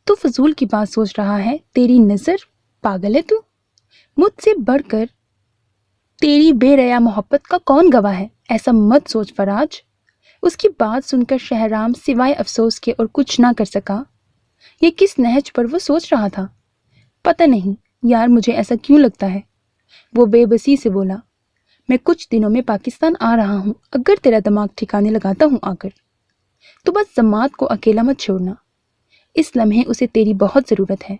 [SPEAKER 1] تو فضول کی بات سوچ رہا ہے۔ تیری نظر پاگل ہے تو؟ مجھ سے بڑھ کر تیری بے ریا محبت کا کون گواہ ہے؟ ایسا مت سوچ فراج۔ اس کی بات سن کر شہرام سوائے افسوس کے اور کچھ نہ کر سکا۔ یہ کس نہج پر وہ سوچ رہا تھا؟ پتہ نہیں یار، مجھے ایسا کیوں لگتا ہے؟ وہ بے بسی سے بولا۔ میں کچھ دنوں میں پاکستان آ رہا ہوں، اگر تیرا دماغ ٹھکانے لگاتا ہوں آ کر، تو بس ضماد کو اکیلا مت چھوڑنا۔ اس لمحے اسے تیری بہت ضرورت ہے۔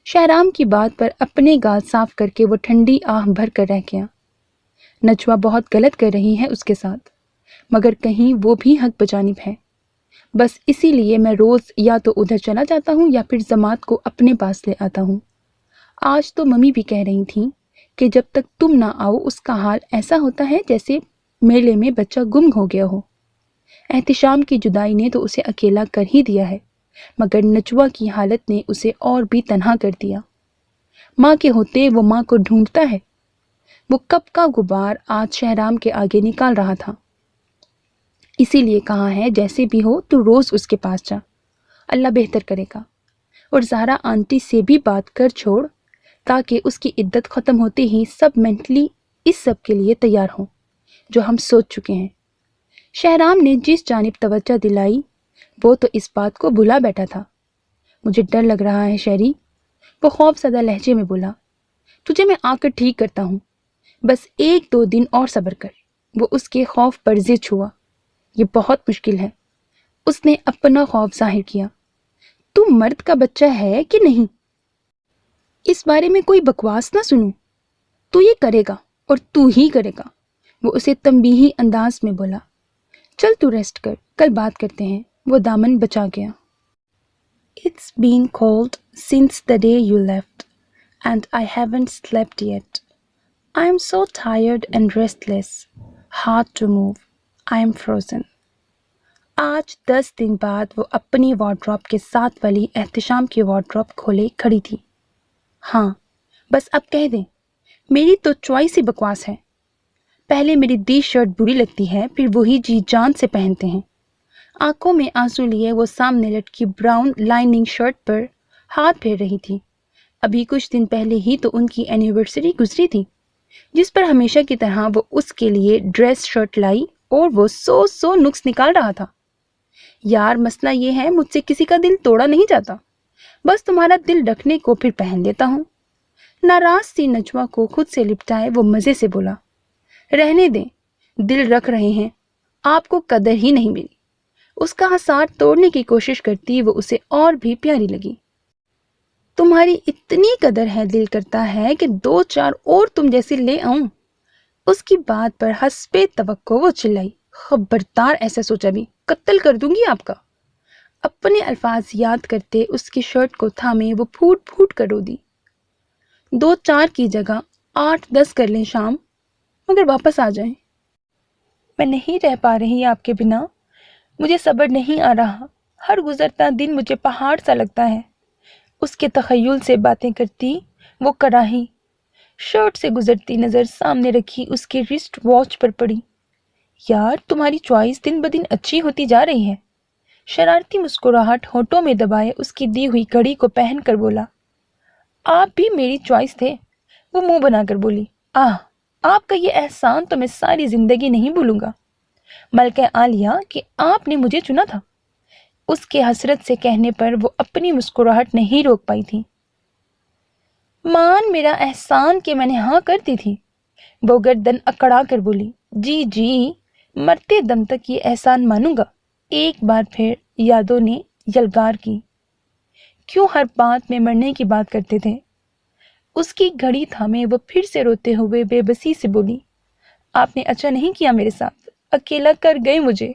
[SPEAKER 1] شہرام کی بات پر اپنے گال صاف کر کے وہ ٹھنڈی آہ بھر کر رہ گیا۔ نجوا بہت غلط کر رہی ہے اس کے ساتھ، مگر کہیں وہ بھی حق بجانب ہے۔ بس اسی لیے میں روز یا تو ادھر چلا جاتا ہوں یا پھر ضماد کو اپنے پاس لے آتا ہوں۔ آج تو ممی بھی کہہ رہی تھیں کہ جب تک تم نہ آؤ اس کا حال ایسا ہوتا ہے جیسے میلے میں بچہ گم ہو گیا ہو۔ احتشام کی جدائی نے تو اسے اکیلا کر ہی دیا ہے، مگر نجوا کی حالت نے اسے اور بھی تنہا کر دیا۔ ماں کے ہوتے وہ ماں کو ڈھونڈتا ہے۔ وہ کب کا غبار آج شہرام کے آگے نکال رہا تھا۔ اسی لیے کہا ہے جیسے بھی ہو تو روز اس کے پاس جا، اللہ بہتر کرے گا۔ اور زہرا آنٹی سے بھی بات کر چھوڑ، تاکہ اس کی عدت ختم ہوتے ہی سب مینٹلی اس سب کے لیے تیار ہوں جو ہم سوچ چکے ہیں۔ شہرام نے جس جانب توجہ دلائی وہ تو اس بات کو بھلا بیٹھا تھا۔ مجھے ڈر لگ رہا ہے شیری، وہ خوف زدہ لہجے میں بولا۔ تجھے میں آ کر ٹھیک کرتا ہوں، بس 1-2 دن اور صبر کر۔ وہ اس کے خوف پر ضد ہوا۔ یہ بہت مشکل ہے۔ اس نے اپنا خوف ظاہر کیا۔ تو مرد کا بچہ ہے کہ نہیں؟ اس بارے میں کوئی بکواس نہ سنوں۔ تو یہ کرے گا اور تو ہی کرے گا، وہ اسے تنبیہی انداز میں بولا۔ چل تو ریسٹ کر، کل بات کرتے ہیں۔ وہ دامن بچا گیا۔ It's been cold since the day you left and I haven't slept yet. I am so tired and restless. Hard to move. I am frozen. آج 10 دن بعد وہ اپنی وارڈروب کے ساتھ والی احتشام کی وارڈروب کھولے کھڑی تھی۔ ہاں، بس اب کہہ دیں، میری تو چوائس ہی بکواس ہے۔ پہلے میری دی شرٹ بری لگتی ہے، پھر وہی جی جان سے پہنتے ہیں۔ آنکھوں میں آنسو لیے وہ سامنے لٹکی براؤن لائننگ شرٹ پر ہاتھ پھیر رہی تھی۔ अभी कुछ दिन पहले ही तो उनकी एनिवर्सरी गुजरी थी, जिस पर हमेशा की तरह वो उसके लिए ड्रेस शर्ट लाई और वो सौ नुक्स निकाल रहा था। यार मसला ये है, मुझसे किसी का दिल तोड़ा नहीं जाता, बस तुम्हारा दिल रखने को फिर पहन लेता हूँ। नाराज सी नजवा को खुद से लिपटाए वो मजे से बोला, रहने दें, दिल रख रहे हैं, आपको कदर ही नहीं मिली। उसका हसार तोड़ने की कोशिश करती वो उसे और भी प्यारी लगी। तुम्हारी इतनी कदर है, दिल करता है कि 2-4 और तुम जैसी ले आऊं। उसकी बात पर हस्बे तवक्को वो चिल्लाई, खबरदार ऐसा सोचा भी, कत्ल कर दूंगी आपका। अपने अल्फाज याद करते उसकी शर्ट को थामे वो फूट फूट कर रो दी। 2-4 की जगह 8-10 कर लें शाम, मगर वापस आ जाएं। मैं नहीं रह पा रही आपके बिना, मुझे सब्र नहीं आ रहा, हर गुजरता दिन मुझे पहाड़ सा लगता है। उसके तखय्युल से बातें करती वो कराही शर्ट से गुजरती नज़र सामने रखी उसके रिस्ट वॉच पर पड़ी। यार तुम्हारी चॉइस दिन ब दिन अच्छी होती जा रही है। शरारती मुस्कुराहट होठों में दबाए उसकी दी हुई घड़ी को पहन कर बोला, आप भी मेरी चॉइस थे। वो मुंह बनाकर बोली, आपका ये एहसान तो मैं सारी जिंदगी नहीं भूलूंगा। मलका आलिया कि आपने मुझे चुना था। उसके हसरत से कहने पर वो अपनी मुस्कुराहट नहीं रोक पाई थी। मान मेरा एहसान कि मैंने हाँ कर दी थी। वो गर्दन अकड़ा कर बोली, जी जी, मरते दम तक ये एहसान मानूंगा। एक बार फिर यादों ने यलगार की, क्यों हर बात में मरने की बात करते थे। उसकी घड़ी थामे वो फिर से रोते हुए बेबसी से बोली, आपने अच्छा नहीं किया मेरे साथ, अकेला कर गए मुझे।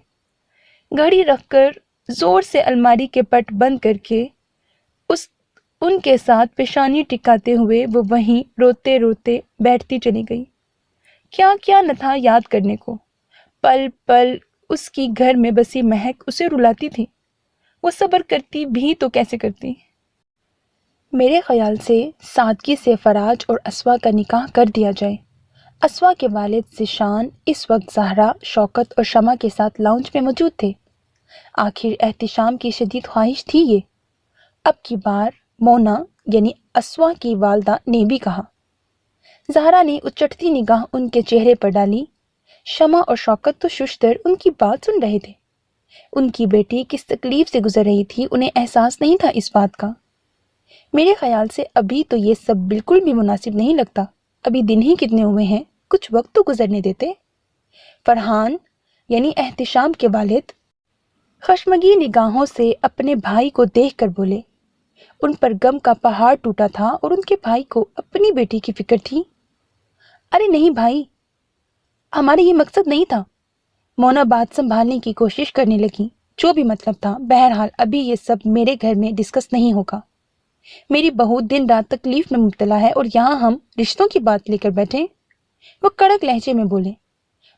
[SPEAKER 1] घड़ी रखकर जोर से अलमारी के पट बंद करके उनके साथ पेशानी टिकाते हुए वो वहीं रोते रोते बैठती चली गई। क्या क्या न था याद करने को। पल पल उसकी घर में बसी महक उसे रुलाती थी। वो सब्र करती भी तो कैसे करती। मेरे ख्याल से सादगी से फराज और असवा का निकाह कर दिया जाए। असवा के वालिद ज़िशान इस वक्त ज़हरा, शौकत और शमा के साथ लाउंज में मौजूद थे। आखिर एहतिशाम की शदीद ख्वाहिश थी ये। अब की बार मोना यानी असवा की वालदा ने भी कहा। ज़हरा ने उचटती निगाह उनके चेहरे पर डाली। शमा और शौकत तो शुश्तर उनकी बात सुन रहे थे। उनकी बेटी किस तकलीफ से गुजर रही थी उन्हें एहसास नहीं था इस बात का। मेरे ख्याल से अभी तो ये सब बिल्कुल भी मुनासिब नहीं लगता। अभी दिन ही कितने हुए हैं, कुछ वक्त तो गुजरने देते। फरहान यानी एहतिशाम के वालिद खशमगी निगाहों से अपने भाई को देखकर बोले। उन पर गम का पहाड़ टूटा था और उनके भाई को अपनी बेटी की फिक्र थी। अरे नहीं भाई, हमारे ये मकसद नहीं था। मोना बात संभालने की कोशिश करने लगी। जो भी मतलब था, बहरहाल अभी ये सब मेरे घर में डिस्कस नहीं होगा। मेरी बहू दिन रात तकलीफ में मुब्तला है और यहाँ हम रिश्तों की बात लेकर बैठे। वो कड़क लहजे में बोले,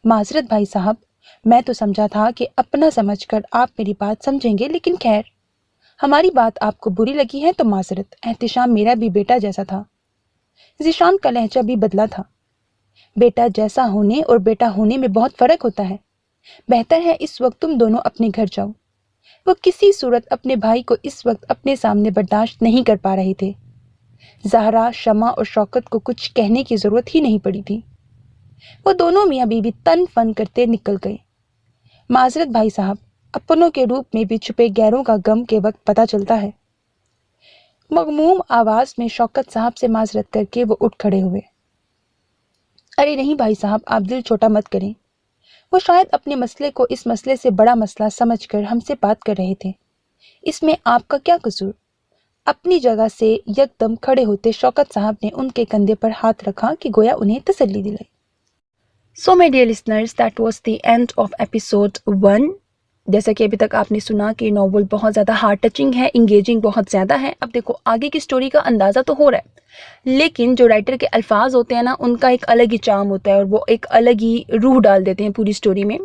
[SPEAKER 1] माजरत भाई साहब, मैं तो समझा था कि अपना समझकर आप मेरी बात समझेंगे, लेकिन खैर, हमारी बात आपको बुरी लगी है तो माजरत। एहतिशाम मेरा भी बेटा जैसा था। ज़िशान का लहजा भी बदला था। बेटा जैसा होने और बेटा होने में बहुत फर्क होता है। बेहतर है इस वक्त तुम दोनों अपने घर जाओ। वो किसी सूरत अपने भाई को इस वक्त अपने सामने बर्दाश्त नहीं कर पा रहे थे। ज़हरा, शमा और शौकत को कुछ कहने की जरूरत ही नहीं पड़ी थी। वो दोनों मियाँ बीवी तन फन करते निकल गए। माजरत भाई साहब, अपनों के रूप में भी छुपे गैरों का गम के वक्त पता चलता है। मगमूम आवाज में शौकत साहब से माजरत करके वो उठ खड़े हुए। अरे नहीं भाई साहब, आप दिल छोटा मत करें। वो शायद अपने मसले को इस मसले से बड़ा मसला समझकर हमसे बात कर रहे थे। इसमें आपका क्या कसूर। अपनी जगह से यकदम खड़े होते शौकत साहब ने उनके कंधे पर हाथ रखा कि गोया उन्हें तसल्ली दिलाई। So my dear listeners, that was the end of episode 1। जैसा कि अभी तक आपने सुना कि नॉवल बहुत ज़्यादा हार्ट टचिंग है, इंगेजिंग बहुत ज़्यादा है। अब देखो आगे की स्टोरी का अंदाज़ा तो हो रहा है, लेकिन जो राइटर के अल्फाज होते हैं ना, उनका एक अलग ही चार्म होता है और वो एक अलग ही रूह डाल देते हैं पूरी स्टोरी में।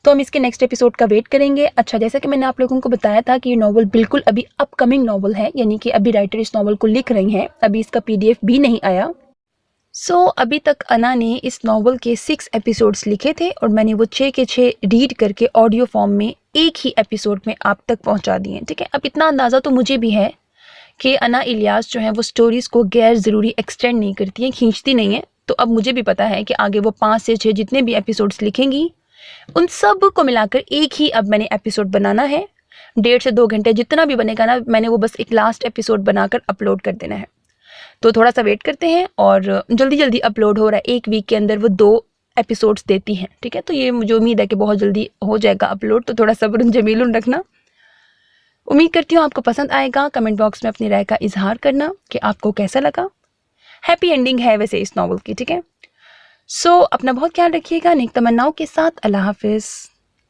[SPEAKER 1] तो हम इसके नेक्स्ट एपिसोड का वेट करेंगे। अच्छा, जैसा कि मैंने आप लोगों को बताया था कि ये नॉवल बिल्कुल अभी अपकमिंग नॉवल है, यानी कि अभी राइटर इस नॉवल को लिख रही हैं, अभी इसका PDF भी नहीं आया। अभी तक अना ने इस नॉवल के 6 एपिसोड्स लिखे थे और मैंने वो 6 के 6 रीड करके ऑडियो फॉर्म में एक ही एपिसोड में आप तक पहुंचा दिए। ठीक है, अब इतना अंदाज़ा तो मुझे भी है کہ انا الیاس جو ہیں وہ سٹوریز کو غیر ضروری ایکسٹینڈ نہیں کرتی ہیں، کھینچتی نہیں ہیں. تو اب مجھے بھی پتا ہے کہ آگے وہ 5 سے 6 جتنے بھی ایپیسوڈز لکھیں گی ان سب کو ملا کر ایک ہی اب میں نے ایپیسوڈ بنانا ہے. 1.5 سے 2 گھنٹے جتنا بھی بنے گا نا، میں نے وہ بس ایک لاسٹ ایپیسوڈ بنا کر اپلوڈ کر دینا ہے. تو تھوڑا سا ویٹ کرتے ہیں، اور جلدی جلدی اپلوڈ ہو رہا ہے. 1 ویک کے اندر وہ 2 ایپیسوڈز دیتی ہیں، ٹھیک ہے. تو یہ مجھے امید ہے کہ بہت جلدی ہو جائے گا اپلوڈ. تو تھوڑا صبر جمیل رکھنا. امید کرتی ہوں آپ کو پسند آئے گا. کمنٹ باکس میں اپنی رائے کا اظہار کرنا کہ آپ کو کیسا لگا. ہیپی اینڈنگ ہے ویسے اس ناول کی، ٹھیک ہے. سو اپنا بہت خیال رکھیے گا. نیک تمناؤں کے ساتھ اللہ حافظ.